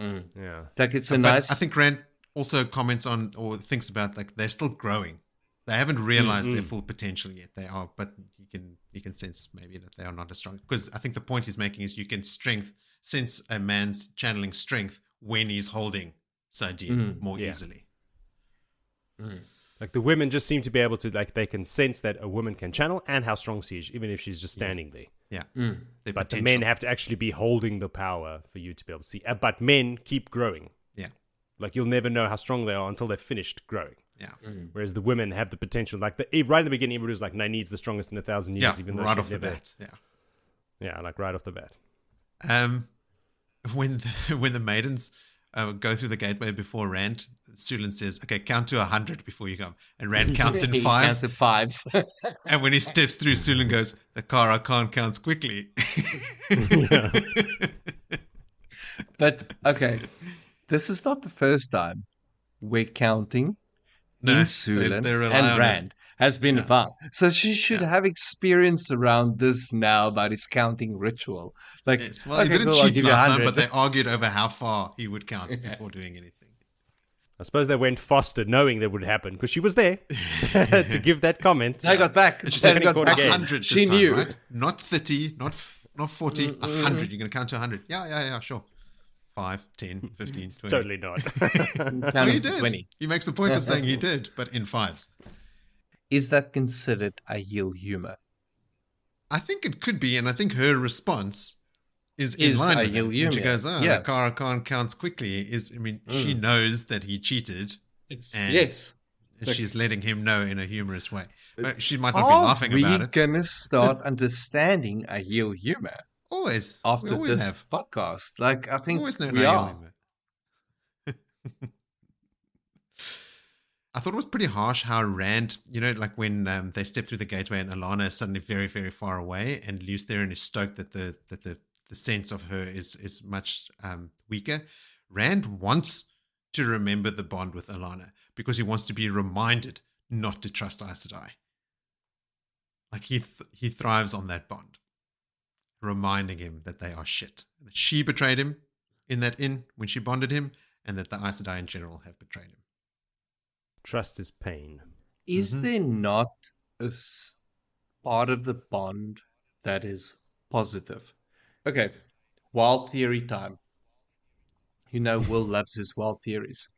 Speaker 3: Yeah. Like, it's a nice.
Speaker 1: I think Rand also comments on or thinks about, like, they're still growing. They haven't realized their full potential yet. They are, but you can sense maybe that they are not as strong. Because I think the point he's making is you can sense a man's channeling strength when he's holding Sidene more easily.
Speaker 2: Like, the women just seem to be able to, like, they can sense that a woman can channel and how strong she is, even if she's just standing there.
Speaker 1: Yeah.
Speaker 2: But the men have to actually be holding the power for you to be able to see. But men keep growing.
Speaker 1: Yeah.
Speaker 2: Like, you'll never know how strong they are until they've finished growing.
Speaker 1: Yeah.
Speaker 2: Whereas the women have the potential. Like, right in the beginning, everybody was like, Nynaeve's the strongest in 1,000 years.
Speaker 1: Yeah,
Speaker 2: even though
Speaker 1: right off the bat.
Speaker 2: Yeah, like right off the bat.
Speaker 1: When the maidens go through the gateway before Rand, Siuan says, okay, count to 100 before you come. And Rand counts in fives.
Speaker 3: Counts in fives.
Speaker 1: And when he steps through, Siuan goes, the Kara Khan counts quickly.
Speaker 3: But, okay, this is not the first time we're counting in Siuan and Rand has been found. So she should have experience around this now about his counting ritual. Like,
Speaker 1: yes. Well, he didn't cheat last time, but they argued over how far he would count before doing anything.
Speaker 2: I suppose they went faster knowing that would happen because she was there to give that comment.
Speaker 3: I got back.
Speaker 1: She said 100
Speaker 3: She knew.
Speaker 1: Right? Not 30, not 40, 100. You're going to count to 100. Yeah, sure. 5, 10, 15, 20.
Speaker 2: Totally not.
Speaker 1: Well, he did. 20. He makes the point of saying he did, but in fives.
Speaker 3: Is that considered Aiel humor?
Speaker 1: I think it could be, and I think her response is in line with that. When she goes, the Kara Khan counts quickly. She knows that he cheated.
Speaker 3: Yes.
Speaker 1: She's letting him know in a humorous way. She might not be laughing about it.
Speaker 3: We're going to start understanding Aiel humor.
Speaker 1: Always.
Speaker 3: After this podcast. Like, I think we are.
Speaker 1: I thought it was pretty harsh how Rand, like when they step through the gateway and Alanna is suddenly very, very far away, and Lews Therin is stoked that the sense of her is much weaker. Rand wants to remember the bond with Alanna because he wants to be reminded not to trust Aes Sedai. Like, he thrives on that bond, reminding him that they are shit. That she betrayed him in that inn when she bonded him, and that the Aes Sedai in general have betrayed him.
Speaker 2: Trust is pain.
Speaker 3: Is there not a part of the bond that is positive? Okay, wild theory time. Will loves his wild theories.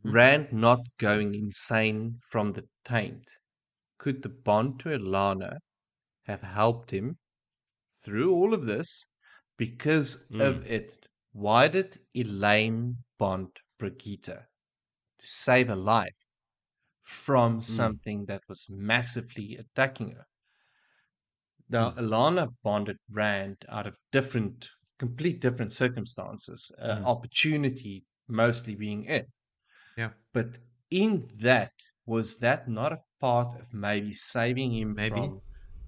Speaker 3: Rand not going insane from the taint. Could the bond to Alanna have helped him through all of this? Because of it, why did Elaine bond Brigitte? To save her life from something that was massively attacking her. Now, Alanna bonded Rand out of complete different circumstances, opportunity mostly being it.
Speaker 1: Yeah.
Speaker 3: But in that, was that not a part of maybe saving him from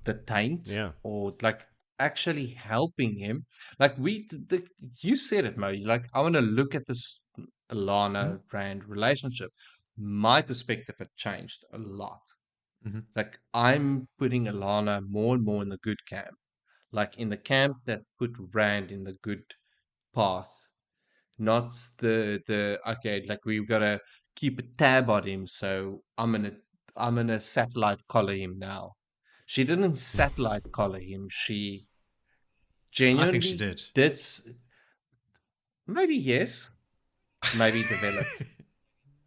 Speaker 3: the taint?
Speaker 2: Yeah.
Speaker 3: Or like actually helping him? Like you said it, Mo. Like, I want to look at this Alanna Rand relationship. My perspective had changed a lot. Like, I'm putting Alana more and more in the good camp. Like, in the camp that put Rand in the good path. Not the okay, like, we've got to keep a tab on him, so I'm gonna satellite collar him now. She didn't satellite collar him. She
Speaker 1: I think she
Speaker 3: genuinely
Speaker 1: did.
Speaker 3: did. Maybe yes, maybe developed.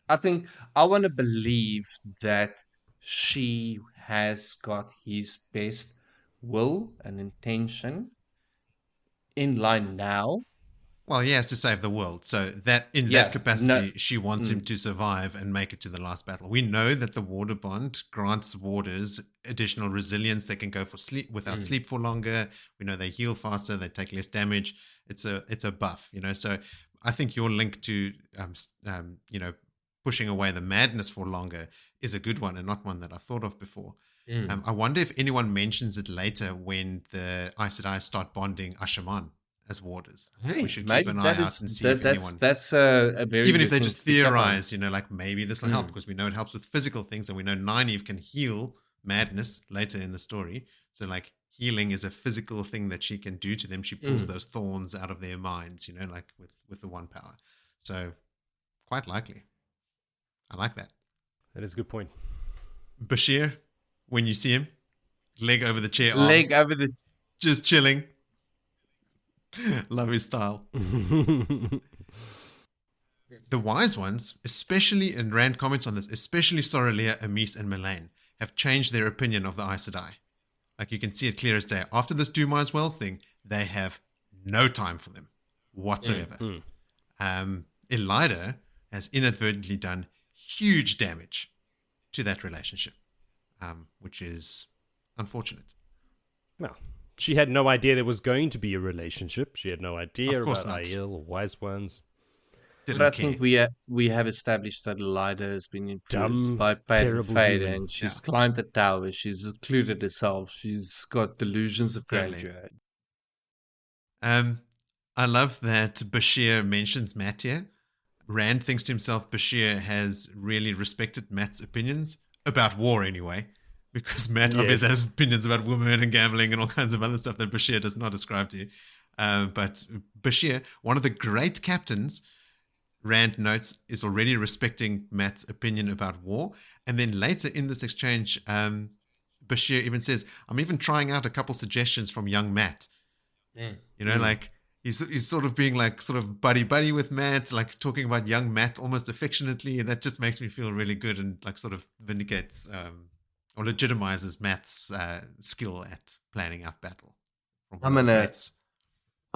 Speaker 3: I think I want to believe that she has got his best will and intention in line now.
Speaker 1: Well, he has to save the world. So that in that
Speaker 3: Yeah, no.
Speaker 1: capacity, she wants him to survive and make it to the last battle. We know that the Warder Bond grants warders additional resilience. They can go for sleep without sleep for longer. We know they heal faster. They take less damage. It's a buff, So I think your link to pushing away the madness for longer is a good one and not one that I thought of before. I wonder if anyone mentions it later when the Aes Sedai start bonding Ashaman as warders.
Speaker 3: Hey,
Speaker 1: we should keep an eye out and see if anyone...
Speaker 3: That's a very
Speaker 1: even
Speaker 3: good
Speaker 1: if they
Speaker 3: thing
Speaker 1: just
Speaker 3: to pick up on.
Speaker 1: theorize, like maybe this will help, because we know it helps with physical things, and we know Nynaeve can heal madness later in the story. So like healing is a physical thing that she can do to them. She pulls those thorns out of their minds, like with the one power. So quite likely. I like that.
Speaker 2: That is a good point.
Speaker 1: Bashere, when you see him, leg over the chair,
Speaker 3: Leg over the...
Speaker 1: just chilling. Love his style. The wise ones, especially, and Rand comments on this, especially Sorrelea, Amis, and Melaine, have changed their opinion of the Aes Sedai. Like, you can see it clear as day. After this Do Miles Wells thing, they have no time for them whatsoever. Elida has inadvertently done huge damage to that relationship, which is unfortunate.
Speaker 2: Well, she had no idea there was going to be a relationship. She had no idea about
Speaker 1: not.
Speaker 2: Aiel or Wise Ones.
Speaker 3: But I think we have established that Elida has been influenced by Perrin and Faile, and she's climbed the tower. She's secluded herself. She's got delusions of grandeur.
Speaker 1: I love that Bashere mentions Matt here. Rand thinks to himself Bashere has really respected Matt's opinions about war anyway, because Matt obviously has opinions about women and gambling and all kinds of other stuff that Bashere does not ascribe to. But Bashere, one of the great captains, Rand notes, is already respecting Matt's opinion about war. And then later in this exchange, Bashere even says, I'm even trying out a couple suggestions from young Matt. Like he's sort of being like sort of buddy with Matt, like talking about young Matt almost affectionately. And that just makes me feel really good and like sort of vindicates or legitimizes Matt's skill at planning out battle.
Speaker 3: I'm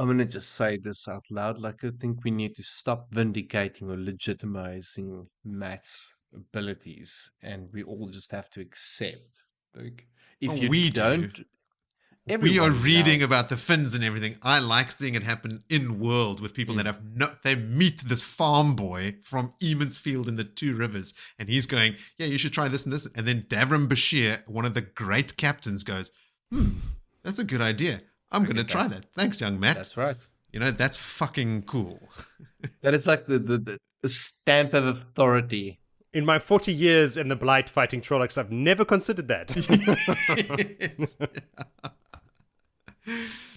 Speaker 3: gonna just say this out loud. Like, I think we need to stop vindicating or legitimizing Matt's abilities, and we all just have to accept. Like, if you don't,
Speaker 1: we are reading about the Finns and everything. I like seeing it happen in world with people that have they meet this farm boy from Eamon's in the Two Rivers, and he's going, yeah, you should try this and this. And then Davram Bashere, one of the great captains, goes, that's a good idea. I'm going to try that. Thanks, young Matt.
Speaker 3: That's right.
Speaker 1: That's fucking cool.
Speaker 3: That is like the stamp of authority.
Speaker 2: In my 40 years in the Blight fighting Trollocs, I've never considered that.
Speaker 1: Yes.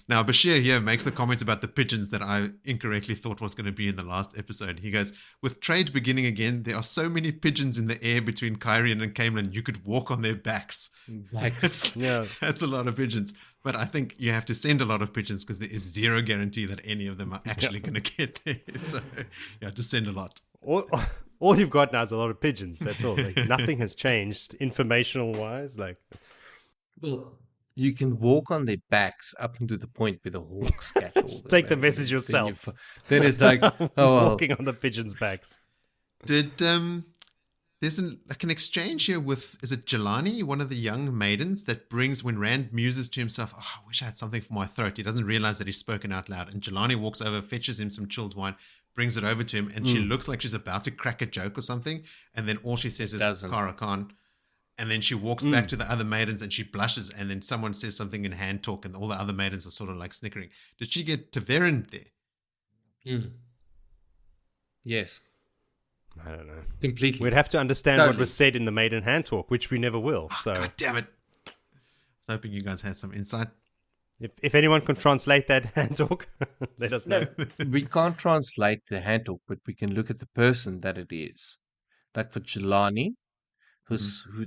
Speaker 1: Now, Bashere here makes the comment about the pigeons that I incorrectly thought was going to be in the last episode. He goes, with trade beginning again, there are so many pigeons in the air between Caerhun and Caemlyn, you could walk on their backs. That's a lot of pigeons. But I think you have to send a lot of pigeons because there is zero guarantee that any of them are actually going to get there. So, just send a lot.
Speaker 2: All you've got now is a lot of pigeons. That's all. Like, nothing has changed informational-wise.
Speaker 3: Well, you can walk on their backs up into the point where the hawks catch all
Speaker 2: them. Take the message yourself.
Speaker 3: Then it's like,
Speaker 2: walking on the pigeons' backs.
Speaker 1: Did there's an exchange here with, is it Jelani, one of the young maidens, that brings, when Rand muses to himself, I wish I had something for my throat. He doesn't realize that he's spoken out loud. And Jelani walks over, fetches him some chilled wine, brings it over to him, and she looks like she's about to crack a joke or something. And then all she says is, Kara Khan. And then she walks back to the other maidens and she blushes, and then someone says something in hand talk, and all the other maidens are sort of like snickering. Did she get Taverin there?
Speaker 3: Yes.
Speaker 2: I don't know.
Speaker 3: Completely.
Speaker 2: We'd have to understand what was said in the Maiden Hand Talk, which we never will. So,
Speaker 1: God damn it. I was hoping you guys had some insight.
Speaker 2: If anyone can translate that hand talk, let us know.
Speaker 3: We can't translate the hand talk, but we can look at the person that it is. Like for Jelani,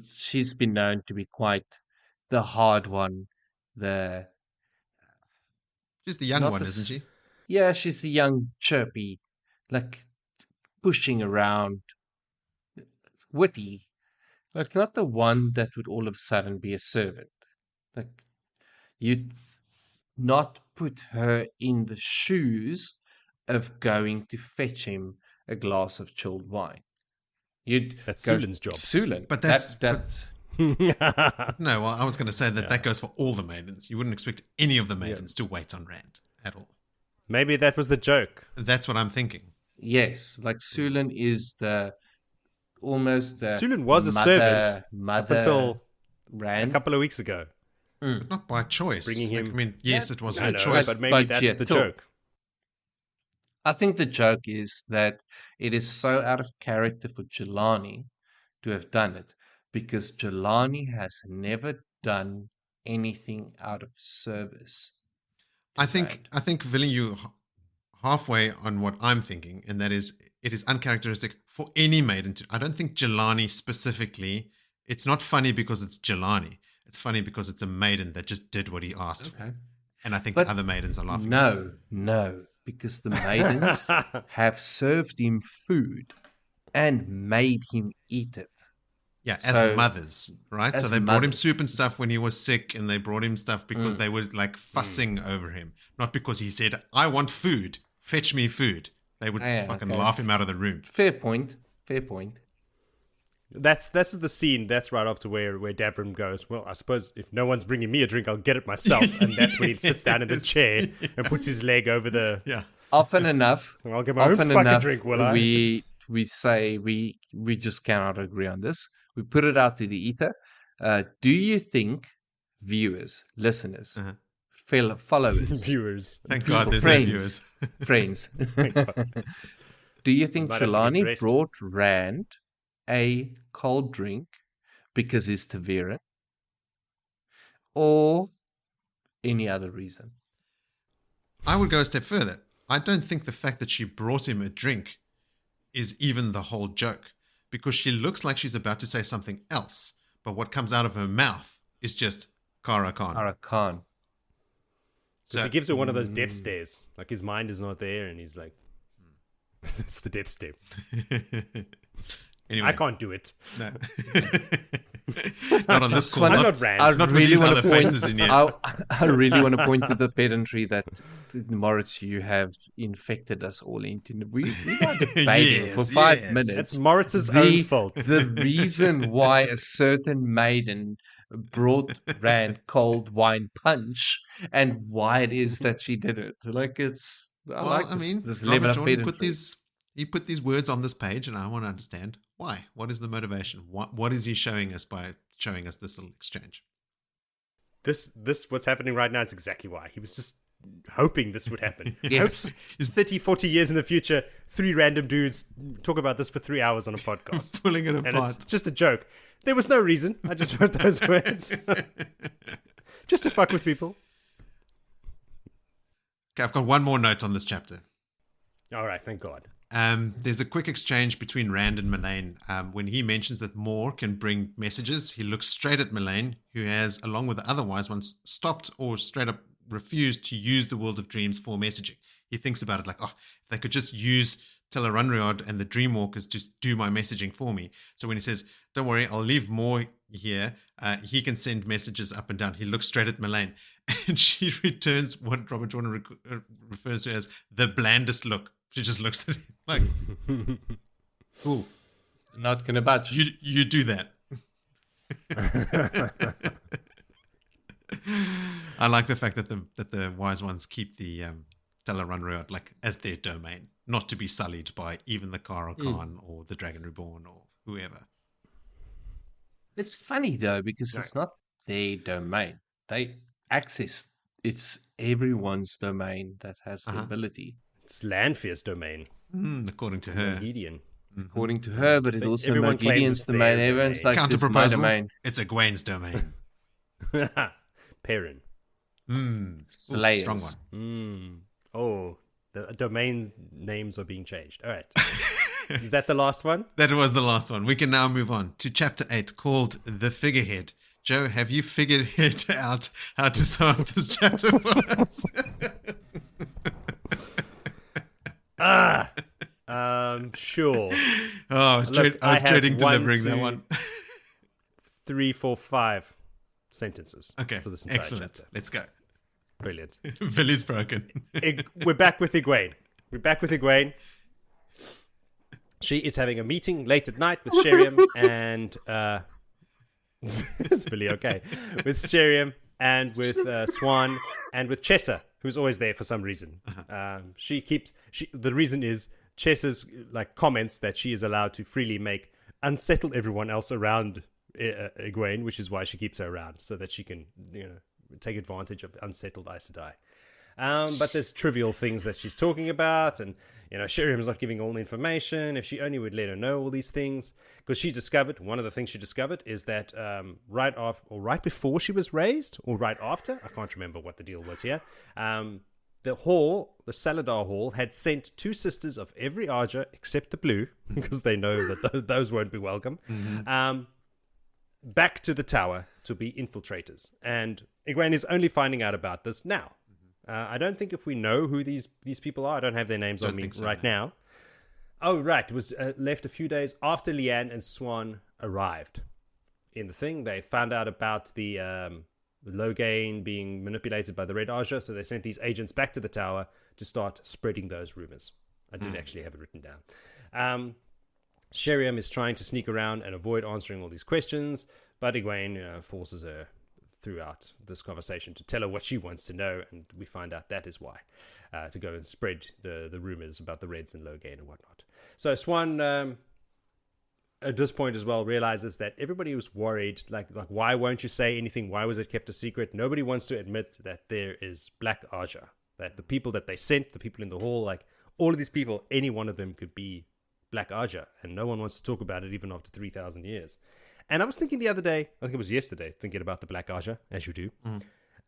Speaker 3: she's been known to be quite the hard one.
Speaker 1: She's the young one, isn't she?
Speaker 3: Yeah, she's the young, chirpy, like pushing around, witty. Like not the one that would all of a sudden be a servant. Like you'd not put her in the shoes of going to fetch him a glass of chilled wine.
Speaker 2: That's Siuan's job.
Speaker 3: Siuan.
Speaker 1: But no, well, I was going to say that goes for all the maidens. You wouldn't expect any of the maidens to wait on Rand at all.
Speaker 2: Maybe that was the joke.
Speaker 1: That's what I'm thinking.
Speaker 3: Yes, like Siuan is almost the
Speaker 2: Siuan was a servant
Speaker 3: up
Speaker 2: until
Speaker 3: Rand.
Speaker 2: a couple of weeks ago.
Speaker 1: But not by choice.
Speaker 2: Bringing him.
Speaker 1: I mean, yes, it was her
Speaker 2: know,
Speaker 1: choice.
Speaker 2: but maybe that's the joke.
Speaker 3: I think the joke is that it is so out of character for Jelani to have done it, because Jelani has never done anything out of service.
Speaker 1: I think, Willie, you halfway on what I'm thinking, and that is, it is uncharacteristic for any maiden. I don't think Jelani specifically. It's not funny because it's Jelani. It's funny because it's a maiden that just did what he asked for. And I think the other maidens are laughing.
Speaker 3: No, because the maidens have served him food and made him eat it.
Speaker 1: Yeah, as mothers, right? So they brought him soup and stuff when he was sick, and they brought him stuff because they were like fussing over him. Not because he said, I want food, fetch me food. They would fucking laugh him out of the room.
Speaker 3: Fair point.
Speaker 2: That's the scene. That's right after where Davram goes, well, I suppose if no one's bringing me a drink, I'll get it myself. And that's when he sits down in the chair and puts his leg over the...
Speaker 1: Yeah.
Speaker 3: Often enough,
Speaker 2: I'll get my own fucking drink, will I?
Speaker 3: We say we just cannot agree on this. We put it out to the ether. Do you think viewers, listeners, followers,
Speaker 2: viewers,
Speaker 1: thank God there's no viewers,
Speaker 3: friends, do you think Jelani brought Rand a cold drink because he's Taviran, or any other reason?
Speaker 1: I would go a step further. I don't think the fact that she brought him a drink is even the whole joke, because she looks like she's about to say something else, but what comes out of her mouth is just Kara Khan.
Speaker 2: So he gives her one of those death stares. Like his mind is not there, and he's like, "It's the death stare."
Speaker 1: Anyway,
Speaker 2: I can't do it.
Speaker 1: No. Not on this call.
Speaker 2: Not Rand.
Speaker 1: Not really with these other faces in here.
Speaker 3: I really want to point to the pedantry that Moritz, you have infected us all into. We are debating for 5 minutes.
Speaker 2: It's Moritz's own fault.
Speaker 3: The reason why a certain maiden brought Rand cold wine punch and why it is that she did it. Like it's. This level of pedantry.
Speaker 1: He put these words on this page, and I want to understand why. What is the motivation? What is he showing us by showing us this little exchange?
Speaker 2: This what's happening right now is exactly why. He was just hoping this would happen.
Speaker 3: Yes.
Speaker 2: Hopes 30, 40 years in the future, 3 random dudes talk about this for 3 hours on a podcast.
Speaker 1: Pulling it apart.
Speaker 2: And it's just a joke. There was no reason. I just wrote those words. Just to fuck with people.
Speaker 1: Okay, I've got one more note on this chapter.
Speaker 2: All right, thank God.
Speaker 1: There's a quick exchange between Rand and Mullane. When he mentions that Moore can bring messages, he looks straight at Mullane, who has, along with the other wise ones, stopped or straight up refused to use the world of dreams for messaging. He thinks about it like, if they could just use Tel'aran'rhiod and the Dreamwalkers to do my messaging for me. So when he says, don't worry, I'll leave Moore here, he can send messages up and down. He looks straight at Mullane, and she returns what Robert Jordan refers to as the blandest look. She just looks at him like, cool.
Speaker 3: Not gonna budge.
Speaker 1: You do that. I like the fact that the wise ones keep the Tel'aran'rhiod like as their domain, not to be sullied by even the Kara Khan or the Dragon Reborn or whoever.
Speaker 3: It's funny though, because it's not their domain. They access. It's everyone's domain that has the ability.
Speaker 2: It's Lanfear's domain.
Speaker 1: According to her.
Speaker 2: Moghedien.
Speaker 3: according to her, but it also
Speaker 2: everyone claims
Speaker 3: Moghedien's
Speaker 2: it's
Speaker 3: the main.
Speaker 2: their
Speaker 3: Everyone's
Speaker 2: domain.
Speaker 3: like,
Speaker 1: Counter
Speaker 3: this is my
Speaker 1: proposal.
Speaker 3: domain.
Speaker 1: It's Egwene's domain.
Speaker 2: Perrin.
Speaker 3: Slayers.
Speaker 1: Strong one.
Speaker 2: Oh, the domain names are being changed. All right. Is that the last one?
Speaker 1: That was the last one. We can now move on to chapter 8 called The Figurehead. Joe, have you figured it out how to sum up this chapter for us?
Speaker 2: Sure.
Speaker 1: Oh, I was dreading delivering that
Speaker 2: 1, 2,
Speaker 1: one.
Speaker 2: 3, 4, 5 sentences.
Speaker 1: Okay,
Speaker 2: for this entire
Speaker 1: excellent.
Speaker 2: chapter.
Speaker 1: Let's go.
Speaker 2: Brilliant.
Speaker 1: Billy's broken.
Speaker 2: We're back with Egwene. She is having a meeting late at night with Sheriam and is Billy okay? With Sheriam and with Siuan and with Chessa, who's always there for some reason. The reason is Chessa's comments that she is allowed to freely make unsettle everyone else around Egwene, which is why she keeps her around, so that she can take advantage of unsettled Aes Sedai. But there's trivial things that she's talking about, and Sheriam's not giving all the information. If she only would let her know all these things, because one of the things she discovered is that right before she was raised, or right after, I can't remember what the deal was here. The Saladar Hall, had sent 2 sisters of every Arger except the blue, because they know that those won't be welcome, back to the tower to be infiltrators. And Egwene is only finding out about this now. I don't think if we know who these people are, I don't have their names on me right now. Oh, right. It was left a few days after Leane and Siuan arrived in the thing. They found out about the Moghedien being manipulated by the Red Arger, so they sent these agents back to the tower to start spreading those rumors. I did actually have it written down. Sheriam is trying to sneak around and avoid answering all these questions, but Egwene forces her throughout this conversation to tell her what she wants to know, and we find out that is why, to go and spread the rumors about the Reds and Moghedien and whatnot. So Siuan, at this point as well, realizes that everybody was worried, like why won't you say anything? Why was it kept a secret? Nobody wants to admit that there is Black Arger, that the people that they sent, the people in the hall, all of these people, any one of them could be Black Arger, and no one wants to talk about it even after 3,000 years. And I was thinking the other day, I think it was yesterday, thinking about the Black Arger, as you do.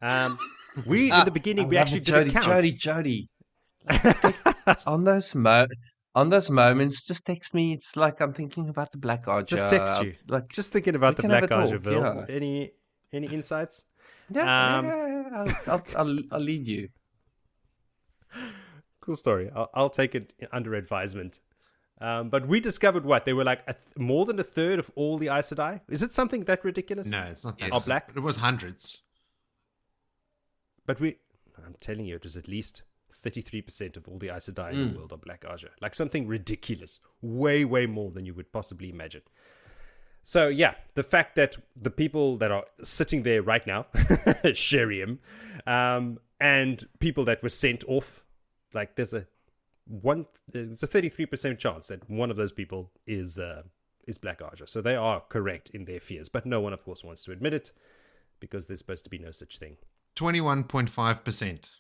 Speaker 2: In the beginning, we actually did a count.
Speaker 3: Jody. on those moments, just text me. It's like I'm thinking about the Black Arger.
Speaker 2: Just text you. Just thinking about the Black Arger, Bill. Yeah. Any insights?
Speaker 3: Yeah, I'll lead you.
Speaker 2: Cool story. I'll take it under advisement. But we discovered what? They were more than a third of all the Aes Sedai? Is it something that ridiculous?
Speaker 1: No, it's not that.
Speaker 2: Are black?
Speaker 1: It was hundreds.
Speaker 2: But I'm telling you, it was at least 33% of all the Aes Sedai in the world are Black Arger. Something ridiculous. Way, way more than you would possibly imagine. So, yeah, the fact that the people that are sitting there right now, Sheriam, and people that were sent off, there's a 33% chance that one of those people is Black Arger. So they are correct in their fears, but no one, of course, wants to admit it because there's supposed to be no such thing.
Speaker 1: 21.5%.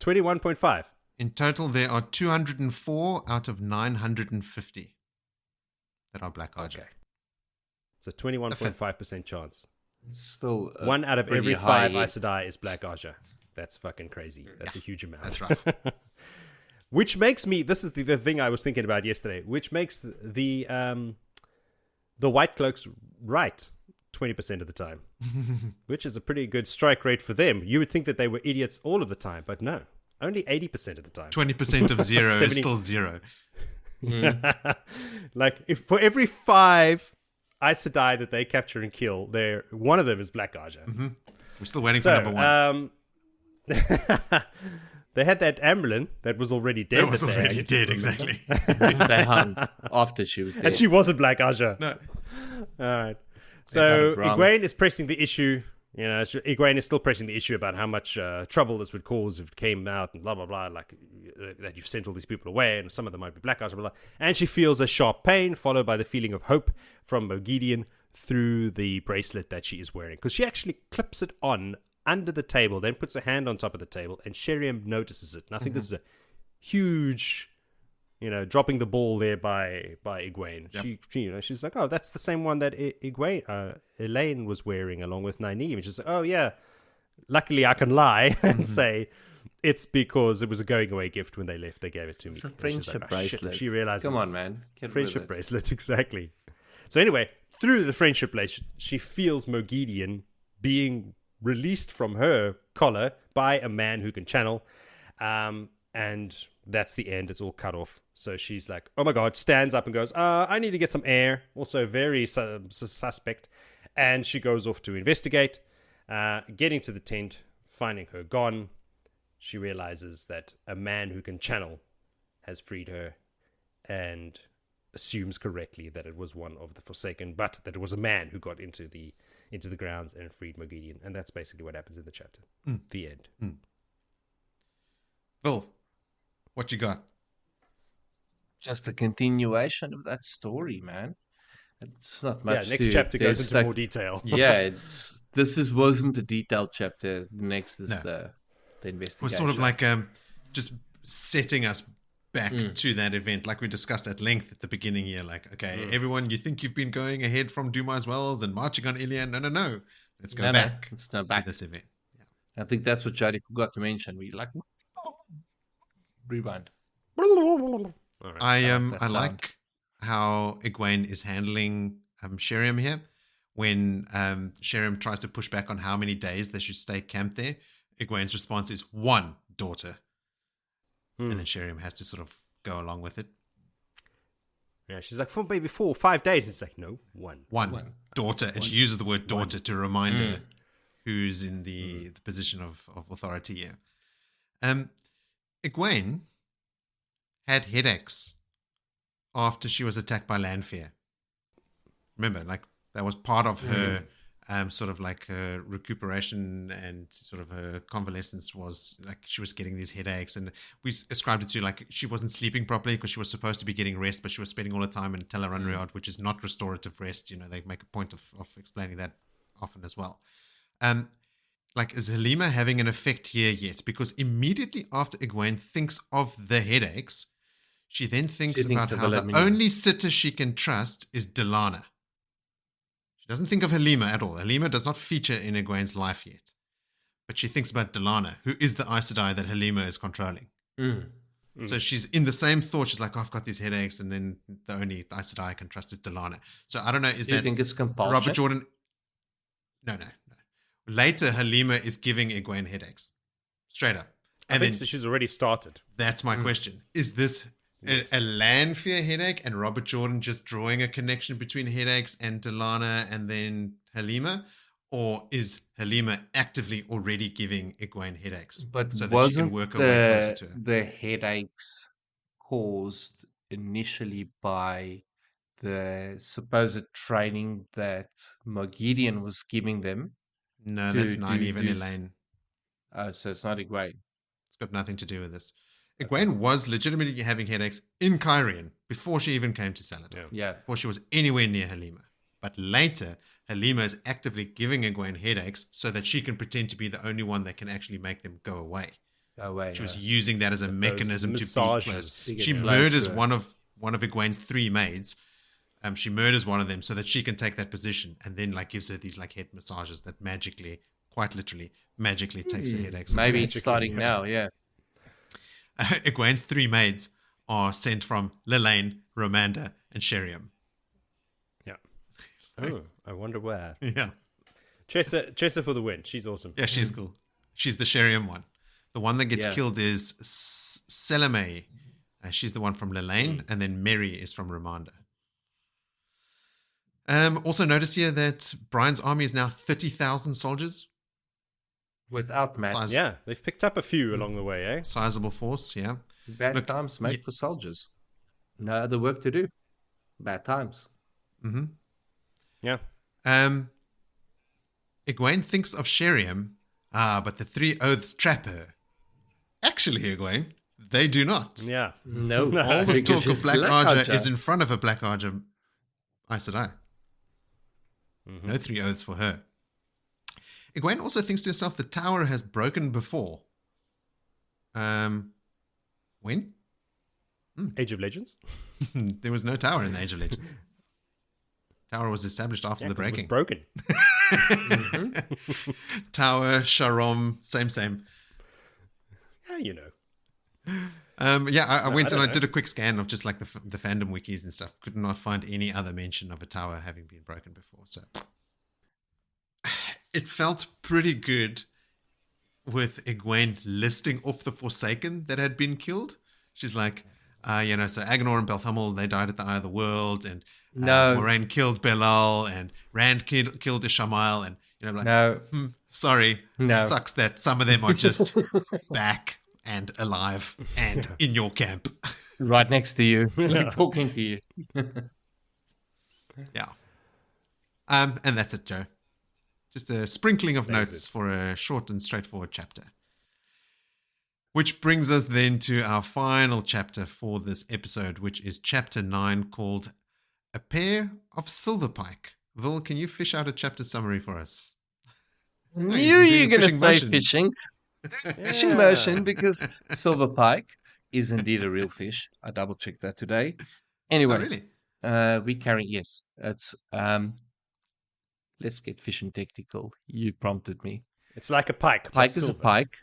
Speaker 2: 21.5.
Speaker 1: In total, there are 204 out of 950 that are Black Arger.
Speaker 2: Okay. So 21.5% chance.
Speaker 3: It's still
Speaker 2: 1 out of every 5 Aes Sedai is Black Arger. That's fucking crazy. That's a huge amount.
Speaker 1: That's rough.
Speaker 2: Which makes me, this is the thing I was thinking about yesterday, which makes the White Cloaks right 20% of the time, which is a pretty good strike rate for them. You would think that they were idiots all of the time, but no, only 80% of the time.
Speaker 1: 20% of 0 is still 0.
Speaker 2: If for every 5 Aes Sedai that they capture and kill, one of them is Black Arger.
Speaker 1: Mm-hmm. We're still waiting for number 1.
Speaker 2: They had that Caemlyn that was already dead.
Speaker 1: That was already dead, exactly.
Speaker 3: They hung after she was dead.
Speaker 2: And she wasn't Black Arger.
Speaker 1: No.
Speaker 2: All right. So Egwene is pressing the issue. Egwene is still pressing the issue about how much trouble this would cause if it came out and blah, blah, blah, that you've sent all these people away and some of them might be Black Arger, blah, blah. And she feels a sharp pain followed by the feeling of hope from Moghedien through the bracelet that she is wearing. Because she actually clips it on under the table, then puts a hand on top of the table, and Sheriam notices it. And I think this is a huge dropping the ball there by Egwene. Yep. She's like, oh, that's the same one that Egwene, Elaine was wearing along with Nynaeve. And she's like, oh yeah, luckily I can lie and say it's because it was a going away gift when they left. They gave it to me.
Speaker 3: It's a friendship bracelet.
Speaker 2: She realizes.
Speaker 3: Come on, man.
Speaker 2: Friendship bracelet, exactly. So anyway, through the friendship bracelet, she feels Moghedien being released from her collar by a man who can channel. And that's the end. It's all cut off. So she's like, oh my God, stands up and goes, I need to get some air. Also very suspect. And she goes off to investigate. Getting to the tent, finding her gone, she realizes that a man who can channel has freed her and assumes correctly that it was one of the Forsaken, but that it was a man who got into the grounds and freed Moghedien. And that's basically what happens in the chapter. The end.
Speaker 1: Bill, what you got?
Speaker 3: Just a continuation of that story, man. It's not much.
Speaker 2: Yeah, next chapter goes into more detail.
Speaker 3: Yeah, wasn't a detailed chapter. The next is the investigation.
Speaker 1: We're sort of like just setting us back to that event, like we discussed at length at the beginning here. Like, okay, everyone, you think you've been going ahead from Dumai's Wells and marching on Illian? No. Let's go back.
Speaker 3: Let's go back
Speaker 1: to this event.
Speaker 3: Yeah. I think that's what Jody forgot to mention. We like rewind.
Speaker 1: Right. I like how Egwene is handling Sheriam here. When Sheriam tries to push back on how many days they should stay camped there, Egwene's response is 1 daughter. And then Sheriam has to sort of go along with it.
Speaker 2: Yeah, she's like, maybe 4 or 5 days. It's like, no, 1.
Speaker 1: One daughter. And she uses the word daughter to remind her who's in the position of authority here. Egwene had headaches after she was attacked by Lanfear. Remember, like, that was part of her sort of like her recuperation and sort of her convalescence was like she was getting these headaches, and we ascribed it to like she wasn't sleeping properly because she was supposed to be getting rest, but she was spending all the time in Tel'aran'rhiod, which is not restorative rest. They make a point of explaining that often as well. Like, is Halima having an effect here yet? Because immediately after Egwene thinks of the headaches, she then thinks about how the only sitter she can trust is Delana. She doesn't think of Halima at all. Halima does not feature in Egwene's life yet. But she thinks about Delana, who is the Aes Sedai that Halima is controlling. So she's in the same thought. She's like, I've got these headaches, and then the only Aes Sedai I can trust is Delana. So I don't know,
Speaker 3: Do you think it's compulsion?
Speaker 1: Robert Jordan? No. Later, Halima is giving Egwene headaches. Straight up.
Speaker 2: And I think she's already started.
Speaker 1: That's my question. Is this a Lanfear headache and Robert Jordan just drawing a connection between headaches and Delana and then Halima? Or is Halima actively already giving Egwene headaches so that she can work her way closer to her?
Speaker 3: The headaches caused initially by the supposed training that Moghedien was giving them?
Speaker 1: No, that's Nynaeve and Elaine.
Speaker 3: Oh, so it's not Egwene.
Speaker 1: It's got nothing to do with this. Egwene was legitimately having headaches in Caerhun before she even came to Saladin.
Speaker 3: Yeah.
Speaker 1: Before she was anywhere near Halima. But later, Halima is actively giving Egwene headaches so that she can pretend to be the only one that can actually make them go away. She was using that as a mechanism to be close. She murders one of Egwene's 3 maids. She murders one of them so that she can take that position, and then like gives her these like head massages that magically, quite literally, takes her headaches.
Speaker 3: Maybe it's starting now, yeah.
Speaker 1: Egwene's 3 maids are sent from Lelaine, Romanda, and Sheriam.
Speaker 2: Yeah. Oh, I wonder where.
Speaker 1: Yeah.
Speaker 2: Chessa for the win. She's awesome.
Speaker 1: Yeah, she's cool. She's the Sheriam one. The one that gets killed is Seleme. She's the one from Lelaine, and then Mary is from Romanda. Also notice here that Brian's army is now 30,000 soldiers.
Speaker 3: Without Matt.
Speaker 2: Yeah, they've picked up a few along the way, eh?
Speaker 1: Sizable force, yeah.
Speaker 3: Bad times, mate, for soldiers. No other work to do. Bad times.
Speaker 1: Mm-hmm.
Speaker 2: Yeah.
Speaker 1: Egwene thinks of Sheriam, but the 3 oaths trap her. Actually, Egwene, they do not.
Speaker 2: Yeah.
Speaker 3: No.
Speaker 1: All this talk of Black Archer is in front of a Black Archer Aes Sedai. No 3 oaths for her. Egwene also thinks to herself, the tower has broken before. When?
Speaker 2: Age of Legends?
Speaker 1: There was no tower in the Age of Legends. Tower was established after the breaking.
Speaker 2: It was broken.
Speaker 1: Tower, Sheriam, same.
Speaker 2: Yeah, you know.
Speaker 1: I went and I did a quick scan of just like the fandom wikis and stuff. Could not find any other mention of a tower having been broken before. So it felt pretty good with Egwene listing off the Forsaken that had been killed. She's like, so Agenor and Belthamel, they died at the Eye of the World, and Moraine killed Belal, and Rand killed Ishamael, and sorry, it sucks that some of them are just back and alive and in your camp.
Speaker 3: Right next to you, talking to you.
Speaker 1: Yeah. And that's it, Joe. Just a sprinkling of notes for a short and straightforward chapter. Which brings us then to our final chapter for this episode, which is chapter 9, called A Pair of Silverpike. Vil, can you fish out a chapter summary for us?
Speaker 3: Knew you were going to say fishing. Fishing motion, because silverpike is indeed a real fish. I double checked that today. Anyway, we carry, yes, it's let's get fishing technical. You prompted me.
Speaker 2: It's like a pike.
Speaker 3: Pike is silver. A pike.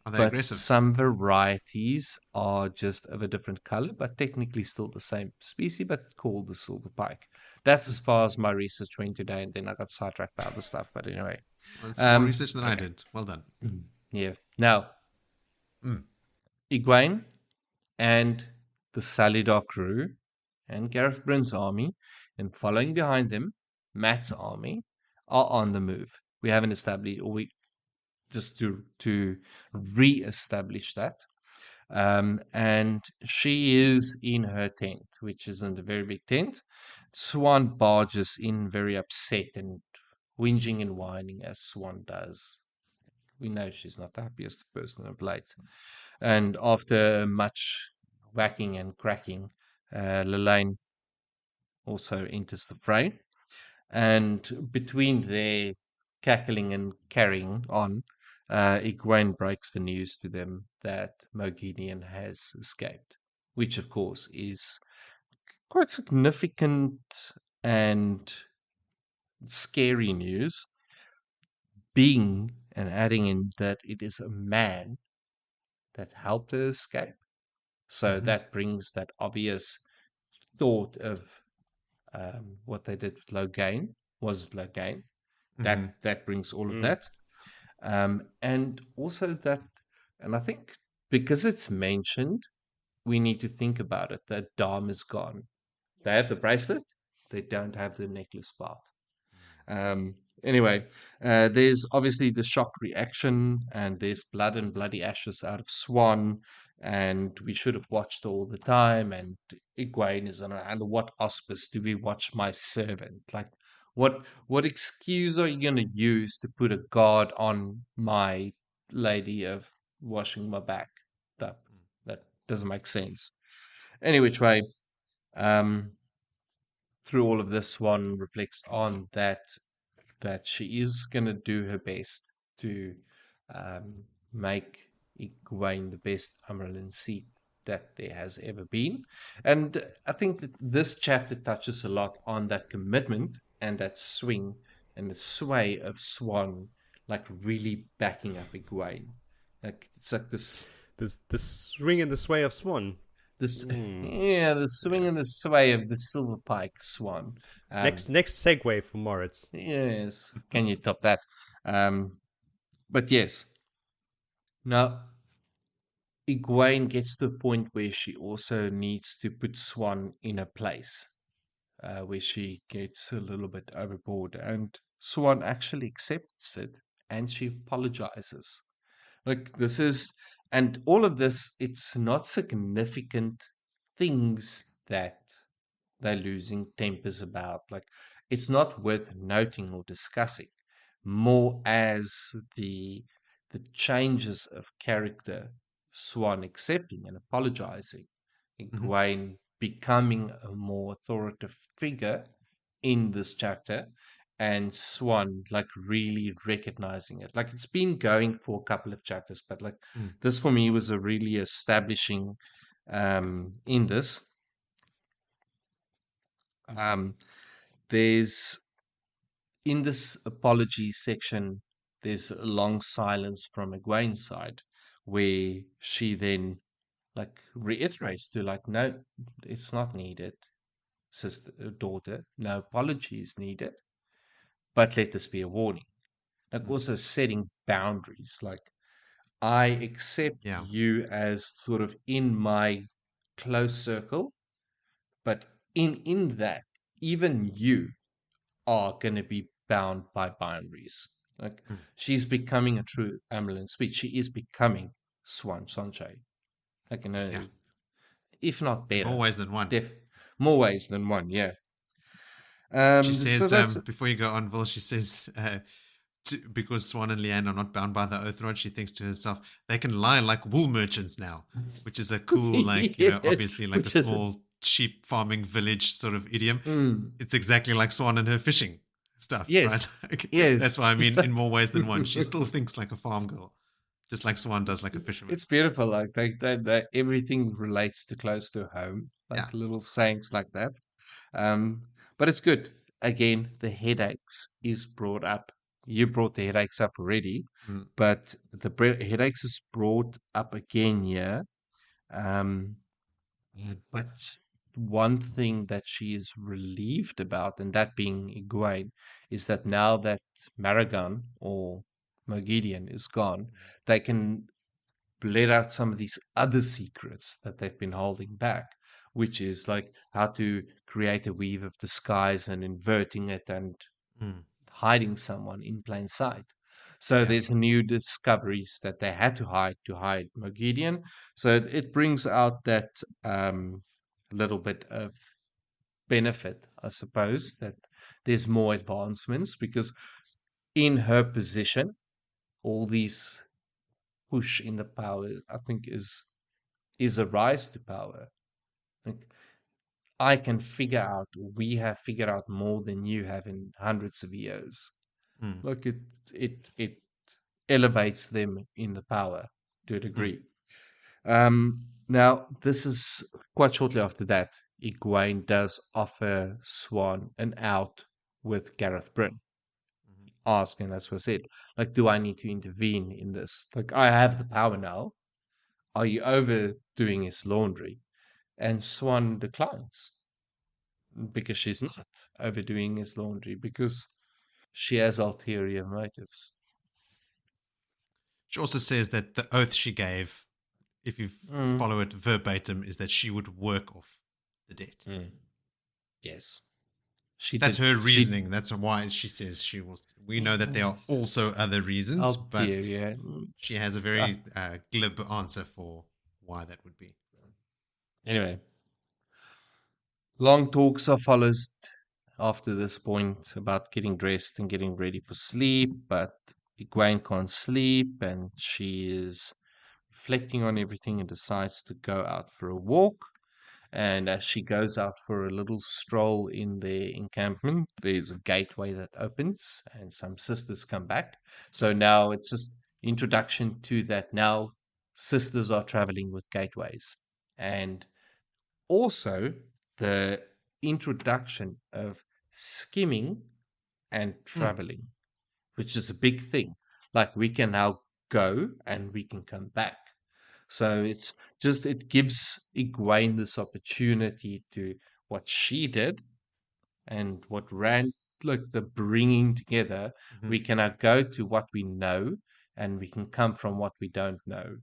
Speaker 1: Are they
Speaker 3: but
Speaker 1: aggressive?
Speaker 3: Some varieties are just of a different color, but technically still the same species, but called the silver pike. That's as far as my research went today, and then I got sidetracked by other stuff. But anyway,
Speaker 1: that's more research than I did. Well done.
Speaker 3: Yeah. Now, Egwene and the Salidar crew and Gareth Bryn's army, and following behind them, Matt's army, are on the move. We haven't established, or we just to re-establish that. And she is in her tent, which isn't a very big tent. Swan barges in very upset and whinging and whining as Swan does. We know she's not the happiest person of late. And after much whacking and cracking, Leane also enters the fray. And between their cackling and carrying on, Egwene breaks the news to them that Moghedien has escaped, which of course is quite significant and scary news, being and adding in that it is a man that helped her escape. So that brings that obvious thought of what they did with Logain. Was it Logain? That brings all of that. And also that, and I think because it's mentioned, we need to think about it, that Dom is gone. They have the bracelet, they don't have the necklace part. Anyway, there's obviously the shock reaction, and there's blood and bloody ashes out of Swan, and we should have watched all the time, and Egwene is under what auspice do we watch my servant? Like, what excuse are you going to use to put a guard on my lady of washing my back? That doesn't make sense. Any which way, through all of this, Swan reflects on that she is going to do her best to make Egwene the best Amyrlin seat that there has ever been. And I think that this chapter touches a lot on that commitment and that swing and the sway of Swan, like really backing up Egwene. Like it's like this
Speaker 2: the swing and the sway of Swan.
Speaker 3: The swing and the sway of the silver pike Swan.
Speaker 2: Next segue for Moritz.
Speaker 3: Yes, can you top that? But yes. Now, Egwene gets to a point where she also needs to put Swan in a place where she gets a little bit overboard, and Swan actually accepts it, and she apologizes. Like this is, and all of this, it's not significant things that they're losing tempers about. Like it's not worth noting or discussing, more as the changes of character, Swan accepting and apologizing, Egwene becoming a more authoritative figure in this chapter, and Swan like really recognizing it. Like it's been going for a couple of chapters, but like this for me was a really establishing in this. There's in this apology section, there's a long silence from Egwene's side, where she then reiterates to no, it's not needed, sister, daughter, no apology is needed, but let this be a warning. Also setting boundaries, I accept you as sort of in my close circle, but in that, even you are going to be bound by boundaries. She's becoming a true Amyrlin speech. She is becoming Siuan Sanche. If not better.
Speaker 1: More ways than one.
Speaker 3: More ways than one, yeah.
Speaker 1: She says,
Speaker 3: so
Speaker 1: before you go on, Vil, she says, because Siuan and Leane are not bound by the oath rod, she thinks to herself, they can lie like wool merchants now, which is a cool, obviously a small sheep farming village sort of idiom. It's exactly like Siuan and her fishing stuff,
Speaker 3: yes.
Speaker 1: right?
Speaker 3: Yes.
Speaker 1: That's why I mean, in more ways than one, she still thinks like a farm girl, just like Siuan does like a fisherman.
Speaker 3: It's beautiful. They everything relates to close to home, little sayings like that. But it's good. Again, the headaches is brought up. You brought the headaches up already, but the headaches is brought up again here. But one thing that she is relieved about, and that being Egwene, is that now that Maragon or Moghedien is gone, they can let out some of these other secrets that they've been holding back, which is how to create a weave of disguise and inverting it and hiding someone in plain sight. So there's new discoveries that they had to hide Moghedien. So it brings out that little bit of benefit, I suppose, that there's more advancements, because in her position, all these push in the power, I think, is a rise to power. I can figure out, we have figured out more than you have in hundreds of years. It elevates them in the power to a degree. Now, this is quite shortly after that, Egwene does offer Siuan an out with Gareth Bryn, asking, as was said, do I need to intervene in this? I have the power now. Are you overdoing his laundry? And Siuan declines, because she's not overdoing his laundry, because she has ulterior motives.
Speaker 1: She also says that the oath she gave, if you follow it verbatim, is that she would work off the debt.
Speaker 3: Yes.
Speaker 1: That's her reasoning. That's why she says she will. We know that there are also other reasons, but she has a very glib answer for why that would be.
Speaker 3: Anyway, long talks are followed after this point about getting dressed and getting ready for sleep, but Egwene can't sleep, and she is reflecting on everything and decides to go out for a walk. And as she goes out for a little stroll in their encampment, there's a gateway that opens and some sisters come back. So now it's just introduction to that. Now sisters are traveling with gateways. And also the introduction of skimming and traveling, which is a big thing. We can now go and we can come back. So it gives Egwene this opportunity to what she did and what ran, the bringing together. We can now go to what we know, and we can come from what we don't know.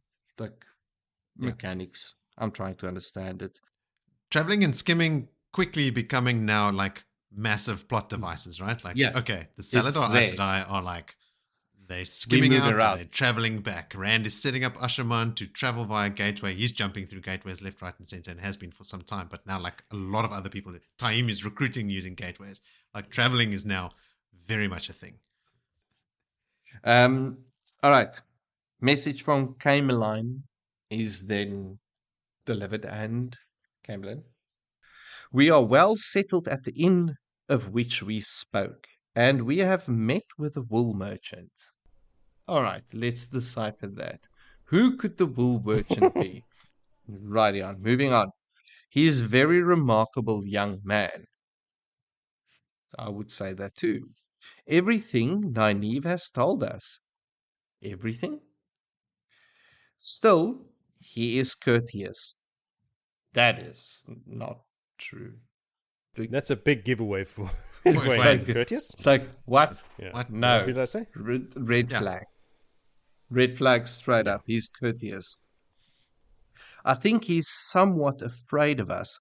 Speaker 3: Mechanics. I'm trying to understand it.
Speaker 1: Traveling and skimming quickly becoming now massive plot devices, right? Okay, the Saladar Aes Sedai are they're skimming out and they're traveling back. Rand is setting up Asherman to travel via Gateway. He's jumping through gateways left, right, and center, and has been for some time. But now, a lot of other people, Taim is recruiting using gateways. Traveling is now very much a thing.
Speaker 3: All right. Message from Caemlyn is then delivered, and Caemlyn. We are well settled at the inn of which we spoke, and we have met with a wool merchant. All right, let's decipher that. Who could the wool merchant be? Righty on. Moving on. He is a very remarkable young man. I would say that too. Everything Nynaeve has told us. Everything? Still, he is courteous. That is not true.
Speaker 2: That's a big giveaway for
Speaker 1: Egwene.
Speaker 2: courteous.
Speaker 3: It's like, what?
Speaker 2: Yeah.
Speaker 1: What?
Speaker 3: No.
Speaker 2: What did I say?
Speaker 3: Red
Speaker 1: Yeah.
Speaker 3: flag. Red flag straight up. He's courteous. I think he's somewhat afraid of us,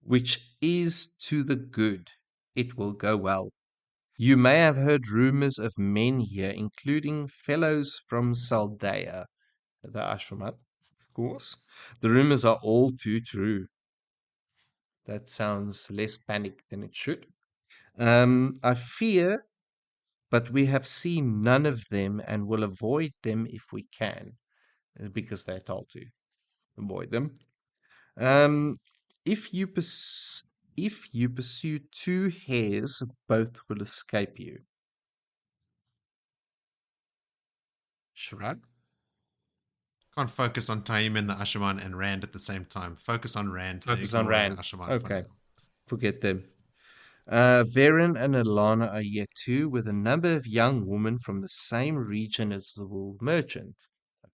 Speaker 3: which is to the good. It will go well. You may have heard rumors of men here, including fellows from Saldaya, the Ashramat, of course. The rumors are all too true. That sounds less panicked than it should. I fear, but we have seen none of them and will avoid them if we can, because they're told to avoid them. If you pursue two hares, both will escape you. Shrug.
Speaker 1: Can't focus on Taim and the Ashaman and Rand at the same time. Focus on Rand.
Speaker 3: Focus on
Speaker 1: ignore
Speaker 3: Rand.
Speaker 1: The Ashaman for
Speaker 3: Okay.
Speaker 1: now.
Speaker 3: Forget them. Perrin and Illian are here too, with a number of young women from the same region as the wool merchant.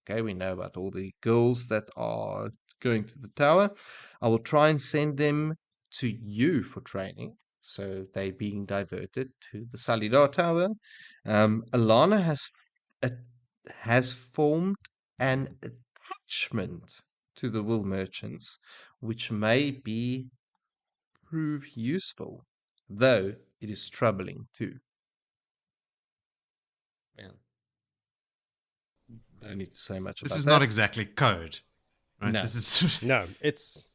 Speaker 3: Okay, we know about all the girls that are going to the tower. I will try and send them to you for training. So they're being diverted to the Salidar Tower. Alana has formed an attachment to the wool merchants, which may prove useful, though it is troubling too. Yeah. Don't need to say much about that.
Speaker 1: This is not exactly code, right?
Speaker 3: No.
Speaker 1: This is
Speaker 2: No, it's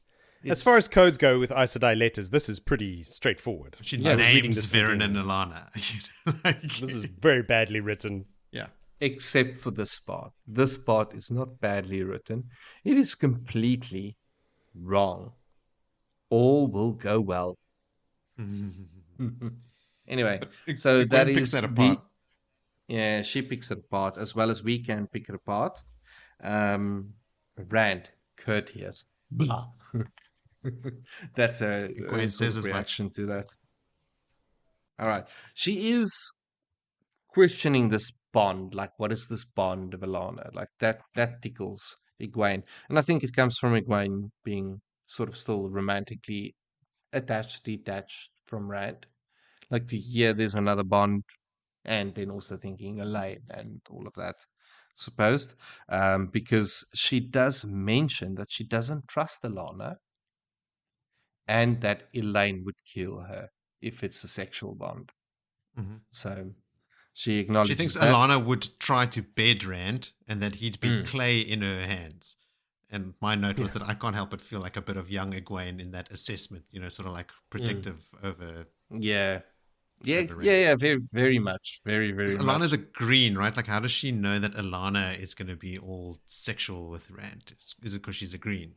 Speaker 2: as far as codes go with Aes Sedai letters, this is pretty straightforward.
Speaker 1: she
Speaker 2: I was reading
Speaker 1: names
Speaker 2: this
Speaker 1: Perrin
Speaker 2: thinking,
Speaker 1: and Illian. Like,
Speaker 2: This is very badly written.
Speaker 1: yeah.
Speaker 3: Except for this part. This part is not badly written. It is completely wrong. All will go well. Anyway, so
Speaker 1: Egwene
Speaker 3: that
Speaker 1: picks
Speaker 3: is
Speaker 1: that apart.
Speaker 3: Yeah, she picks it apart as well as we can pick it apart. Rand, courteous, blah. That's a
Speaker 1: Egwene says as much.
Speaker 3: reaction to that. All right, she is questioning this bond. Like, what is this bond of Alana? Like that tickles Egwene, and I think it comes from Egwene being sort of still romantically attached, detached from Rand. Like to hear there's another bond, and then also thinking Elaine and all of that, supposed, because she does mention that she doesn't trust Alana, and that Elaine would kill her if it's a sexual bond.
Speaker 1: Mm-hmm.
Speaker 3: So she acknowledges
Speaker 1: She thinks
Speaker 3: that.
Speaker 1: Alana would try to bed Rand and that he'd be clay in her hands. And my note was that I can't help but feel like a bit of young Egwene in that assessment, sort of like protective over.
Speaker 3: Yeah,
Speaker 1: Rand.
Speaker 3: very, very much, very, very much.
Speaker 1: Alana's a green, right? Like, how does she know that Alana is going to be all sexual with Rand? Is it because she's a green?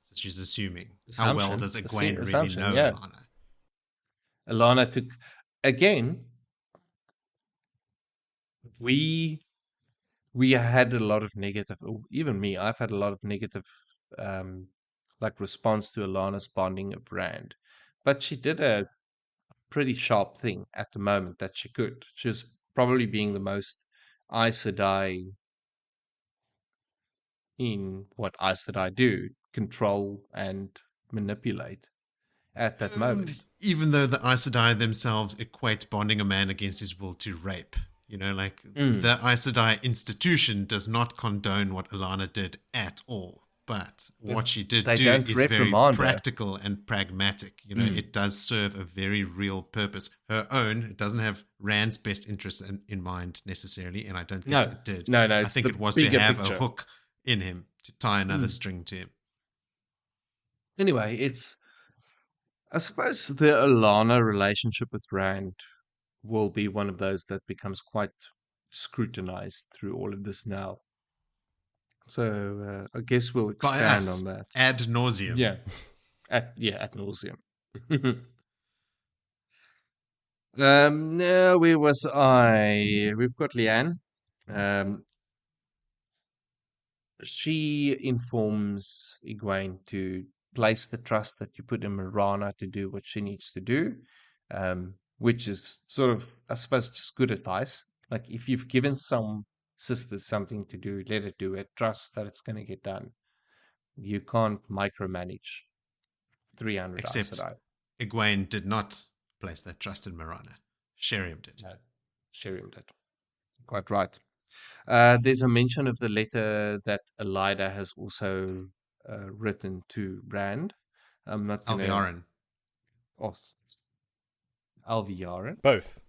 Speaker 1: So she's assuming. How well does Egwene really know Alana?
Speaker 3: Alana took, again, we had a lot of negative, even me, I've had a lot of negative like response to Alana's bonding of Rand. But she did a pretty sharp thing at the moment that she could. She's probably being the most Aes Sedai in what Aes Sedai do, control and manipulate at that moment.
Speaker 1: Even though the Aes Sedai themselves equate bonding a man against his will to rape. The Aes Sedai institution does not condone what Alana did at all. But what she did do is very practical and pragmatic. It does serve a very real purpose. Her own, it doesn't have Rand's best interests in mind necessarily, and I don't think it did.
Speaker 3: No,
Speaker 1: I think it was to have a hook in him, to tie another string to him.
Speaker 3: Anyway, I suppose the Alana relationship with Rand will be one of those that becomes quite scrutinized through all of this now. So I guess we'll expand on that
Speaker 1: ad nauseum.
Speaker 3: Yeah, ad nauseum. Now where was I? We've got Leanne. she informs Egwene to place the trust that you put in Mirana to do what she needs to do, which is sort of, I suppose, just good advice. Like, if you've given some sisters something to do, let it do it. Trust that it's going to get done. You can't micromanage 300 Aes
Speaker 1: Except
Speaker 3: Sedai.
Speaker 1: Egwene did not place that trust in Mirana. Sheriam did.
Speaker 3: No, Sheriam did. Quite right. There's a mention of the letter that Elida has also written to Rand. I'm not going to...
Speaker 1: Alviarin.
Speaker 3: Oh, Alviarin?
Speaker 2: Both.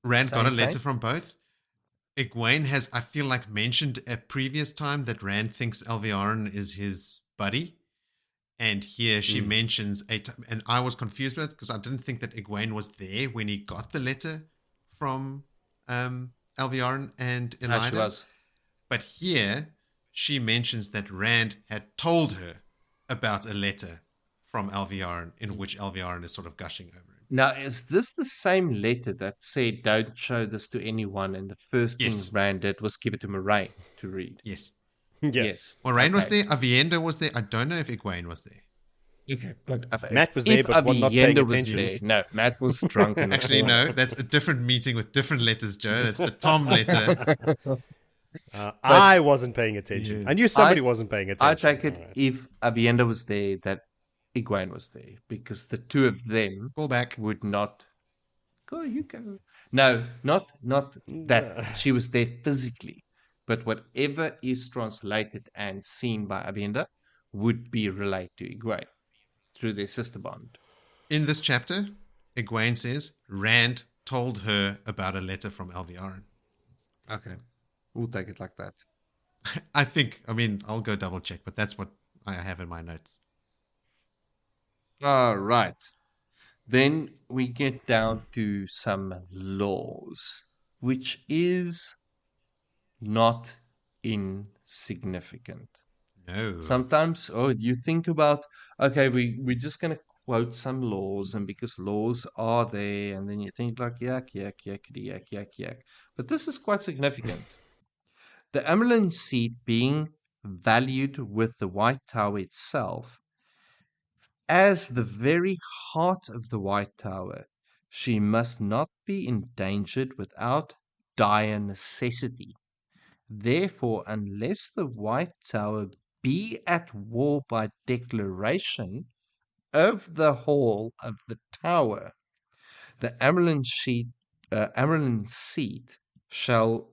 Speaker 1: Rand got a letter from both. Egwene has, I feel like, mentioned at previous time that Rand thinks Alviarin is his buddy. And here she mentions and I was confused with it because I didn't think that Egwene was there when he got the letter from Alviarin and Elida.
Speaker 3: She was.
Speaker 1: But here she mentions that Rand had told her about a letter from Alviarin in which Alviarin is sort of gushing over him.
Speaker 3: Now, is this the same letter that said, don't show this to anyone, and the first thing Rand did was give it to Moraine to read?
Speaker 1: Yes.
Speaker 3: Yes.
Speaker 1: Moraine was there. Avienda was there. I don't know if Egwene was there.
Speaker 3: Okay. But
Speaker 2: Matt was there, but not paying attention.
Speaker 3: No, Matt was drunk.
Speaker 1: Actually, no. That's a different meeting with different letters, Joe. That's the Tom letter.
Speaker 2: I wasn't paying attention. I knew somebody was't paying attention.
Speaker 3: I take it if Avienda was there, that Egwene was there, because the two of them would not. Go, you go. No, not that she was there physically, but whatever is translated and seen by Avienda would be relayed to Egwene through their sister bond.
Speaker 1: In this chapter, Egwene says Rand told her about a letter from Alviarin.
Speaker 3: Okay. We'll take it like that.
Speaker 1: I mean, I'll go double check, but that's what I have in my notes.
Speaker 3: All right. Then we get down to some laws, which is not insignificant.
Speaker 1: No.
Speaker 3: Sometimes, you think about, okay, we're just going to quote some laws, and because laws are there, and then you think like, yak, yakety, yak. But this is quite significant. The Caemlyn seat being valued with the White Tower itself, as the very heart of the White Tower, she must not be endangered without dire necessity. Therefore, unless the White Tower be at war by declaration of the hall of the tower, the Caemlyn seat shall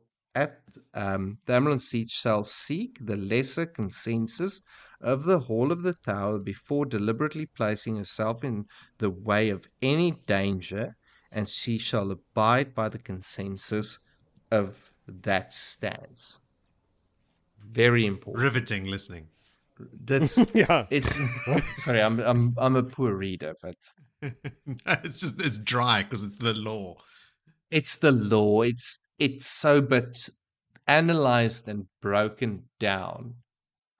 Speaker 3: seek the lesser consensus of the hall of the tower before deliberately placing herself in the way of any danger, and she shall abide by the consensus of that stance. Very important.
Speaker 1: Riveting listening.
Speaker 3: That's It's sorry, I'm a poor reader, but
Speaker 1: it's dry because it's the law.
Speaker 3: It's the law. It's so, but analyzed and broken down,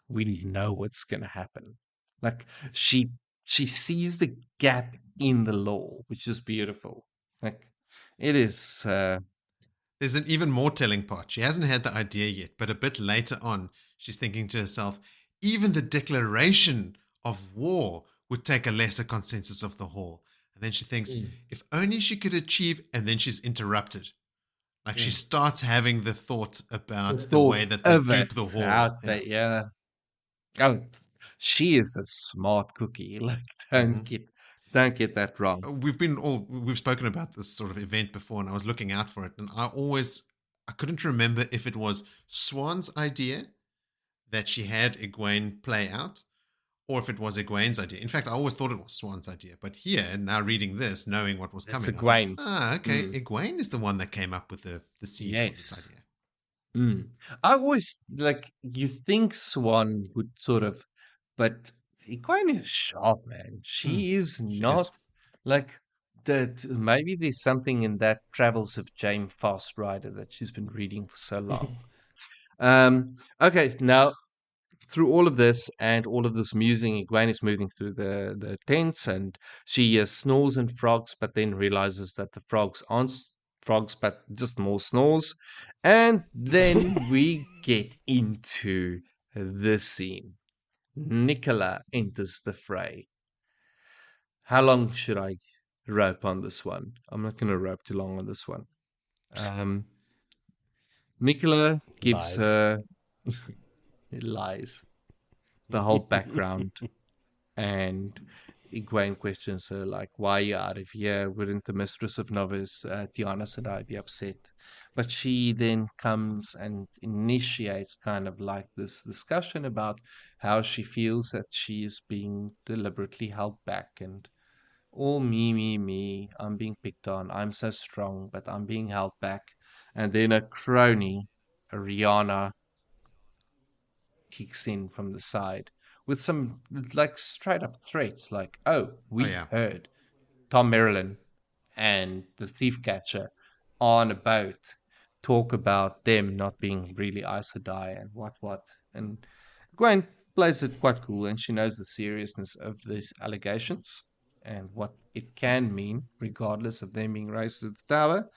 Speaker 3: we know what's going to happen. Like she sees the gap in the law, which is beautiful. Like it is.
Speaker 1: There's an even more telling part. She hasn't had the idea yet, but a bit later on, she's thinking to herself, even the declaration of war would take a lesser consensus of the hall. And then she thinks, if only she could achieve, and then she's interrupted. Like she starts having the thought about the way that they dupe the hall.
Speaker 3: Oh, she is a smart cookie. Like don't get that wrong.
Speaker 1: We've spoken about this sort of event before, and I was looking out for it, and I couldn't remember if it was Swan's idea that she had Egwene play out, or if it was Egwene's idea. In fact, I always thought it was Swan's idea. But here, now reading this, knowing what was coming,
Speaker 3: Egwene.
Speaker 1: Okay. Egwene is the one that came up with the seed for this idea.
Speaker 3: I always, you think Swan would sort of, but Egwene is sharp, man. She is not, that. Maybe there's something in that Travels of Jane Fast Rider that she's been reading for so long. Okay, now, through all of this and all of this musing, Egwene is moving through the tents, and she snores and frogs, but then realizes that the frogs aren't frogs, but just more snores. And then we get into this scene. Nicola enters the fray. How long should I rope on this one? I'm not going to rope too long on this one. Nicola gives her lies, the whole background, and Egwene questions her, like, why are you out of here? Wouldn't the mistress of novice, Tiana said, I'd be upset. But she then comes and initiates kind of like this discussion about how she feels that she is being deliberately held back and all me, I'm being picked on, I'm so strong, but I'm being held back. And then a crony, Rihanna, kicks in from the side with some like straight up threats like, oh, we heard Tom Marilyn and the thief catcher on a boat talk about them not being really Aes Sedai and what. And Gwen plays it quite cool, and she knows the seriousness of these allegations and what it can mean, regardless of them being raised to the tower.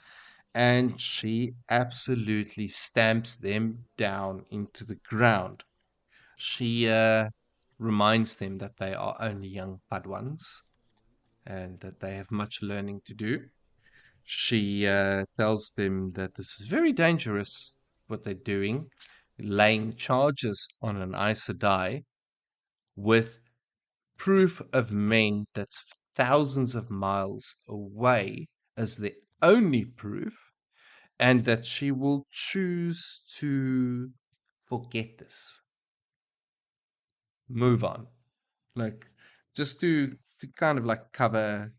Speaker 3: And she absolutely stamps them down into the ground. She reminds them that they are only young Padwans and that they have much learning to do. She tells them that this is very dangerous, what they're doing, laying charges on an Aes Sedai with proof of men that's thousands of miles away as the only proof, and that she will choose to forget this. Move on. Like, just to kind of like cover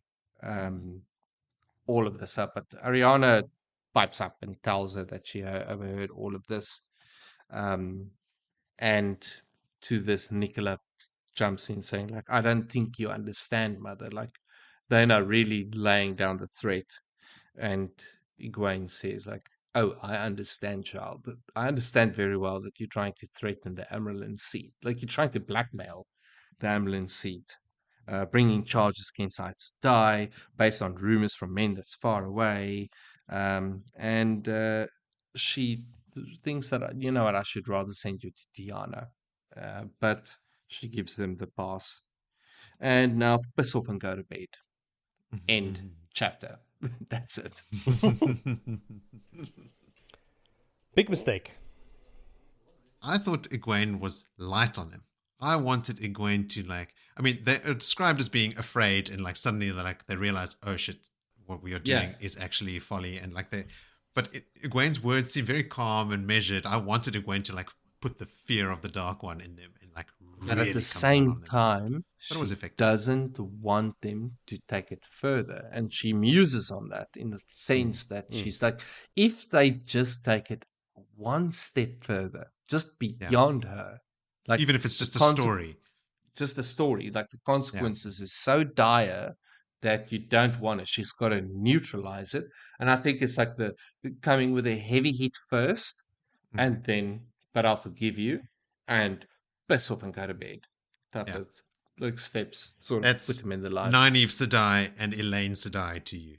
Speaker 3: all of this up. But Ariana pipes up and tells her that she overheard all of this. And to this, Nicola jumps in saying, like, I don't think you understand, mother. Like, they're not really laying down the threat. And Egwene says, like, oh, I understand, child. I understand very well that you're trying to threaten the Amyrlin seat. Like, you're trying to blackmail the Amyrlin seat. Bringing charges against Aes Sedai based on rumors from men that's far away. And she thinks that, you know what, I should rather send you to Tiana. But she gives them the pass. And now piss off and go to bed. End chapter. That's it.
Speaker 2: Big mistake.
Speaker 1: I thought Egwene was light on them. I wanted Egwene to they're described as being afraid, and like suddenly they realize, oh shit, what we are doing is actually folly, and but Egwene's words seem very calm and measured. I wanted Egwene to put the fear of the Dark One in them and really
Speaker 3: but at the same time, she doesn't want them to take it further, and she muses on that in the sense that she's like, if they just take it one step further, just beyond her, like
Speaker 1: even if it's just a story,
Speaker 3: like the consequences is so dire that you don't want it. She's got to neutralize it, and I think it's like the coming with a heavy hit first, and then, but I'll forgive you, and piss off and go to bed. Type of like steps, sort of put them in the line.
Speaker 1: Nynaeve Sedai and Elaine Sedai to you.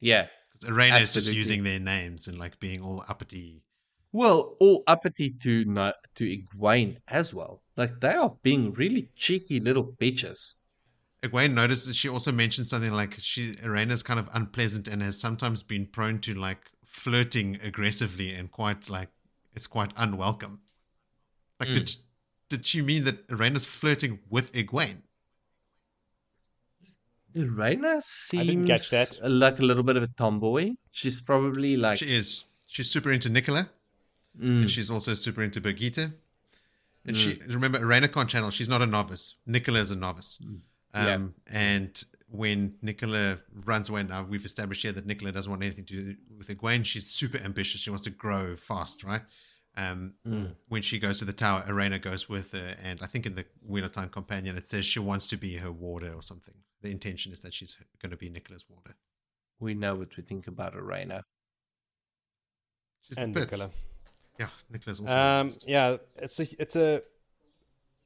Speaker 3: Yeah.
Speaker 1: Because Areina is just using their names and being all uppity.
Speaker 3: Well, all uppity to Egwene as well. Like, they are being really cheeky little bitches.
Speaker 1: Egwene noticed that she also mentioned something like Areina's kind of unpleasant and has sometimes been prone to flirting aggressively and it's quite unwelcome. Did she mean that Areina's flirting with Egwene?
Speaker 3: Areina seems
Speaker 2: I didn't catch that.
Speaker 3: Like a little bit of a tomboy. She's probably like...
Speaker 1: She is. She's super into Nicola. And she's also super into Birgitte. And remember, Areina can't channel. She's not a novice. Nicola is a novice. And when Nicola runs away, now we've established here that Nicola doesn't want anything to do with Egwene. She's super ambitious. She wants to grow fast, right? When she goes to the tower, Areina goes with her. And I think in the Wheel of Time Companion, it says she wants to be her warder or something. The intention is that she's going to be Nicola's warder.
Speaker 3: We know what we think about Areina.
Speaker 1: She's
Speaker 2: and
Speaker 1: the bits.
Speaker 2: Nicola.
Speaker 1: Yeah, Nicola's also.
Speaker 2: Yeah, it's a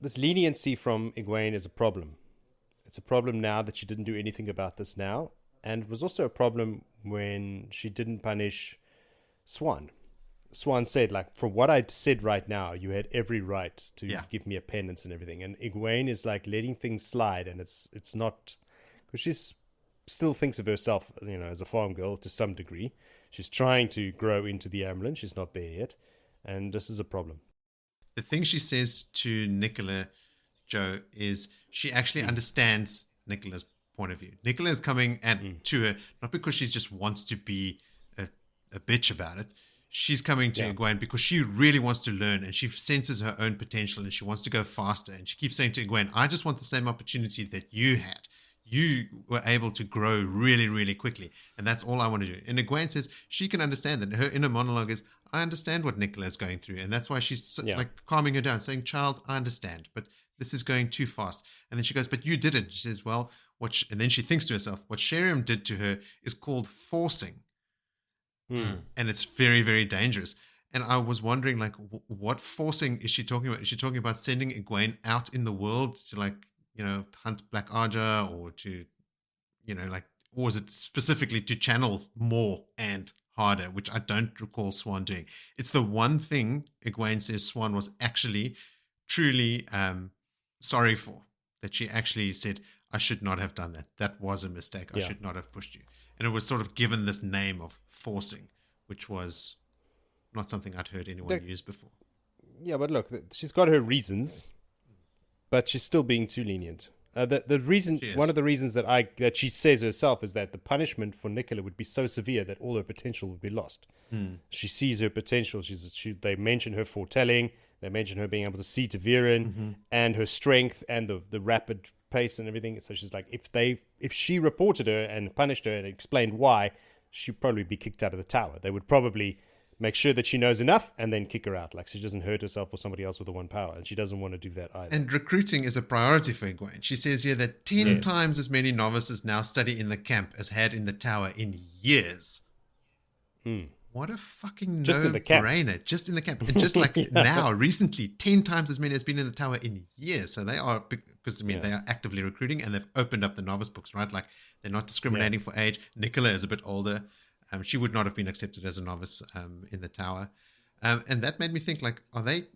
Speaker 2: this leniency from Egwene is a problem. It's a problem now that she didn't do anything about this now, and it was also a problem when she didn't punish Siuan. Swan said, like, from what I said right now, you had every right to give me a penance and everything. And Egwene is like letting things slide, and it's not, because she's still thinks of herself, as a farm girl to some degree. She's trying to grow into the Amyrlin. She's not there yet, and this is a problem.
Speaker 1: The thing she says to Nicola, Joe, is she actually understands Nicola's point of view. Nicola is coming to her not because she just wants to be a bitch about it. She's coming to Egwene because she really wants to learn, and she senses her own potential, and she wants to go faster. And she keeps saying to Egwene, I just want the same opportunity that you had. You were able to grow really, really quickly, and that's all I want to do. And Egwene says she can understand that. Her inner monologue is, I understand what Nicola is going through, and that's why she's like calming her down, saying, child, I understand, but this is going too fast. And then she goes, but you did it. She says, well, and then she thinks to herself, what Sheriam did to her is called forcing. And it's very, very dangerous. And I was wondering, like, what forcing is she talking about? Is she talking about sending Egwene out in the world to, like, hunt Black Arja, or to, or is it specifically to channel more and harder, which I don't recall Swan doing? It's the one thing Egwene says Swan was actually truly sorry for, that she actually said, I should not have done that. That was a mistake. I should not have pushed you. And it was sort of given this name of forcing, which was not something I'd heard anyone use before.
Speaker 2: Yeah, but look, she's got her reasons, but she's still being too lenient. The reason, one of the reasons that she says herself is that the punishment for Nicola would be so severe that all her potential would be lost. She sees her potential. They mention her foretelling. They mention her being able to see Tevirin and her strength and the rapid pace and everything. So she's like, if she reported her and punished her and explained why, she'd probably be kicked out of the tower. They would probably make sure that she knows enough and then kick her out. Like, she doesn't hurt herself or somebody else with the one power, and she doesn't want to do that either.
Speaker 1: And recruiting is a priority for Egwene. She says here that 10 times as many novices now study in the camp as had in the tower in years. What a fucking no-brainer. Just in the camp. And just like now, recently, 10 times as many has been in the tower in years. So they are, because they are actively recruiting, and they've opened up the novice books, right? Like, they're not discriminating for age. Nicola is a bit older. She would not have been accepted as a novice in the tower. And that made me think, like, are the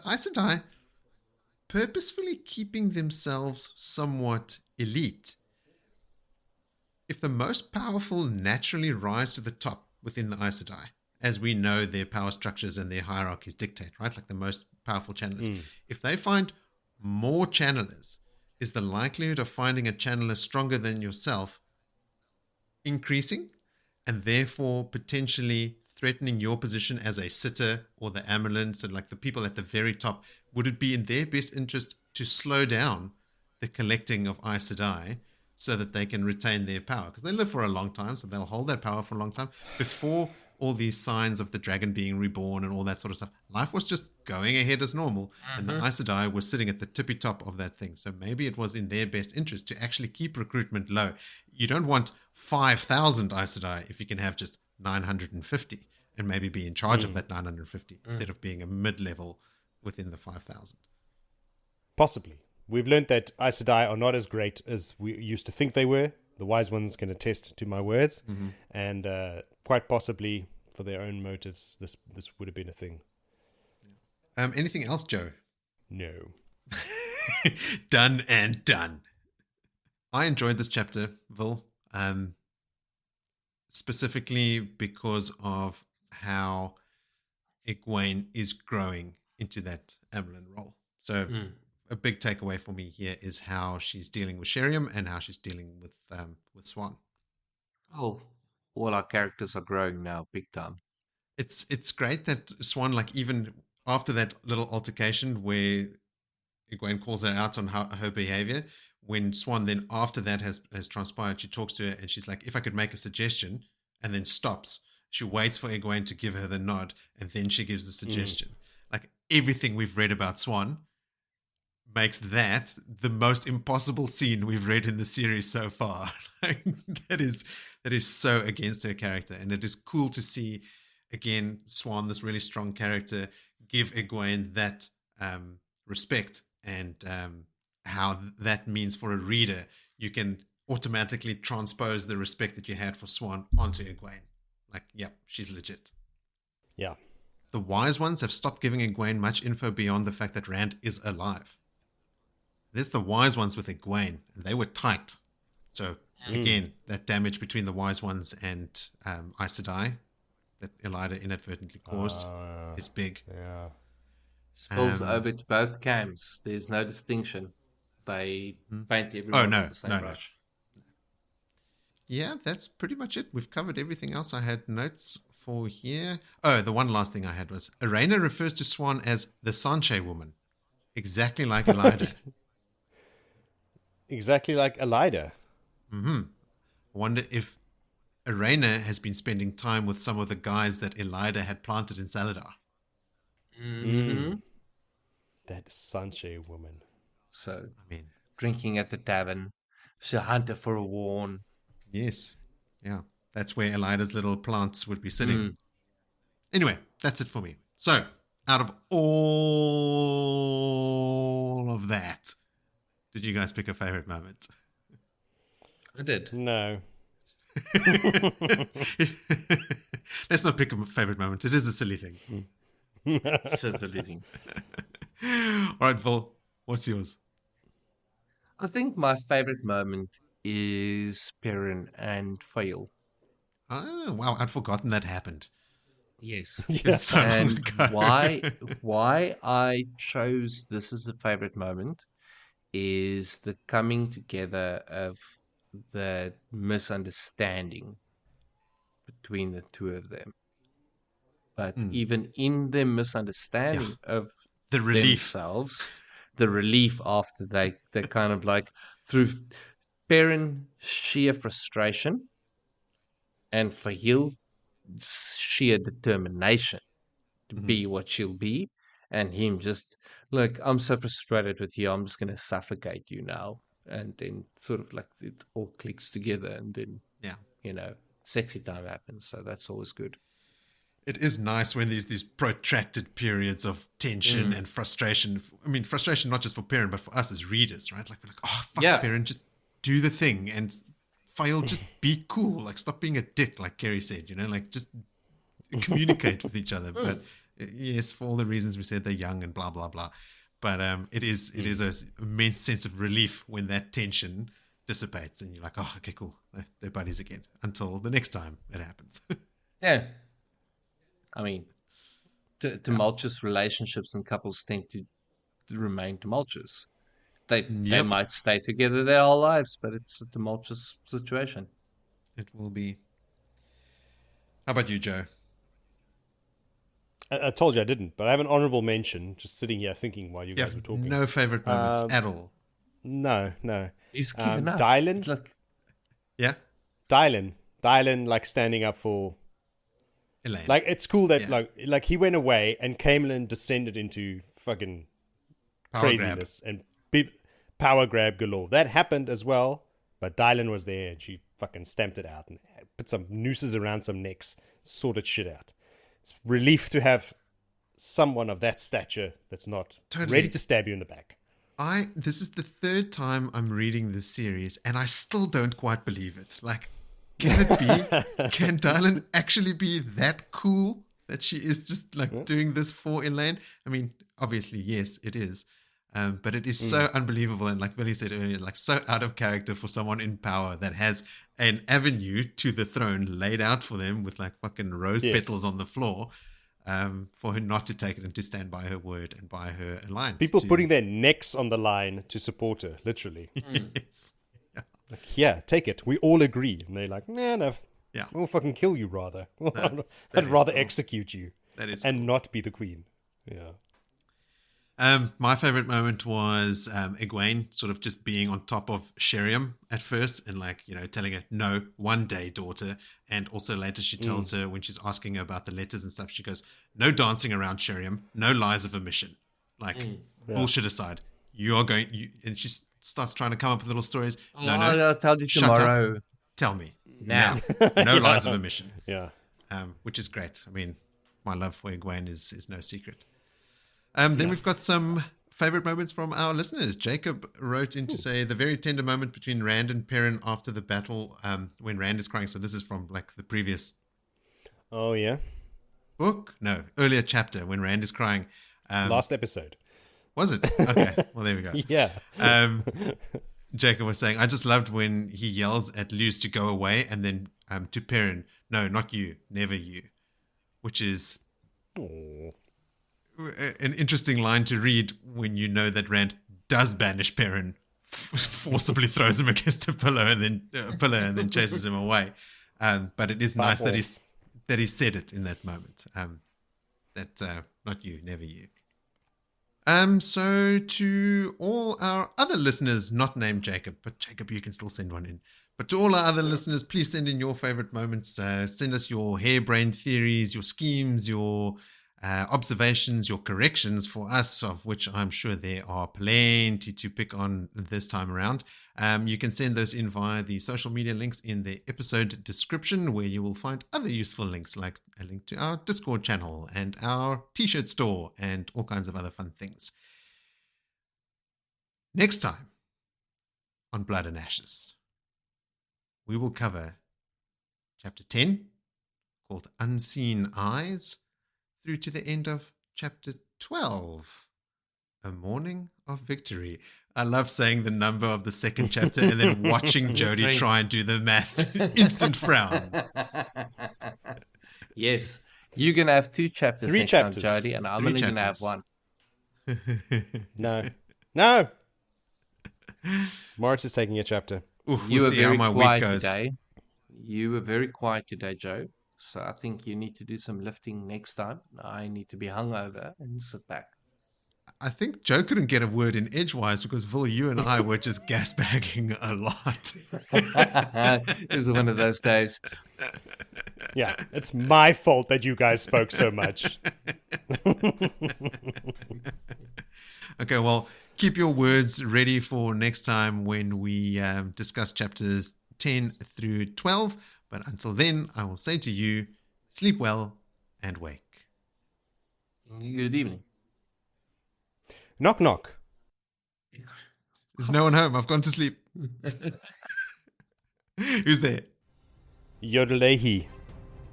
Speaker 1: Aes Sedai purposefully keeping themselves somewhat elite? If the most powerful naturally rise to the top within the Aes Sedai, as we know their power structures and their hierarchies dictate, right? Like the most powerful channelers. If they find more channelers, is the likelihood of finding a channeler stronger than yourself increasing, and therefore potentially threatening your position as a sitter or the Amyrlin? So like the people at the very top, would it be in their best interest to slow down the collecting of Aes Sedai so that they can retain their power? Because they live for a long time, so they'll hold that power for a long time. Before all these signs of the dragon being reborn and all that sort of stuff, life was just going ahead as normal, and the Aes Sedai were sitting at the tippy top of that thing. So maybe it was in their best interest to actually keep recruitment low. You don't want 5,000 Aes Sedai if you can have just 950 and maybe be in charge of that 950 instead of being a mid-level within the 5,000.
Speaker 2: Possibly. We've learned that Aes Sedai are not as great as we used to think they were. The wise ones can attest to my words. And quite possibly, for their own motives, this would have been a thing.
Speaker 1: Anything else, Joe?
Speaker 2: No.
Speaker 1: Done and done. I enjoyed this chapter, Vil, specifically because of how Egwene is growing into that Amyrlin role. So a big takeaway for me here is how she's dealing with Sheriam and how she's dealing with Swan.
Speaker 3: Oh, all our characters are growing now, big time.
Speaker 1: It's great that Swan, like, even after that little altercation where Egwene calls her out on her behavior, when Swan then after that has transpired, she talks to her and she's like, if I could make a suggestion, and then stops. She waits for Egwene to give her the nod, and then she gives the suggestion. Like, everything we've read about Swan makes that the most impossible scene we've read in the series so far. Like, that is so against her character, and it is cool to see again Swan, this really strong character, give Egwene that respect, and how that means for a reader you can automatically transpose the respect that you had for Swan onto Egwene. Like, yep, she's legit.
Speaker 2: Yeah.
Speaker 1: The wise ones have stopped giving Egwene much info beyond the fact that Rand is alive. There's the wise ones with Egwene, and they were tight. So, again, that damage between the wise ones and Aes Sedai that Elaida inadvertently caused is big.
Speaker 2: Yeah.
Speaker 3: Spills over to both camps. There's no distinction. They paint everyone with the same brush.
Speaker 1: Yeah, that's pretty much it. We've covered everything else I had notes for here. Oh, the one last thing I had was Areina refers to Siuan as the Sanche woman. Exactly like Elaida.
Speaker 2: Exactly like Elaida.
Speaker 1: I wonder if Areina has been spending time with some of the guys that Elaida had planted in Saladar.
Speaker 2: That Sanche woman.
Speaker 3: So, drinking at the tavern. She's a hunter for a warn.
Speaker 1: Yes. Yeah. That's where Elaida's little plants would be sitting. Anyway, that's it for me. So, out of all of that, did you guys pick a favorite moment?
Speaker 3: I did.
Speaker 2: No.
Speaker 1: Let's not pick a favorite moment. It is a silly thing.
Speaker 3: Silly thing.
Speaker 1: All right, Phil, what's yours?
Speaker 3: I think my favorite moment is Perrin and Faile.
Speaker 1: Oh, wow. I'd forgotten that happened.
Speaker 3: Yes.
Speaker 1: It's so long ago.
Speaker 3: why I chose this as a favorite moment is the coming together of the misunderstanding between the two of them. But even in the misunderstanding of
Speaker 1: the relief.
Speaker 3: themselves, the relief after they kind of like through Perrin sheer frustration and Faile sheer determination to be what she'll be, and him just like, I'm so frustrated with you, I'm just going to suffocate you now. And then sort of like it all clicks together, and then, sexy time happens. So that's always good.
Speaker 1: It is nice when there's these protracted periods of tension and frustration. I mean, frustration not just for Perrin, but for us as readers, right? Like, we're like, oh, fuck Perrin, just do the thing. And Faile, just be cool. Like, stop being a dick, like Kerry said, like, just communicate with each other. But yes, for all the reasons we said, they're young and blah, blah, blah. But it is an immense sense of relief when that tension dissipates and you're like, oh, okay, cool. They're buddies again until the next time it happens.
Speaker 3: Yeah. I mean, tumultuous relationships and couples tend to remain tumultuous. They might stay together their whole lives, but it's a tumultuous situation.
Speaker 1: It will be. How about you, Joe?
Speaker 2: I told you I didn't, but I have an honorable mention just sitting here thinking while you guys were talking.
Speaker 1: No favorite moments at all?
Speaker 2: No.
Speaker 3: He's given up.
Speaker 2: Dylan?
Speaker 1: Yeah?
Speaker 2: Dylan, like standing up for
Speaker 1: Elaine.
Speaker 2: Like, it's cool that like he went away and Caemlyn descended into fucking
Speaker 1: power
Speaker 2: craziness grab. And power grab galore. That happened as well, but Dylan was there and she fucking stamped it out and put some nooses around some necks, sorted shit out. It's relief to have someone of that stature that's not ready to stab you in the back.
Speaker 1: This is the third time I'm reading this series and I still don't quite believe it. Like, can it be? Can Dylan actually be that cool that she is just like doing this for Elaine? I mean, obviously, yes, it is. But it is so unbelievable. And like Willie said earlier, like so out of character for someone in power that has an avenue to the throne laid out for them with like fucking rose petals on the floor, for her not to take it and to stand by her word and by her alliance.
Speaker 2: People putting their necks on the line to support her, literally.
Speaker 1: Yes.
Speaker 2: Like, yeah, take it. We all agree. And they're like, man, we'll fucking kill you rather. I'd rather execute you and not be the queen. Yeah.
Speaker 1: My favorite moment was Egwene sort of just being on top of Sheriam at first and like, telling her, no, one day, daughter. And also later she tells her when she's asking her about the letters and stuff, she goes, no dancing around Sheriam, no lies of omission. Like, bullshit aside, you are going, and she starts trying to come up with little stories. No,
Speaker 3: I'll tell you tomorrow.
Speaker 1: Tell me
Speaker 3: now.
Speaker 1: No lies of omission.
Speaker 2: Yeah.
Speaker 1: Which is great. I mean, my love for Egwene is no secret. Then we've got some favorite moments from our listeners. Jacob wrote in to say the very tender moment between Rand and Perrin after the battle, when Rand is crying. So this is from like the previous.
Speaker 2: Oh yeah.
Speaker 1: book? No, earlier chapter when Rand is crying.
Speaker 2: Last episode.
Speaker 1: Was it? Okay, well, there we go.
Speaker 2: Yeah.
Speaker 1: Jacob was saying, I just loved when he yells at Luce to go away and then to Perrin, no, not you, never you, which is an interesting line to read when you know that Rand does banish Perrin, forcibly throws him against a pillar and then chases him away. But it is nice that he said it in that moment. That not you, never you. So to all our other listeners, not named Jacob, but Jacob, you can still send one in. But to all our other listeners, please send in your favorite moments. Send us your harebrained theories, your schemes, your observations, your corrections for us, of which I'm sure there are plenty to pick on this time around. You can send those in via the social media links in the episode description, where you will find other useful links, like a link to our Discord channel and our t-shirt store and all kinds of other fun things. Next time on Blood and Ashes, we will cover chapter 10, called Unseen Eyes, through to the end of chapter 12, A Morning of Victory. I love saying the number of the second chapter and then watching Jody try and do the maths. Instant frown.
Speaker 3: Yes. You're going to have 2 chapters
Speaker 2: 3
Speaker 3: next
Speaker 2: chapters.
Speaker 3: time, Jody, and I'm only going to have 1.
Speaker 2: No. Moritz is taking a chapter.
Speaker 1: Oof,
Speaker 3: You
Speaker 1: we'll
Speaker 3: were
Speaker 1: see how
Speaker 3: very
Speaker 1: my
Speaker 3: quiet
Speaker 1: week goes.
Speaker 3: today. You were very quiet today, Joe. So I think you need to do some lifting next time. I need to be hungover and sit back.
Speaker 1: I think Joe couldn't get a word in edgewise because Will, you and I were just gasbagging a lot.
Speaker 3: It was one of those days.
Speaker 2: Yeah, it's my fault that you guys spoke so much.
Speaker 1: Okay, well, keep your words ready for next time when we discuss chapters 10 through 12. But until then, I will say to you, sleep well and wake.
Speaker 3: Good evening.
Speaker 2: Knock, knock.
Speaker 1: There's no one home. I've gone to sleep. Who's there?
Speaker 2: Yodelehi.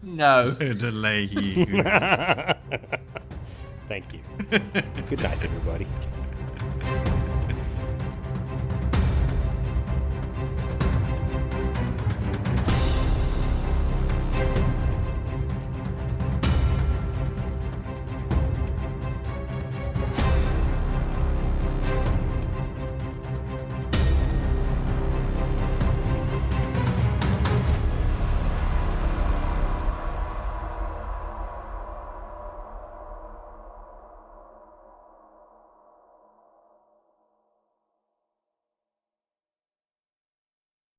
Speaker 3: No.
Speaker 1: Delay.
Speaker 2: Thank you. Good night, everybody.